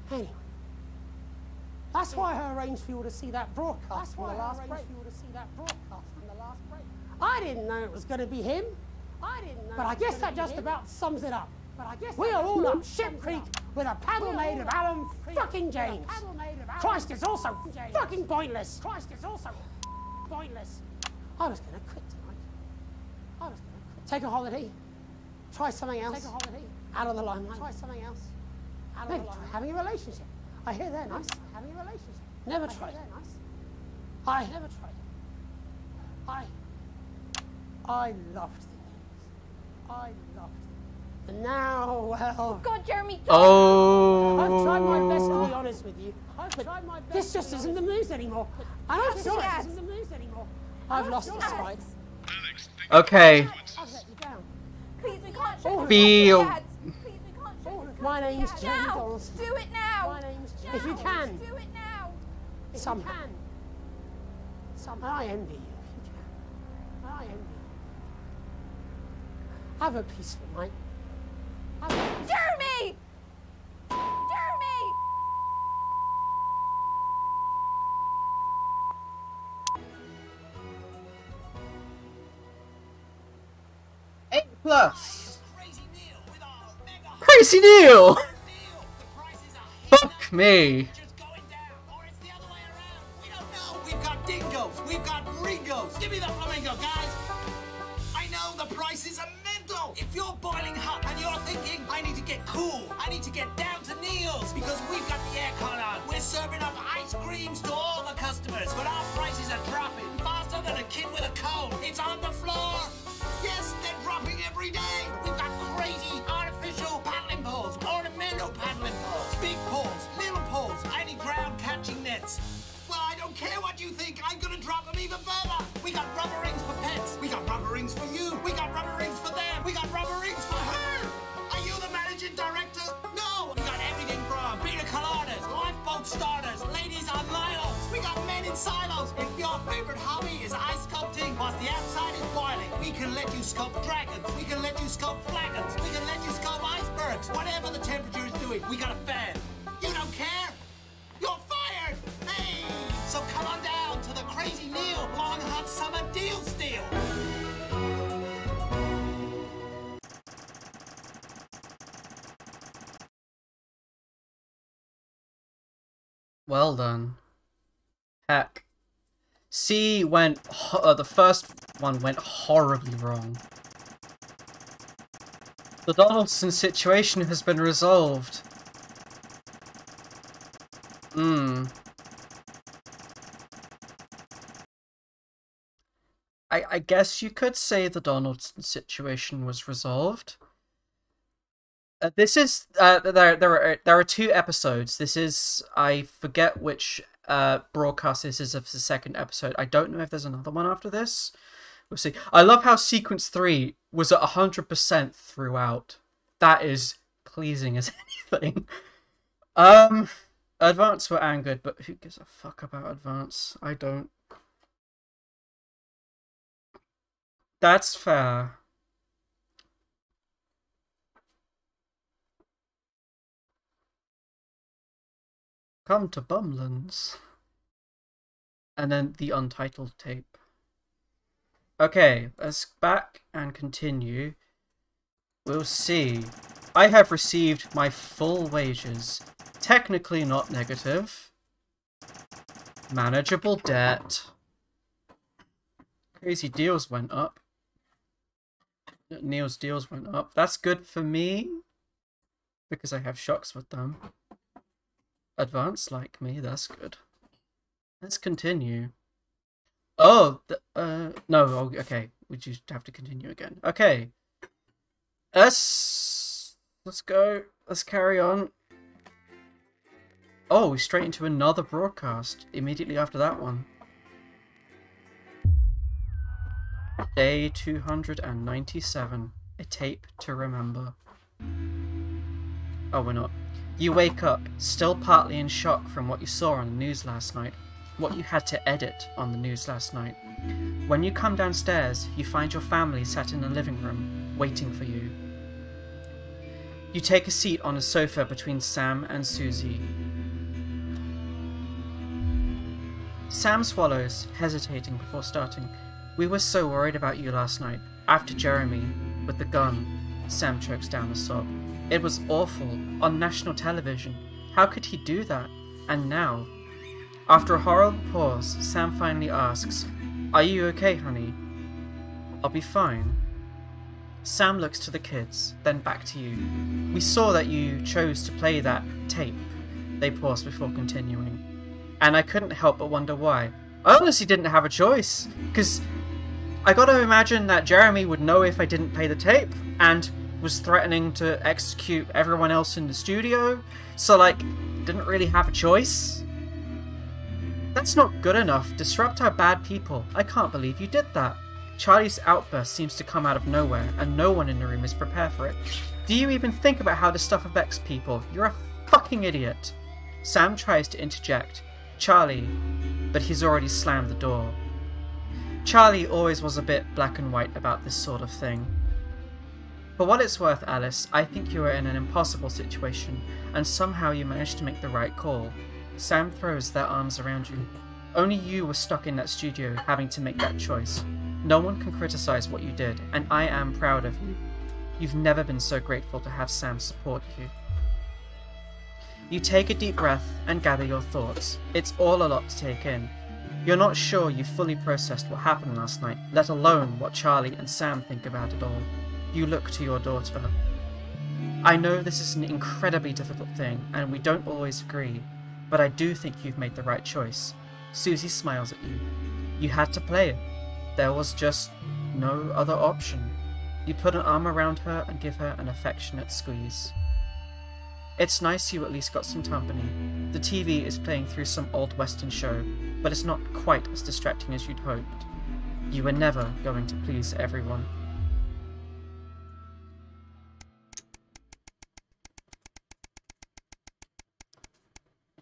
Anyway, that's why I arranged for you to see that broadcast from the last break. I didn't know it was going to be him, but I guess that just about sums it up. We are all up Ship Creek with a paddle made of Alan fucking James. Christ, it's also fucking pointless. I was going to quit tonight. Take a holiday. Try something else. Out of the limelight. Maybe try having a relationship. I hear they're nice. Never tried. I loved the news. And now, well... God, Jeremy, Oh. I've tried my best to be honest with you, but this just isn't the news anymore. And I'm sorry. I've lost this fight. Okay. I've let you down. Please, we can't show Be... My name's Jenny now. Donaldson. Do it now. If you can. Do it now. Somehow. I envy you if you can. I envy you. Have a peaceful night. Jeremy! Jeremy! 8+. Crazy Neil! Fuck me. We've got dingoes, we've got ringos. Give me the flamingo, guys. I know the prices are mental. If you're boiling hot and you're thinking, I need to get cool, I need to get down to Neil's because we've got the aircon on. We're serving up ice creams to all the customers, but our prices are dropping faster than a kid with a cold. It's on the floor. Yes, they're dropping every day. We've got crazy artificial paddling poles, ornamental paddling poles, big poles, little poles, tiny ground catching nets. Well, I don't care what you think. I'm gonna drop them even further. We got rubber rings for pets. We got rubber rings for you. We got rubber rings for them. We got rubber rings for her. Are you the managing director? No. We got everything from pina coladas, lifeboat starters, ladies on lilos. We got men in silos. If your favorite hobby is ice sculpting, whilst the outside is boiling, we can let you sculpt dragons. We can let you sculpt flagons. We can let you sculpt icebergs. Whatever the temperature is doing, we got a fan. You don't care? You're fired. Hey. Well done. Heck. C went... the first one went horribly wrong. The Donaldson situation has been resolved. I guess you could say the Donaldson situation was resolved. This is there are 2 episodes. This is, I forget which broadcast this is of the second episode. I don't know if there's another one after this. We'll see. I love how sequence 3 was at 100% throughout. That is pleasing as anything. Advance were angered, but who gives a fuck about Advance? I don't. That's fair. Come to Bumlands. And then the untitled tape. Okay, let's back and continue. We'll see. I have received my full wages. Technically not negative. Manageable debt. Crazy deals went up. Neil's deals went up. That's good for me. Because I have shocks with them. Advanced like me, that's good. Let's continue. Oh, no, okay. We just have to continue again. Okay. Let's go. Let's carry on. Oh, straight into another broadcast immediately after that one. Day 297. A tape to remember. Oh, we're not. You wake up, still partly in shock from what you saw on the news last night. What you had to edit on the news last night. When you come downstairs, you find your family sat in the living room, waiting for you. You take a seat on a sofa between Sam and Susie. Sam swallows, hesitating before starting. We were so worried about you last night. After Jeremy, with the gun. Sam chokes down a sob. It was awful. On national television. How could he do that? And now? After a horrible pause, Sam finally asks, "Are you okay, honey?" "I'll be fine." Sam looks to the kids, then back to you. "We saw that you chose to play that tape." They pause before continuing. "And I couldn't help but wonder why." I honestly didn't have a choice, because I gotta imagine that Jeremy would know if I didn't play the tape, and was threatening to execute everyone else in the studio, so like, didn't really have a choice. That's not good enough. Disrupt our bad people. I can't believe you did that. Charlie's outburst seems to come out of nowhere, and no one in the room is prepared for it. Do you even think about how this stuff affects people? You're a fucking idiot. Sam tries to interject. Charlie, but he's already slammed the door. Charlie always was a bit black and white about this sort of thing. For what it's worth, Alice, I think you were in an impossible situation, and somehow you managed to make the right call. Sam throws their arms around you. Only you were stuck in that studio, having to make that choice. No one can criticize what you did, and I am proud of you. You've never been so grateful to have Sam support you. You take a deep breath and gather your thoughts. It's all a lot to take in. You're not sure you've fully processed what happened last night, let alone what Charlie and Sam think about it all. You look to your daughter. I know this is an incredibly difficult thing, and we don't always agree, but I do think you've made the right choice. Susie smiles at you. You had to play it. There was just no other option. You put an arm around her and give her an affectionate squeeze. It's nice you at least got some company. The TV is playing through some old western show, but it's not quite as distracting as you'd hoped. You were never going to please everyone.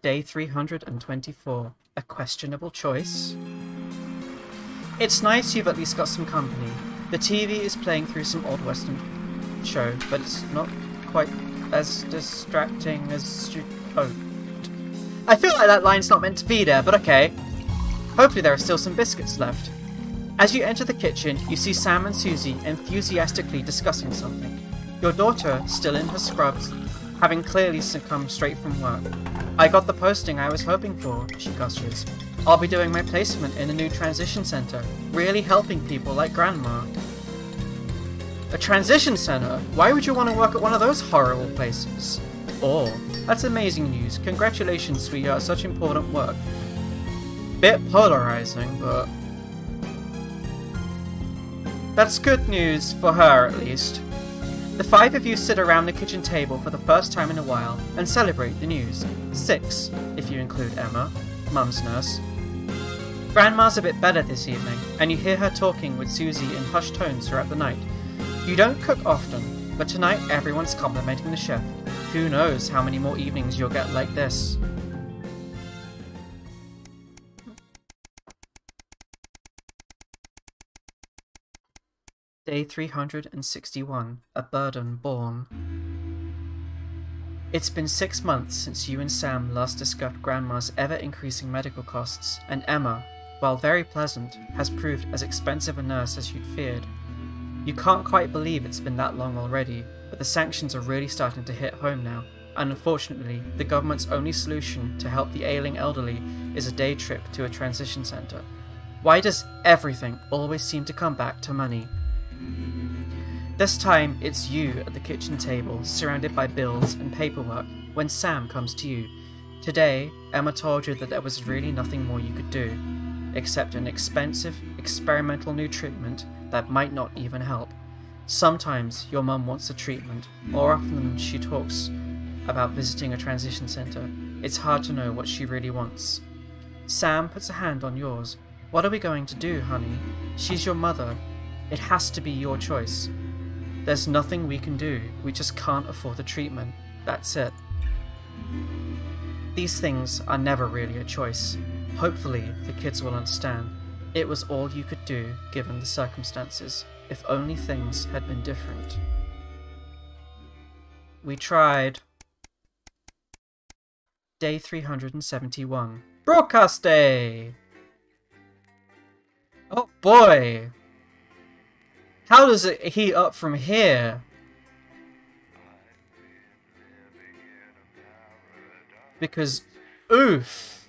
Day 324. A questionable choice. It's nice you've at least got some company. The TV is playing through some old western show, but it's not quite as distracting as you hoped. I feel like that line's not meant to be there, but okay. Hopefully there are still some biscuits left. As you enter the kitchen, you see Sam and Susie enthusiastically discussing something. Your daughter, still in her scrubs, having clearly come straight from work. I got the posting I was hoping for, she gushes. I'll be doing my placement in a new transition center, really helping people like Grandma. A transition center? Why would you want to work at one of those horrible places? Oh, that's amazing news. Congratulations, sweetheart, such important work. Bit polarizing, but that's good news for her, at least. The 5 of you sit around the kitchen table for the first time in a while and celebrate the news. 6, if you include Emma, Mum's nurse. Grandma's a bit better this evening, and you hear her talking with Susie in hushed tones throughout the night. You don't cook often, but tonight everyone's complimenting the chef. Who knows how many more evenings you'll get like this. Day 361, a burden born. It's been 6 months since you and Sam last discussed Grandma's ever-increasing medical costs, and Emma, while very pleasant, has proved as expensive a nurse as you'd feared. You can't quite believe it's been that long already, but the sanctions are really starting to hit home now, and unfortunately, the government's only solution to help the ailing elderly is a day trip to a transition centre. Why does everything always seem to come back to money? This time, it's you at the kitchen table, surrounded by bills and paperwork, when Sam comes to you. Today, Emma told you that there was really nothing more you could do, except an expensive, experimental new treatment that might not even help. Sometimes your mum wants a treatment. More often than she talks about visiting a transition centre, it's hard to know what she really wants. Sam puts a hand on yours. What are we going to do, honey? She's your mother. It has to be your choice. There's nothing we can do. We just can't afford the treatment. That's it. These things are never really a choice. Hopefully, the kids will understand. It was all you could do, given the circumstances. If only things had been different. We tried. Day 371. Broadcast Day! Oh boy! How does it heat up from here? Because, oof!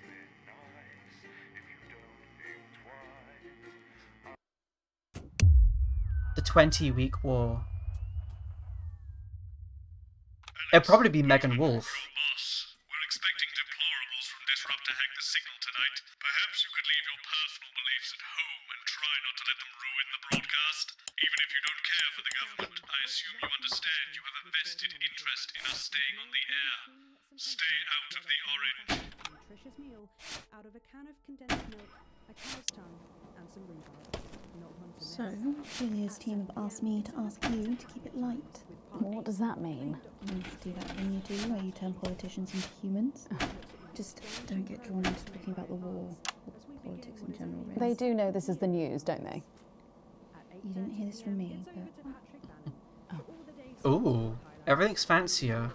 The 20-week war. It'll probably be Megan Wolf. We're expecting deplorables from Disrupt to hack the signal tonight. Perhaps you could leave your personal beliefs at home and try not to let them ruin the broadcast. Even if you don't care for the government, I assume you understand you have a vested interest in us staying on the air. Stay out of the orange. Nutritious meal out of a can of condensed milk, a cow's tongue, and some rhubarb. So, Julia's team have asked me to ask you to keep it light. What does that mean? It means to do that thing you do where you turn politicians into humans. Just don't get drawn into talking about the war or politics in general, really. They do know this is the news, don't they? You didn't hear this from me, but... Ooh, everything's fancier.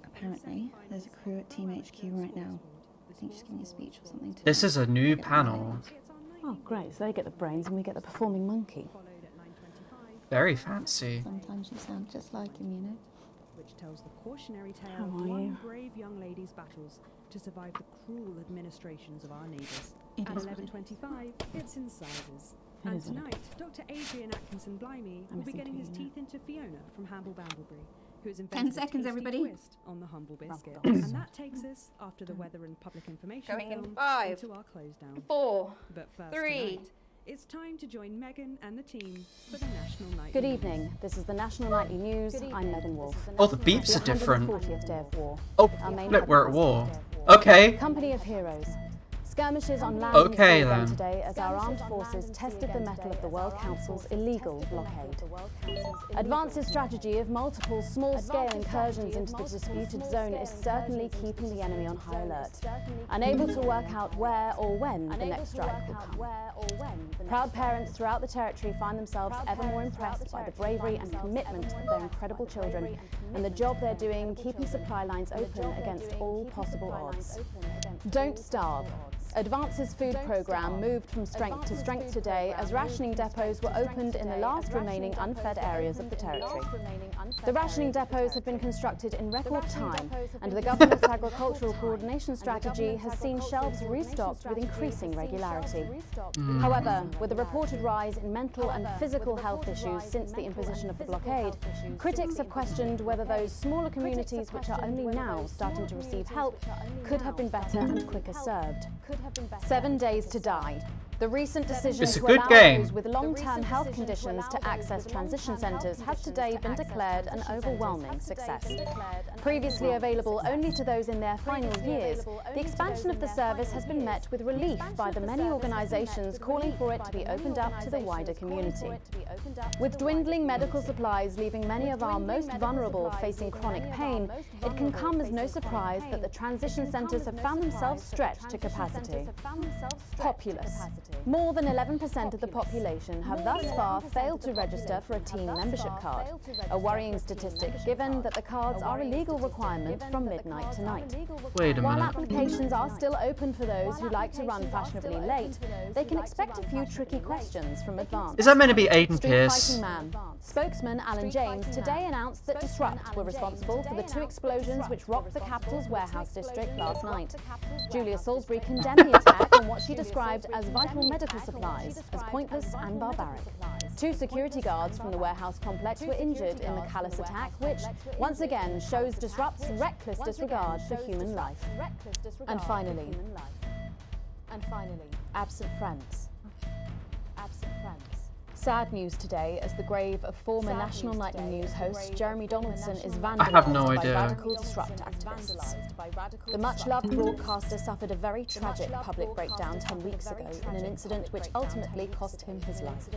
Apparently, there's a crew at Team HQ right now. I think she's giving a speech or something. This is a new panel. Oh, great. So they get the brains and we get the performing monkey. Very fancy. Sometimes you sound just like him, you know. Which tells the cautionary tale How of are one you? brave young lady's battles to survive the cruel administrations of our neighbours. It At is 11:25, it's incisors. It And is what it tonight, Dr. Adrian Atkinson Blimey will be missing getting two, his yeah. teeth into Fiona from Hamble Bamblebury, who has 10 invented seconds, a tasty everybody. twist on the humble biscuit. And that takes us, after the weather and public information Going in film, 5, into our close down. 4, But first 3. tonight, it's time to join Megan and the team for the National Nightly Good News. evening. This is the National Nightly News. I'm Megan Wolf. Oh, the beeps are different. 140th day of war. Oh, Our main look, we're at focus war. is Okay. Company of Heroes. Skirmishes on land Okay, began then. today as our armed forces tested the mettle of the World Council's illegal blockade. Advance's strategy of multiple small-scale incursions into the disputed zone is certainly keeping the enemy on high alert, unable to work out where or when the next strike will come. Proud parents throughout the territory find themselves ever more impressed by the bravery and commitment of their incredible children and the job they're doing keeping supply lines open against all possible odds. Don't starve. Advance's food programme moved from strength to strength today as rationing depots were opened in the last remaining unfed areas of the territory. The rationing depots have been constructed in record time, and the government's agricultural coordination strategy has seen shelves restocked with increasing regularity. However, with a reported rise in mental and physical health issues since the imposition of the blockade, critics have questioned whether those smaller communities which are only now starting to receive help could have been better and quicker served. 7 days to die. The recent decision to allow those with long-term health conditions to access transition centres has today been declared an overwhelming success. Previously available only to those in their final years, the expansion of the service has been met with relief by the many organisations calling for it to be opened up to the wider community. With dwindling medical supplies leaving many of our most vulnerable facing chronic pain, it can come as no surprise that the transition centres have found themselves stretched to capacity. Populace. More than 11% of the population have thus far failed to register for a team membership card, a worrying statistic given that the cards are a legal requirement from midnight tonight. Wait a While minute. applications are still open for those who like to run fashionably late, they can expect a few tricky questions from Advance. Is that meant to be Aiden Street Pierce? Fighting Man. Spokesman Alan James today announced that Disrupt were responsible for the 2 explosions which rocked the capital's warehouse district last night. Julia Salisbury condemned the attack on what she described as vital medical supplies as pointless and barbaric. 2 security guards from the warehouse complex were injured in the callous attack, which once again shows Disrupt's reckless disregard for human life. And finally, absent friends. Sad news today as the grave of former National Nightly News host Jeremy Donaldson is vandalised have no by idea. radical Disrupt activists. The much-loved broadcaster suffered a very tragic public breakdown 10 weeks ago in an incident which ultimately cost him his life.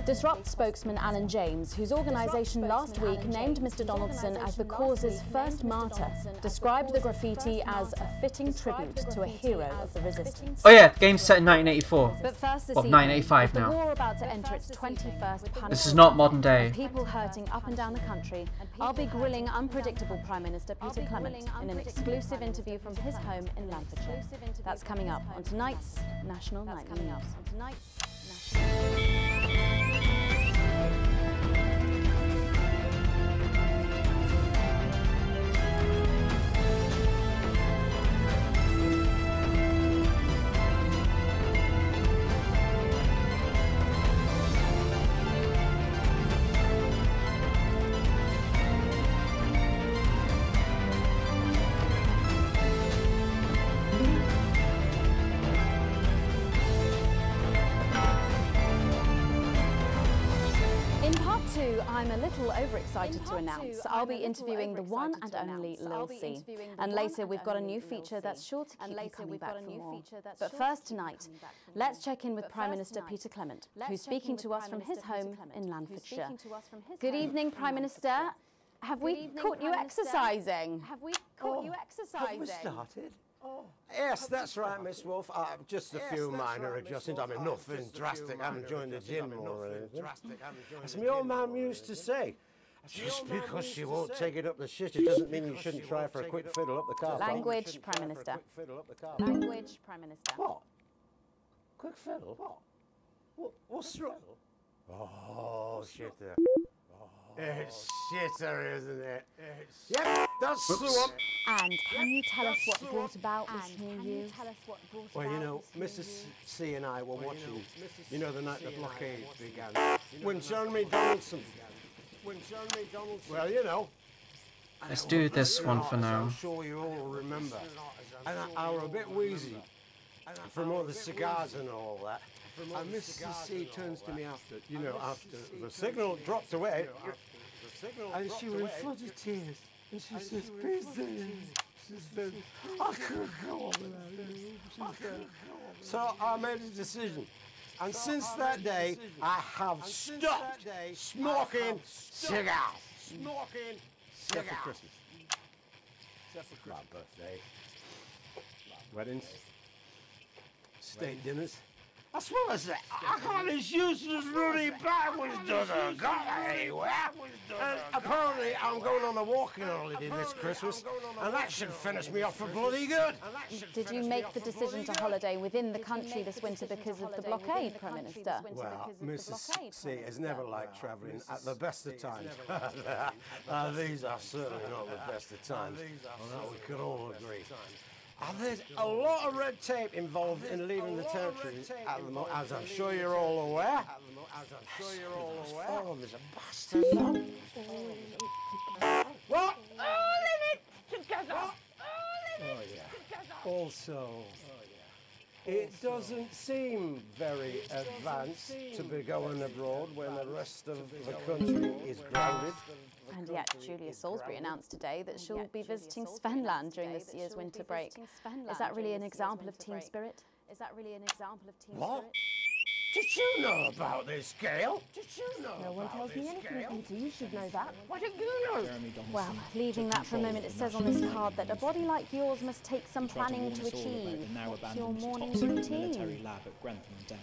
Disrupt spokesman Alan James, whose organisation last week named Mr Donaldson as the cause's first martyr, described the graffiti as a fitting tribute to a hero of the resistance. Oh yeah, game's set in 1984. But first this Well, evening, 1985 with now. the war about to enter its 21st punishment, This is not modern day. people hurting up and down the country, I'll be grilling unpredictable Prime Minister Peter Clement in an exclusive interview from his home in Lancashire. That's coming up on tonight's National Nightly News. I'm a little overexcited to announce I'll be interviewing the one and only Lil C. And later we've got a new feature that's sure to keep you coming back for more. But first tonight, let's check in with Prime Minister Peter Clement, who's speaking to us from his home in Lanfordshire. Good evening, Prime Minister. Have we caught you exercising? Have we started? Yes, that's right, Miss Wolf. Just a few minor adjustments. I mean, nothing drastic. I haven't joined the gym or anything. As my old man used to say, just because she won't take it up the shit, it doesn't mean you shouldn't try for a quick fiddle up the car. Language, Prime Minister. Language, Prime Minister. What? Quick fiddle? What? What's wrong? Oh, shit there. It's shitter, isn't it? Yep, that's the one. And can you tell us what brought about this new you? Well, you know, Mrs. C and I were watching, you know, the night the blockade began. When Jeremy Donaldson. Well, you know. Let's do this one for now. I'm sure you all remember. And I were a bit wheezy from all the cigars and all that. And Mrs. C turns to me after the signal dropped away, and she was in floods of tears. And she says, Peter, she says, I couldn't go on without you. So I made a decision. And since that day, I have stopped smoking cigars. Except for Christmas. My birthday. Weddings. State dinners. I suppose that I can't this useless running backwards doesn't go anywhere. And apparently I'm going on a walking holiday this Christmas, and that should finish me off for bloody good. Did you make the decision to holiday within the country this winter because of the blockade, Prime Minister? Well, Mrs. C has never liked travelling at the best of times. These are certainly not the best of times, on that we could all agree. There's a lot of red tape involved in leaving the territory at the moment, as I'm sure you're all aware. There's a bastard. What? All in it together. Oh yeah. Also, it doesn't seem very advanced to be going abroad when the rest of the country is grounded. And yet, Julia Salisbury announced today that she'll be visiting Svenland during this year's winter break. Is that really an example of team spirit? What? Did you know about this, Gail? Did you know? No one tells me anything, Peter. You should know that. Why don't you know? Well, leaving that for a moment, it says on this card that a body like yours must take some planning to achieve. What's your morning routine? Military lab at Grantham Downs.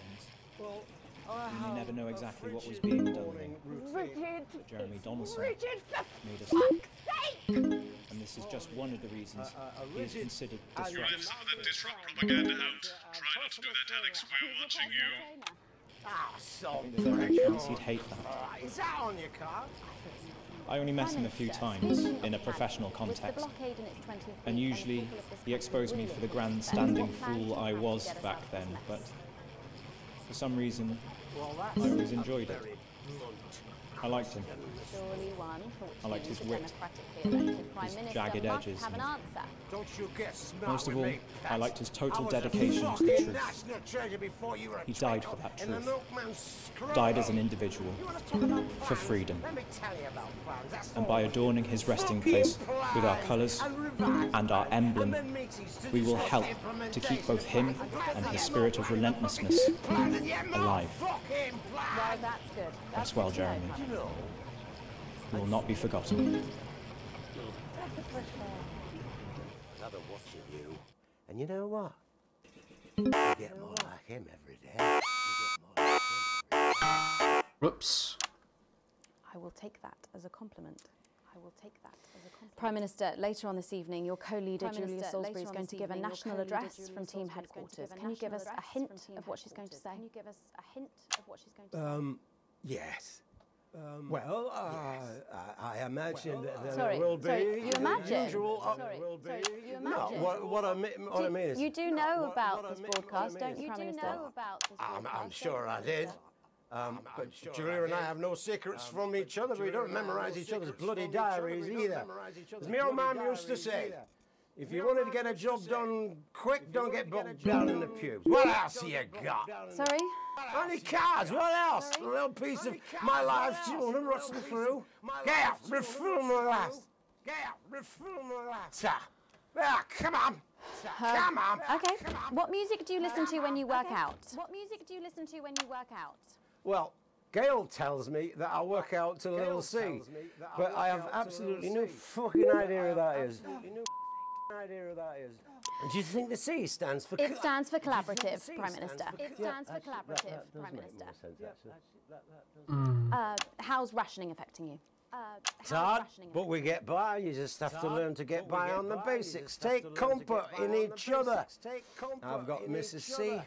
You never know exactly what was being done there. Richard! But Jeremy Donaldson Richard, for made us fuck's sake! and this is just one of the reasons he is considered Drive disruptive. some of that disrupt propaganda out. Try not to do that, Alex. We're watching you. So There's every chance he'd hate that. is that on your card? I only met him a few times in a professional context, and usually he exposed me for the grandstanding fool I was back then, but for some reason I always enjoyed it. I liked him. I liked his wit, his jagged edges, and most of all, I liked his total dedication to the truth. He died for that truth. Died as an individual, for freedom. And by adorning his resting place with our colours and our emblem, we will help to keep both him and his spirit of relentlessness alive. Well, that's good. That's well, Jeremy. You will not be forgotten. Another watching you. And you know what? You get more like him every day. Whoops. I will take that as a compliment. Prime Minister, later on this evening, your co-leader Julia Salisbury is going to give a national address from team headquarters. Can you give us a hint of what she's going to say? Yes. Well, I imagine that Sorry, there will be you imagine? usual. You No, imagine? what I mean is. You do know about this broadcast, don't you, Prime Minister? I'm sure I did. But Julia and I have no secrets from each other. We don't memorize each other's bloody diaries either. As my old man used to say, if you wanted to get a job done quick, don't get bogged down in the pubes. What else you got? Sorry? Only cards, what else? A little piece of my life children rustling through. Get out, refill my glass. Get out, refill my glass. Ah, come on. Come on. Okay. What music do you listen to when you work out? Well, Gail tells me that I work out to Little C, but I have absolutely no fucking idea who that is. And do you think the C stands for? It stands for collaborative, Prime Minister. It stands for collaborative, Prime Minister. How's rationing affecting you? It's hard, but we get by. You just have to learn to get by on the basics. Take comfort in each other. I've got Mrs. C.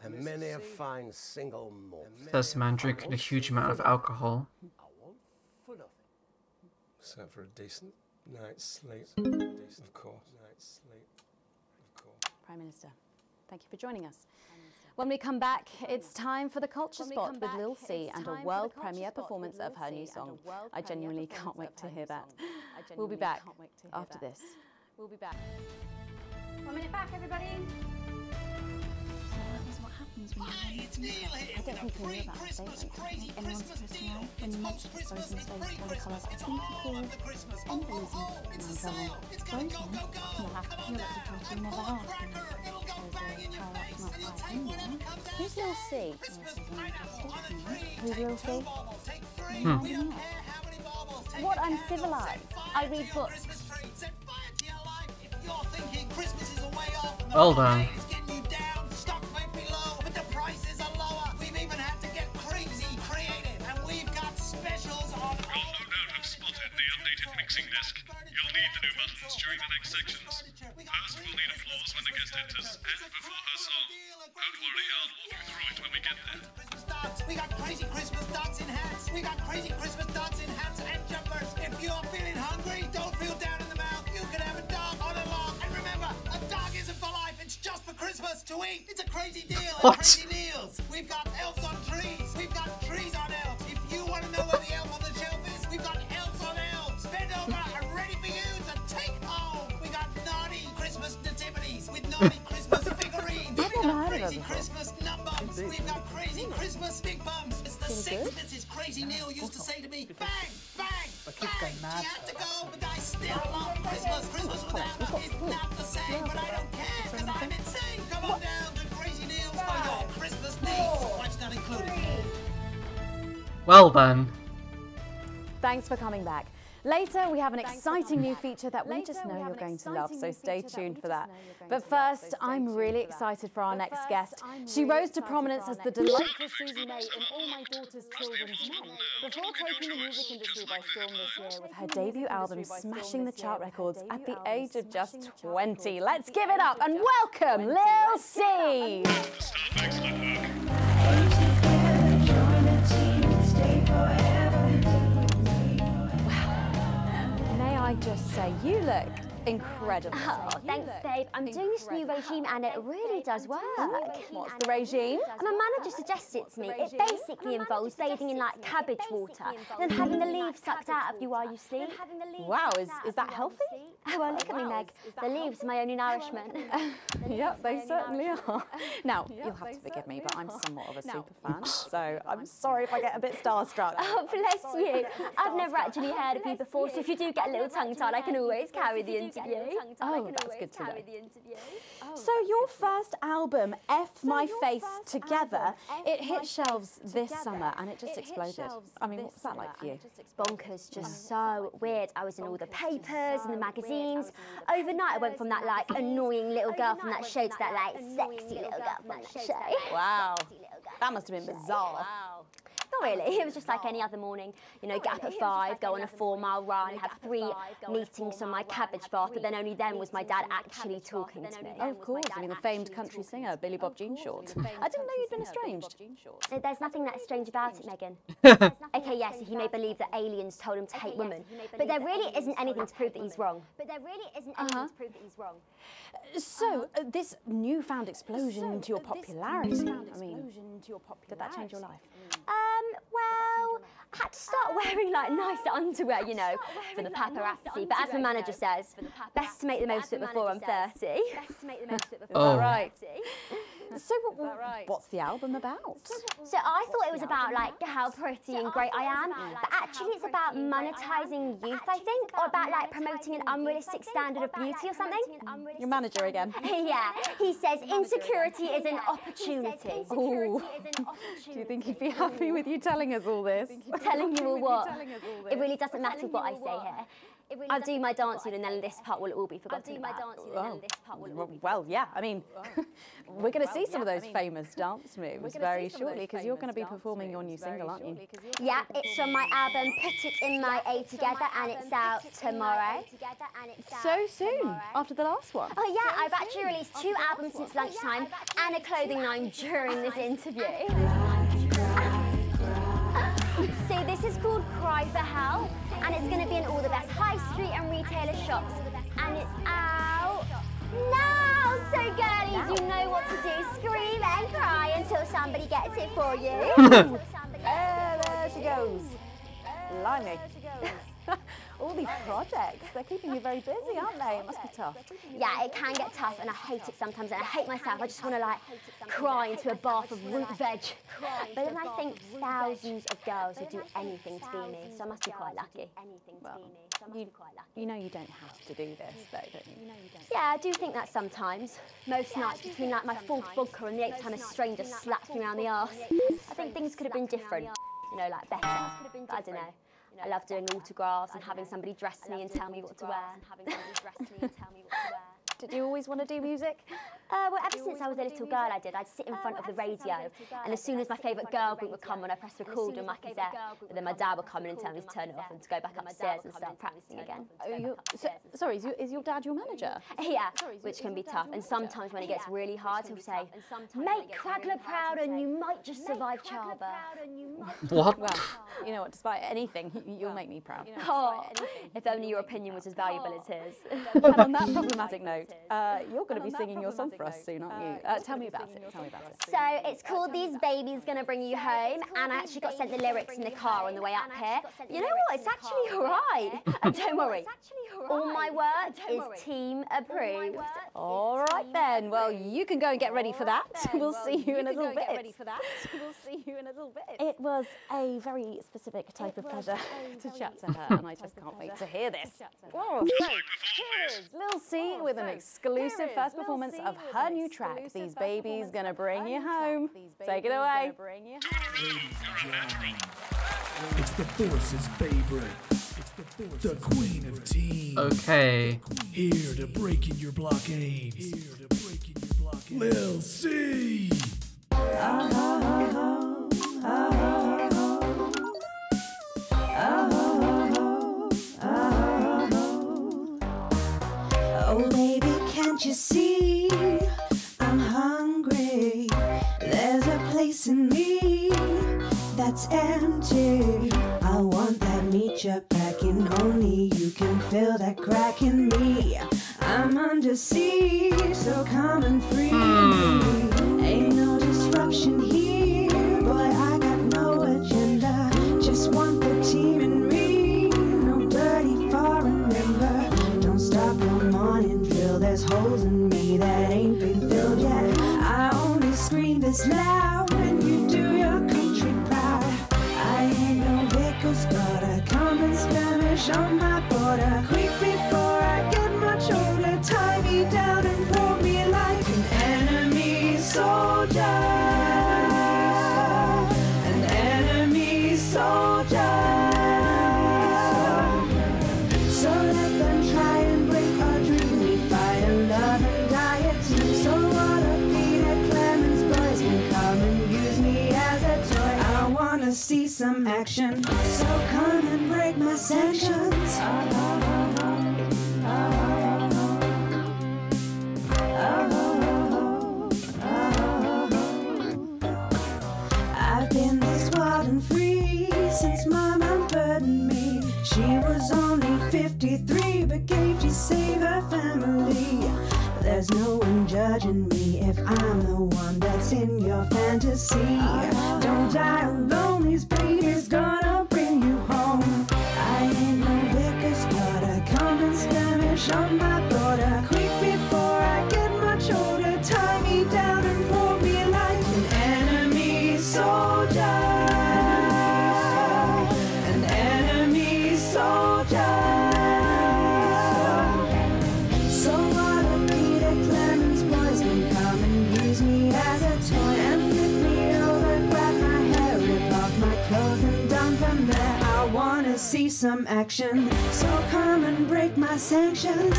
And many a fine single malt. There's a man drinking a huge amount of alcohol. Except for a decent night's sleep. Of course. Prime Minister, thank you for joining us. When we come back, it's time for the Culture Spot with Lil C and a world premiere performance of her new song. I genuinely can't wait to hear that. We'll be back after this. 1 minute back, everybody. Hi, it's Neil here with a pre-Christmas crazy Christmas deal. It's post-Christmas, it's pre-Christmas, it's all of the Christmas. Oh, it's a sale. It's gonna go, go, go. Come on down and pull a cracker. It'll go bang in your face, and you'll take whatever comes out. Who's Lil C? Christmas pineapple on a tree. Who's Lil C? Take 3. We don't care how many baubles. What, I'm civilized. I read books. Set fire to your life. If you're thinking Christmas is a way off and the Well done. is getting you down, stock might be low, but the Don't worry, I'll walk you through it when we get there. We got crazy Christmas dancing hats. We got crazy Christmas dancing hats and jumpers. If you're feeling hungry, don't feel down in the mouth. You can have a dog on a log. And remember, a dog isn't for life. It's just for Christmas to eat. It's a crazy deal. What? Crazy deals. We've got elves on trees. We've got trees on elves. If you want to know where the elf on the shelf is, we've got elves on elves. Bend over and ready for you to take home. We got naughty Christmas nativities with naughty Christmas figurines. We got crazy Christmas num bums. We've got crazy Christmas big bums. It's the six Mrs. Crazy Neil used to say to me, bang, bang, bang. She had to go, but I still love Christmas. Christmas without her is not the same, but I don't care, because I'm insane. Come on down to Crazy Neil's for your Christmas needs. Watch not included. Well then. Thanks for coming back. Later, we have an exciting new feature that we just know you're going to love, so stay tuned for that. But first, I'm really excited for our next guest. She rose to prominence as the delightful Susie May in All My Daughter's Children's Men, before taking the music industry by storm this year with her debut album smashing the chart records at the age of just 20. Let's give it up and welcome Lil C! I just say, you look incredible. Oh, thanks, babe. I'm doing this new regime and it really does work. What's the regime? My manager suggested it to me. It basically involves bathing in like cabbage water, then having the leaves sucked out of you while you sleep. Wow, is that healthy? Oh, well, look at me, Meg. The leaves are my only nourishment. Yep, they certainly are. Now, you'll have to forgive me, but I'm somewhat of a super fan, so I'm sorry if I get a bit starstruck. Oh, bless you. I've never actually heard of you before, so if you do get a little tongue-tied, I can always carry the interview. Oh, that's good to know. So your first album, F My Face Together, it hit shelves this summer and it just exploded. I mean, what's that like for you? Bonkers, just so weird. I was in all the papers and the magazines. Overnight I went from that like annoying little girl from that show to that like sexy little girl from that show. Wow, that must have been bizarre. Not really, it was just like any other morning. You know, get up at 5, go on a 4-mile run, have 3 meetings on my cabbage bath, but then only then was my dad actually talking to me. Oh, of course, I mean the famed country singer, Billy Bob Jean Short. I didn't know you'd been estranged. There's nothing that strange about it, Megan. Okay, yes, he may believe that aliens told him to hate women, but there really isn't anything to prove that he's wrong. So, this newfound explosion to your popularity, I mean, did that change your life? Well, I had to start wearing like nice underwear, you know, for the paparazzi. But as my manager says, best to make the most of it before I'm 30. Oh. Right. So what's the album about? So I thought it was about like how pretty and great I am, but actually it's about monetizing youth, I think, or about like promoting an unrealistic standard of beauty or something. Your manager again? Yeah, he says insecurity is an opportunity. Ooh. Do you think he'd be happy with you telling us all this? Telling you all what? It really doesn't matter what I say here. I'll do my dancing and then this part will all be forgotten about. Well, yeah, I mean, we're going to see some of those famous dance moves very shortly because you're going to be performing your new single, aren't you? Yeah, it's from my album Put It In My A Together and it's out tomorrow. So soon, after the last one? Oh yeah, I've actually released 2 albums since lunchtime and a clothing line during this interview. So this is called Cry for Help and it's going to be in all the best high street and retailer shops and it's out now. So girlies, you know what to do. Scream and cry until somebody gets it for you. There she goes. Blimey. All these projects, they're keeping you very busy, aren't they? It must be tough. Yeah, it can get tough and I hate it sometimes and I hate myself. I just want to like cry into a bath of root veg. But then I think thousands of girls would do anything to be me, so I must be quite lucky. Well, you know you don't have to do this though, don't you? Yeah, I do think that sometimes. Most nights between like my 4th vodka and the 8th time a stranger slaps me around the arse. I think things could have been different, you know, like better, but I don't know. I love doing autographs and having somebody dress me and tell me what to wear. Did you always want to do music? Well, ever since I was a little girl, I'd sit in front of the radio, and as soon as my favourite girl group would come on, I'd press record on my cassette, but then my dad would come in and tell me to turn it off and to go back upstairs and start practicing again. Sorry, is your dad your manager? Yeah, which can be tough, and sometimes when it gets really hard, he'll say, "Make Cragler proud and you might just survive childbirth." What? Well, you know what, despite anything, you'll make me proud. Oh, if only your opinion was as valuable as his. And on that problematic note, you're going to be singing your song for us soon, aren't you? Tell me about it. So it's called These Babies Gonna Bring You Home, and I actually got sent the lyrics in the car on the way up here. You know what? It's actually alright. And don't worry, all my work is team approved. All right then. Well, you can go and get ready for that. We'll see you in a little bit. It was a very specific type of pleasure to chat to her, and I just can't wait to hear this. Oh, so here is Lil C with an exclusive first performance of her new track, These Babies Gonna Bring You Home. Take it away. It's the Force's favorite. The Queen of Teens. Okay. Here to break in your blockades. Lil C. Oh baby, can't you see I'm hungry? There's a place in me that's empty. I want that meat you're packing, only you can fill that crack in me. I'm under siege, so come and free me. Ain't no disruption here, boy, I got no agenda. Just want the team and me, no dirty foreign member. Don't stop your morning drill, there's holes in me that ain't been filled yet. I only scream this loud when you do your country proud. I ain't no vicar's daughter, come and skirmish on my border. Quick before I get much older, tie me down and throw me like an enemy soldier. An enemy soldier. So let them try and break our dream. We fight and love and die at two. So what a Peter Clemens boys can come and use me as a toy. I wanna see some action, so come and break my sanctions. I've been this wild and free since my mom burdened me. She was only 53, but gave to save her family. There's no one judging me if I'm the one that's in your fantasy. Don't die alone, these babies gonna bring you home. I ain't no vicar's daughter, come and skirmish on my border. Quick before I get much older, tie me down and throw me like an enemy soldier. An enemy soldier. So what a Peter Clemens boys can come and use me as a toy and flip me over, grab my hair, rip off my clothes and dump them there. I wanna see some action, so come and break my sanctions.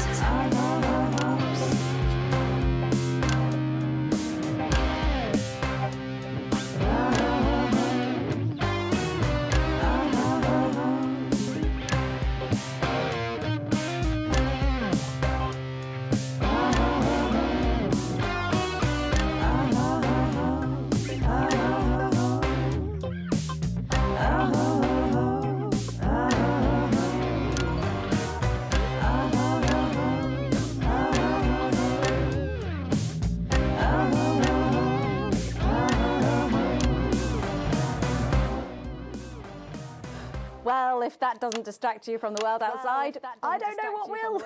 Well, if that doesn't distract you from the world outside, I don't know what will.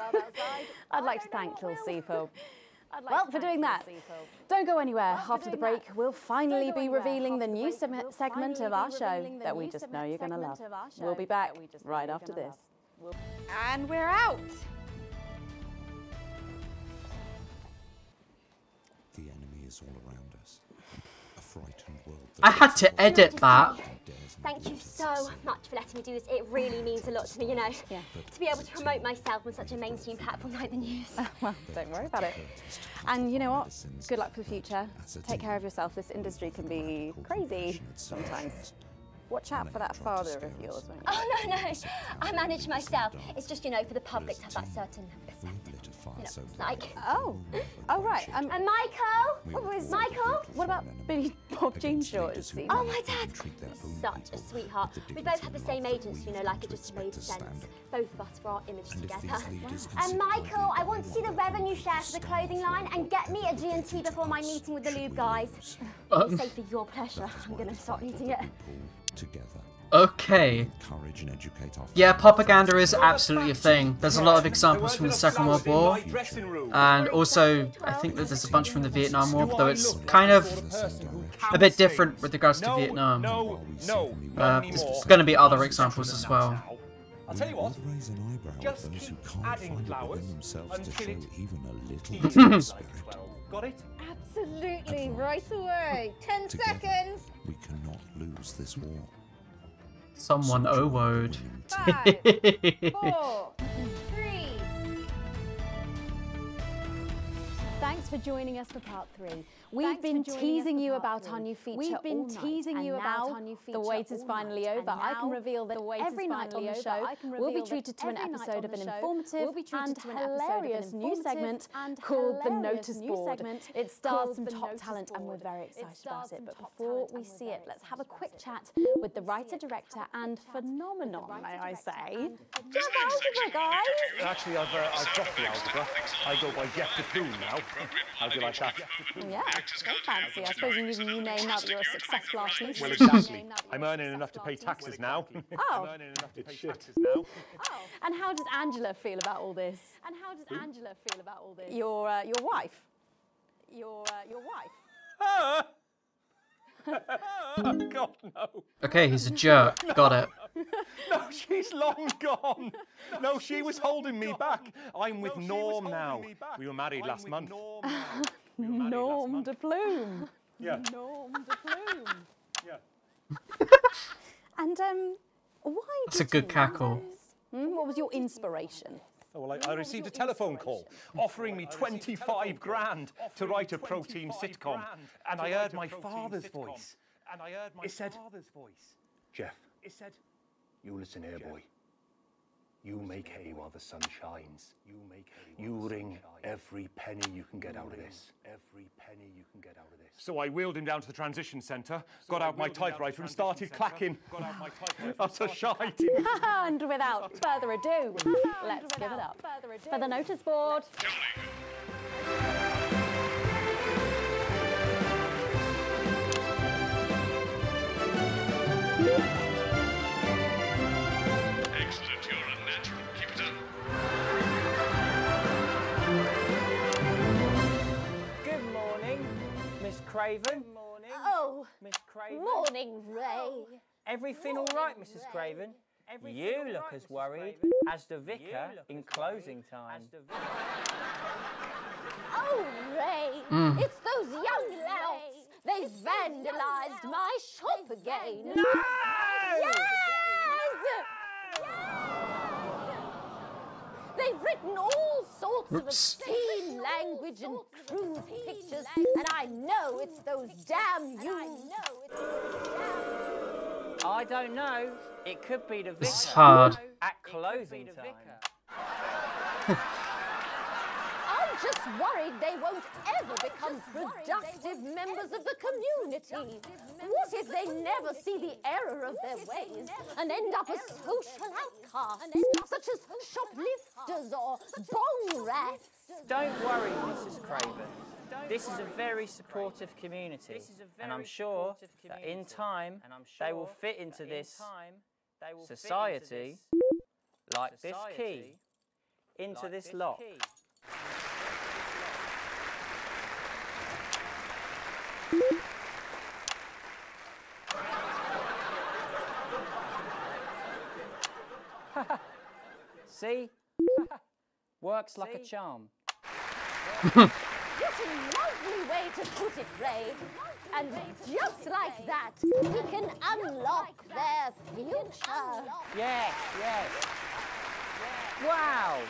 I'd like to thank Lil C for doing that. Don't go anywhere. After the break, we'll finally be revealing the new segment of our show that we just know you're going to love. We'll be back right after this. And we're out. The enemy is all around us. A frightened world. I had to edit that. Thank you so much for letting me do this. It really means a lot to me, you know. Yeah. To be able to promote myself on such a mainstream platform like the news. Well, don't worry about it. And you know what? Good luck for the future. Take care of yourself. This industry can be crazy sometimes. Watch out for that father of yours, won't you? Oh, no, no. I manage myself. It's just, you know, for the public to have that certain percent. You know, it's like... Oh, right. And Michael? What was... Michael? What about Billy Bob Jean Short? Oh, my dad. Such a sweetheart. We both had the same agents, you know, like it just made sense. Both of us for our image together. And Michael, I want to see the revenue share for the clothing line and get me a G&T before my meeting with the lube guys. Say for your pleasure, I'm going to start needing it. Okay. Yeah, propaganda is absolutely a thing. There's a lot of examples from the Second World War, and also I think that there's a bunch from the Vietnam War, though it's kind of a bit different with regards to Vietnam. There's going to be other examples as well. I'll tell you what, just keep adding flowers until it... Got it? Absolutely, right away. 10 seconds. We cannot lose this war. Someone OWO'd. 5, 4, 3. Thanks for joining us for part 3. We've been teasing you about our new feature all night. The wait is finally over. I can reveal that every night on the show we'll be treated to an episode of an informative and hilarious new segment called The Notice Board. It stars some top talent and we're very excited about it. But before we see it, let's have a quick chat with the writer, director and phenomenon, may I say. Just algebra, guys. Actually, I've dropped the algebra. I go by Jeff the Toon now. How do you like that? Yeah, very fancy. I suppose you need a new name now that you're a successful artist. Well, exactly. I'm earning enough to pay taxes now. Oh. I'm earning enough to pay taxes now. Oh. And how does Angela feel about all this? Your wife. Your wife. God, no. Okay, he's a jerk. Got it. No, she's long gone. No, she was holding me back. I'm with Norm now. We were married last month. Norm de Plume. Yeah. Norm de Plume. Yeah. And why That's a good cackle. What was your inspiration? Oh, well, I received a telephone call offering me 25 grand to write a pro-team sitcom. And I heard my father's voice. It said, Jeff, you listen here, boy. You make hay while the sun shines. You wring every penny you can get out of this. So I wheeled him down to the transition centre, got out my typewriter and started clacking. That's a shite. And without further ado, let's give it up for the notice board. Excellent, you're unnatural. Keep it up. Good morning, Miss Craven. Good morning. Oh, Miss Craven. morning, Ray. Everything all right, Mrs. Craven? You look as worried as the vicar in closing time. Oh, Ray, it's those young louts. They've vandalised my shop again. No! Yes! They've written all sorts of obscene language and crude pictures, and I know it's those damn youths. I don't know. It could be the vicar. This is hard. At closing time. I'm just worried they won't ever become productive members of the community. What if they never see the error of their ways and end up as social outcasts, such as shoplifters or bong rats? Don't worry, Mrs. Craven. This is a very supportive community, and I'm sure that in time they will fit into this society like this key into this lock. See? Works like a charm. What a lovely way to put it, Ray. And just like that, we can unlock their future. Yes, yes. Wow.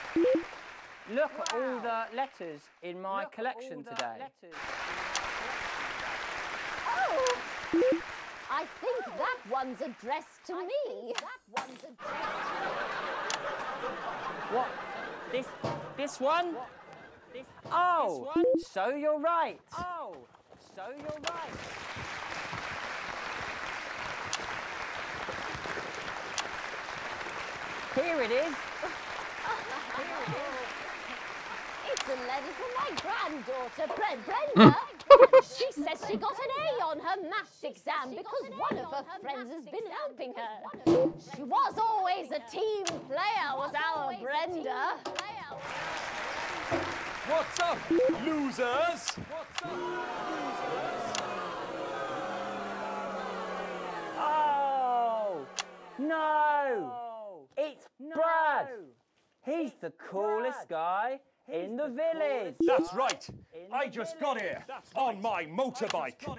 Look at all the letters in my collection today. Oh, I think that one's addressed to me. What? This one? Oh, so you're right. Oh, so you're right. Here it is. It's a letter from my granddaughter, Brenda. She says she got an A on her maths exam because one of her friends has been helping her. She was always a team player, was our Brenda. What's up, losers? What's up, losers? Oh, no. It's Brad. He's the coolest guy in the village. That's right. I just got here on my motorbike. Oh,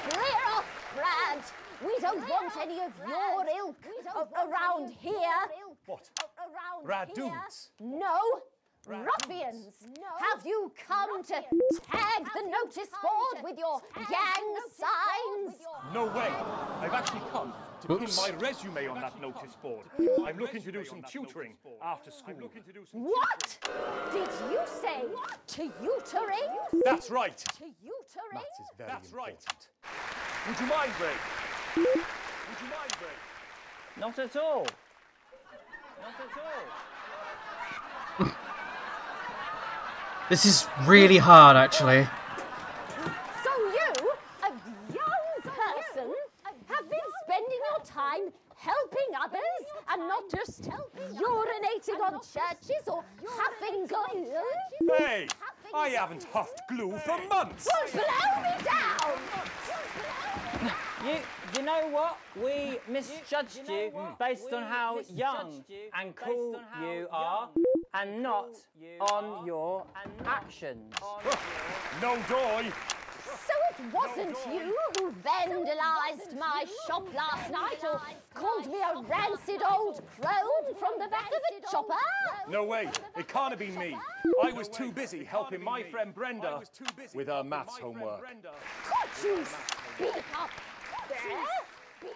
clear off, Brad. We don't want any of your ilk around here. What? Around Brad here. dudes? No. Ruffians, have you come to tag the notice board with your gang signs? No way. I've actually come to pin my resume on that notice board. I'm looking to do some tutoring after school. What? Did you say tutoring? That's right. Tutoring? Maths is very important. Would you mind, Ray? Would you mind, Ray? Not at all. Not at all. This is really hard, actually. So you, a young person, have been spending your time helping others and not just urinating on churches or huffing glue? Hey, I haven't huffed glue for months. Well, blow me down! You know what? We misjudged you based on how young and cool you are and not on your actions. No doy. So it wasn't you who vandalised my shop last night or called me a rancid old crone from the back of a chopper? No way. It can't have been me. I was too busy helping my friend Brenda with her maths homework. Could you speak up there?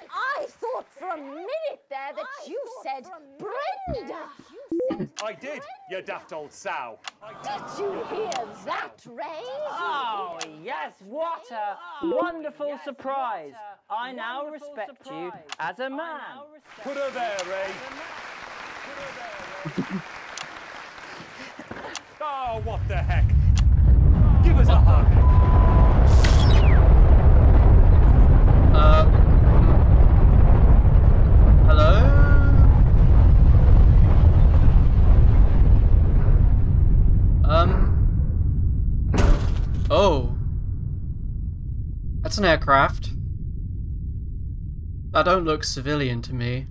I thought for a minute there that you said Brenda. I did, you daft old sow. Did you hear that, Ray? Oh, yes, what a wonderful surprise. I now respect you as a man. Put her there, Ray. Oh, what the heck? Give us a hug. Hello? Oh. That's an aircraft. That don't look civilian to me.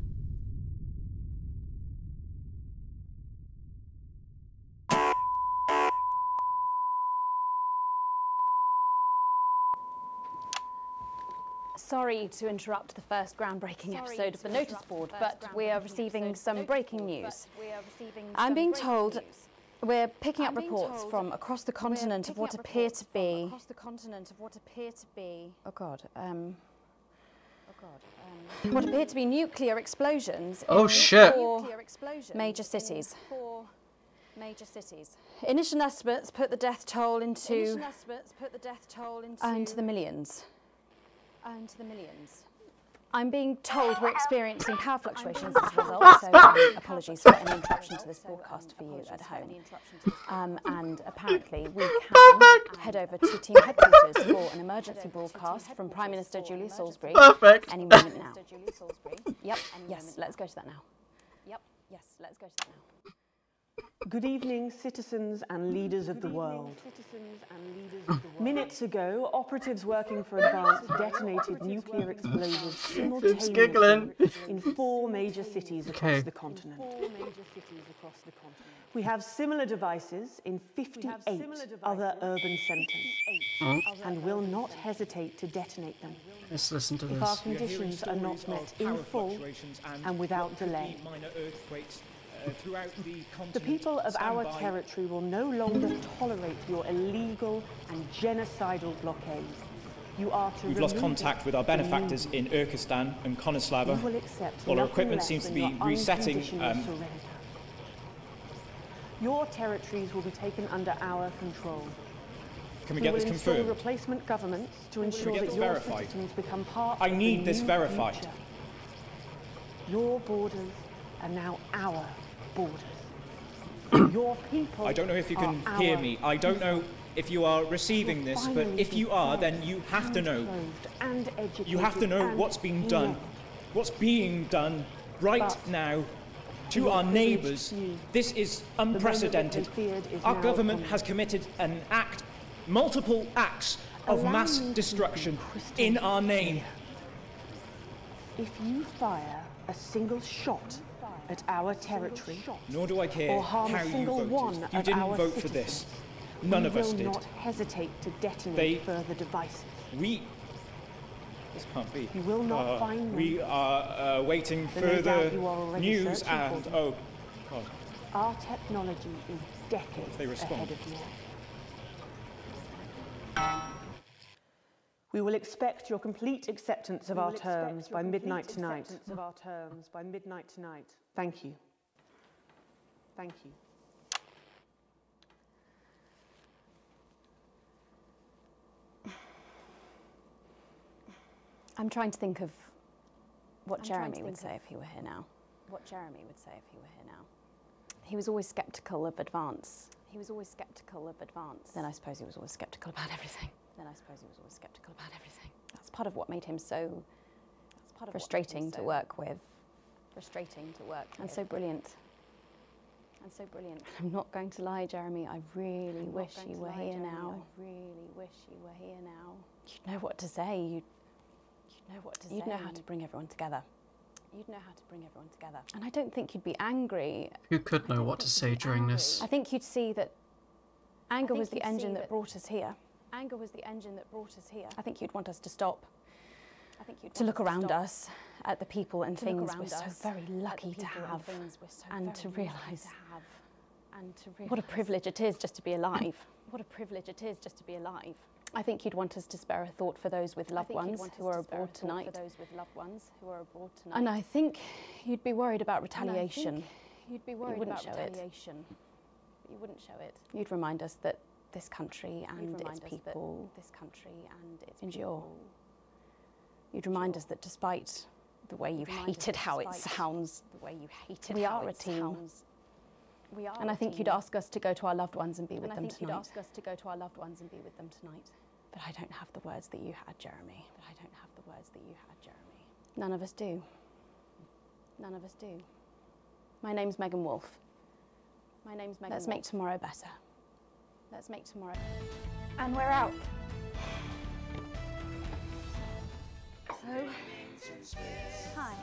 Sorry to interrupt the first groundbreaking episode of the notice board, but we are receiving some breaking news. I'm being told we're picking up reports from across the continent of what appear to be... Oh God, what appear to be nuclear explosions Oh, in shit. 4 major cities. Initial estimates put the death toll into the millions. I'm being told we're experiencing power fluctuations as a result, so apologies for any interruption to this broadcast for you at home. And apparently we can head over to team headquarters for an emergency broadcast from Prime Minister Julia Salisbury any moment now. Yep, yes, let's go to that now. Good evening, citizens and leaders of the world. Minutes ago, operatives working for Advance detonated nuclear explosives simultaneously in 4 major cities across the continent. We have similar devices in 58 other urban centres and will not hesitate to detonate them Let's listen to if our conditions are not met in full and without delay. throughout the continent. The people of our Stand by. territory will no longer tolerate your illegal and genocidal blockade. You are to We've lost remove contact it with our benefactors in Urkistan and Konoslava. You will accept While our nothing equipment less seems to than be your resetting. unconditional surrender. Your territories will be taken under our control. Can we get this will confirmed? install replacement governments to ensure get that this your verified? citizens become part I of the need this new verified. future. Your borders are now our borders. Your people I don't know if you can are hear our me. I don't know if you are receiving this, but finally if you are, fed then you have to know. and educated You have to know and what's being done. healed. What's being done right But now to you are our privileged neighbours. few. This is The moment that unprecedented. they feared is Our now government upon has them. committed an act, multiple acts of Allow mass me to be destruction crystal in our name. If you fire a single shot at our territory, Nor do I care or harm how a you single voted. one You of didn't our vote for this. citizens, None we of us will did. not hesitate to detonate They- further devices. This can't be. You will not find them. We are waiting Then no doubt further you are already news searching for and them. oh, God. Our technology is decades they respond? ahead of yours. We will expect your complete acceptance of our terms by midnight tonight. Thank you. Thank you. I'm trying to think of what Jeremy would say if he were here now. What Jeremy would say if he were here now. He was always sceptical of advance. He was always sceptical of advance. Then I suppose he was always sceptical about everything. That's part of what made him so frustrating to work with. And so brilliant. I'm not going to lie, Jeremy, I really wish you were here now. You'd know what to say. You'd know how to bring everyone together. And I don't think you'd be angry. Who could know what to say during this? I think you'd see that anger was the engine that brought us here. I think you'd want us to stop. To look around us at the people and things we're so very lucky to have, and to realise what a privilege it is just to be alive. I think you'd want us to spare a thought for those with loved ones who are abroad tonight. And I think you'd be worried about retaliation. You wouldn't show it. You'd remind us that this country and its people endure. You'd remind us that despite the way you hated how it sounds, we are a team. And I think you'd ask us to go to our loved ones and be with them tonight. But I don't have the words that you had, Jeremy. None of us do. My name's Megan Wolfe. Let's make tomorrow better. And we're out. So, hi,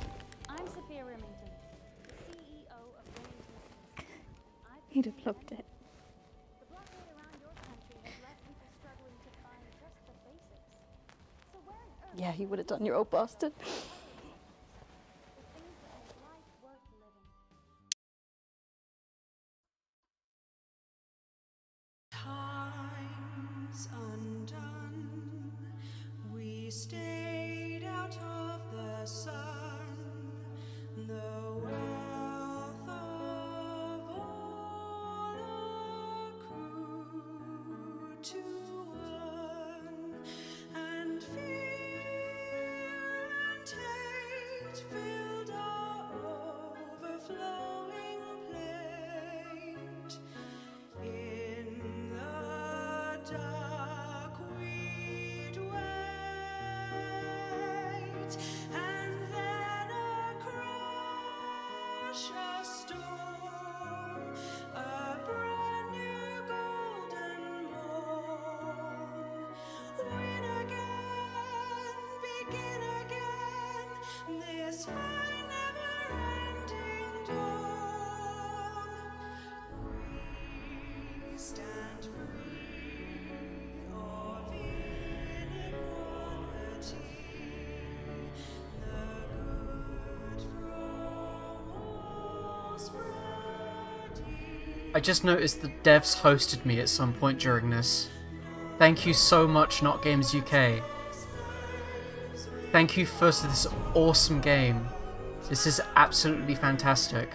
I'm Sophia Remington, CEO of Remington Smith. He'd have loved it. The blockade around your country has left people struggling to find just the basics. So where on earth... Yeah, he would have done, you old bastard. Time's undone. We stayed out of the sun. The wealth of all accrued to one, and fear and terror I just noticed the devs hosted me at some point during this. Thank you so much, Not Games UK. Thank you for this awesome game. This is absolutely fantastic.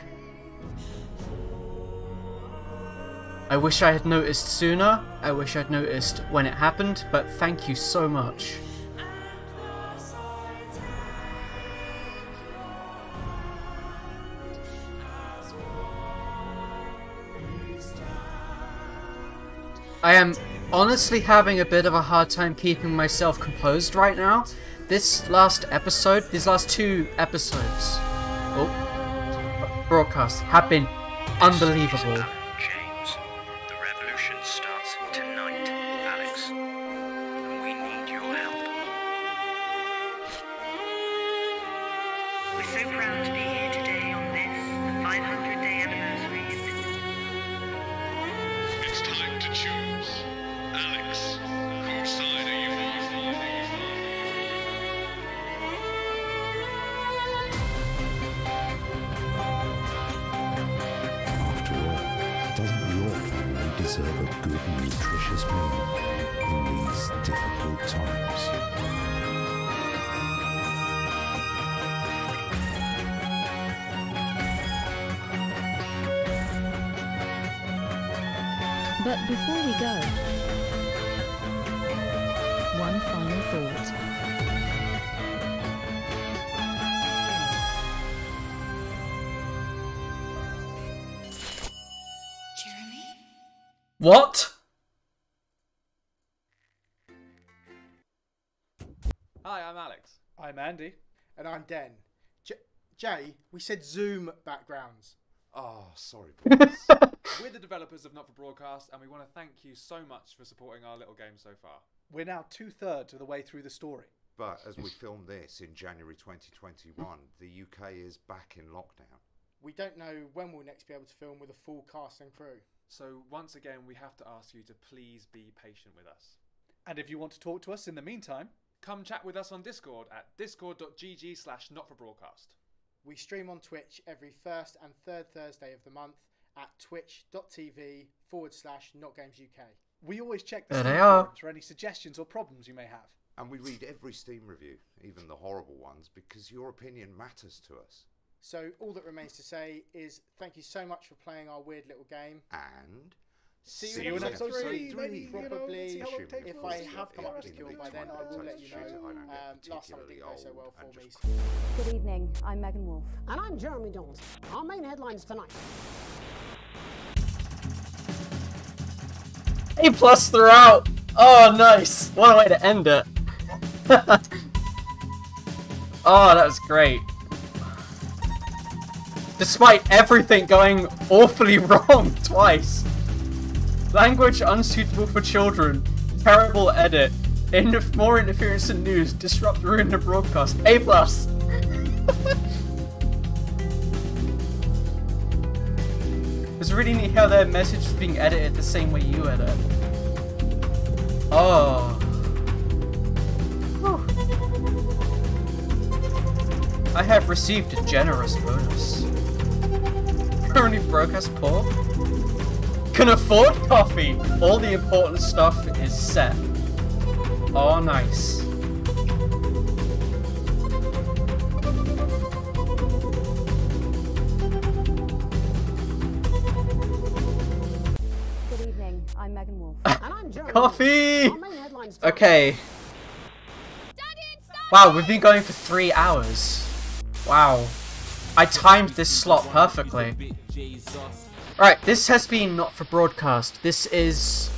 I wish I had noticed sooner. I wish I'd noticed when it happened, but thank you so much. I am honestly having a bit of a hard time keeping myself composed right now. This last episode, these last 2 episodes, broadcasts have been unbelievable. James, the revolution starts tonight, Alex. And we need your help. We're so proud to be here today on this, the 500-day anniversary of the... It's time to choose. Alex, whose side are you on? After all, doesn't your family deserve a good, nutritious meal in these difficult times? But before we go, one final thought. Jeremy? What? Hi, I'm Alex. I'm Andy. And I'm Den. Jay, we said Zoom backgrounds. Oh, sorry, boys. We're the developers of Not for Broadcast, and we want to thank you so much for supporting our little game so far. We're now 2/3 of the way through the story. But as we film this in January 2021, the UK is back in lockdown. We don't know when we'll next be able to film with a full cast and crew. So once again, we have to ask you to please be patient with us. And if you want to talk to us in the meantime, come chat with us on Discord at discord.gg/notforbroadcast. We stream on Twitch every first and third Thursday of the month at twitch.tv/NotGamesUK. We always check the Steam forums for any suggestions or problems you may have. And we read every Steam review, even the horrible ones, because your opinion matters to us. So all that remains to say is thank you so much for playing our weird little game. And see you in episode 3. Probably, if I have come up with a cure by then, I will let you know. Last time it didn't go so well for me. Good evening, I'm Megan Wolf. And I'm Jeremy Dawes. Our main headlines tonight. A+ throughout! Oh, nice! What a way to end it. Oh, that was great. Despite everything going awfully wrong twice. Language unsuitable for children. Terrible edit. More interference in news. Disrupt, ruin the broadcast. A+. It's really neat how their message is being edited the same way you edit. Oh. Whew. I have received a generous bonus. Currently broadcast poor. Can afford coffee. All the important stuff is set. Oh, nice. Good evening, I'm Megan Wolf. Coffee! Okay. Wow, we've been going for 3 hours. Wow. I timed this slot perfectly. Right, this has been Not for Broadcast. This is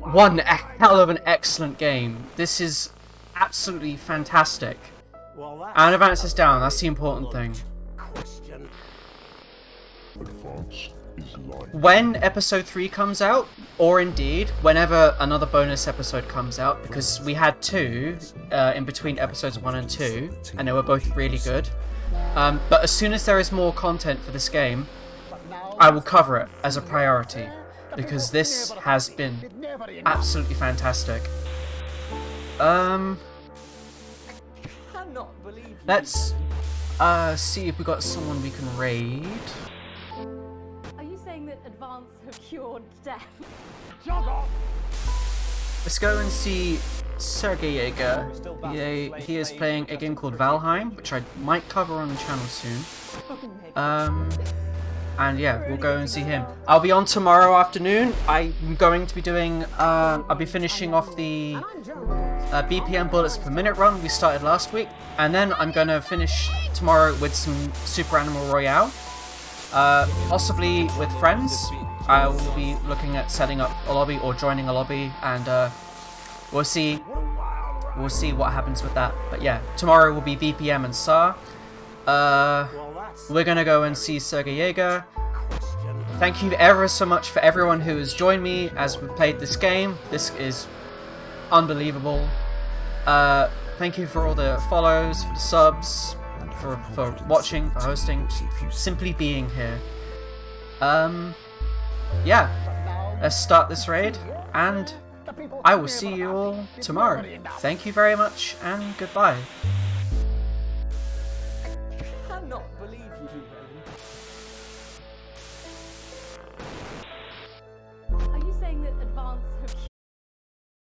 one hell of an excellent game. This is absolutely fantastic. And advance this down, that's the important thing. When episode 3 comes out, or indeed whenever another bonus episode comes out, because we had 2 in between episodes 1 and 2, and they were both really good. But as soon as there is more content for this game, I will cover it as a priority, because this has been absolutely fantastic. Let's see if we got someone we can raid. Are you saying that have cured death. Let's go and see Sergei Yeager. He is playing a game called Valheim, which I might cover on the channel soon. And yeah, we'll go and see him. I'll be on tomorrow afternoon. I'm going to be doing, I'll be finishing off the BPM bullets per minute run we started last week. And then I'm going to finish tomorrow with some Super Animal Royale. Possibly with friends. I will be looking at setting up a lobby or joining a lobby, and we'll see what happens with that. But yeah, tomorrow will be BPM and SAR. We're gonna go and see Sergei Yeager. Thank you ever so much for everyone who has joined me as we played this game. This is unbelievable. Thank you for all the follows, for the subs, for watching, for hosting, for simply being here. Yeah, let's start this raid, and I will see you all tomorrow. Thank you very much, and goodbye. I cannot believe you. Are you saying that Advance have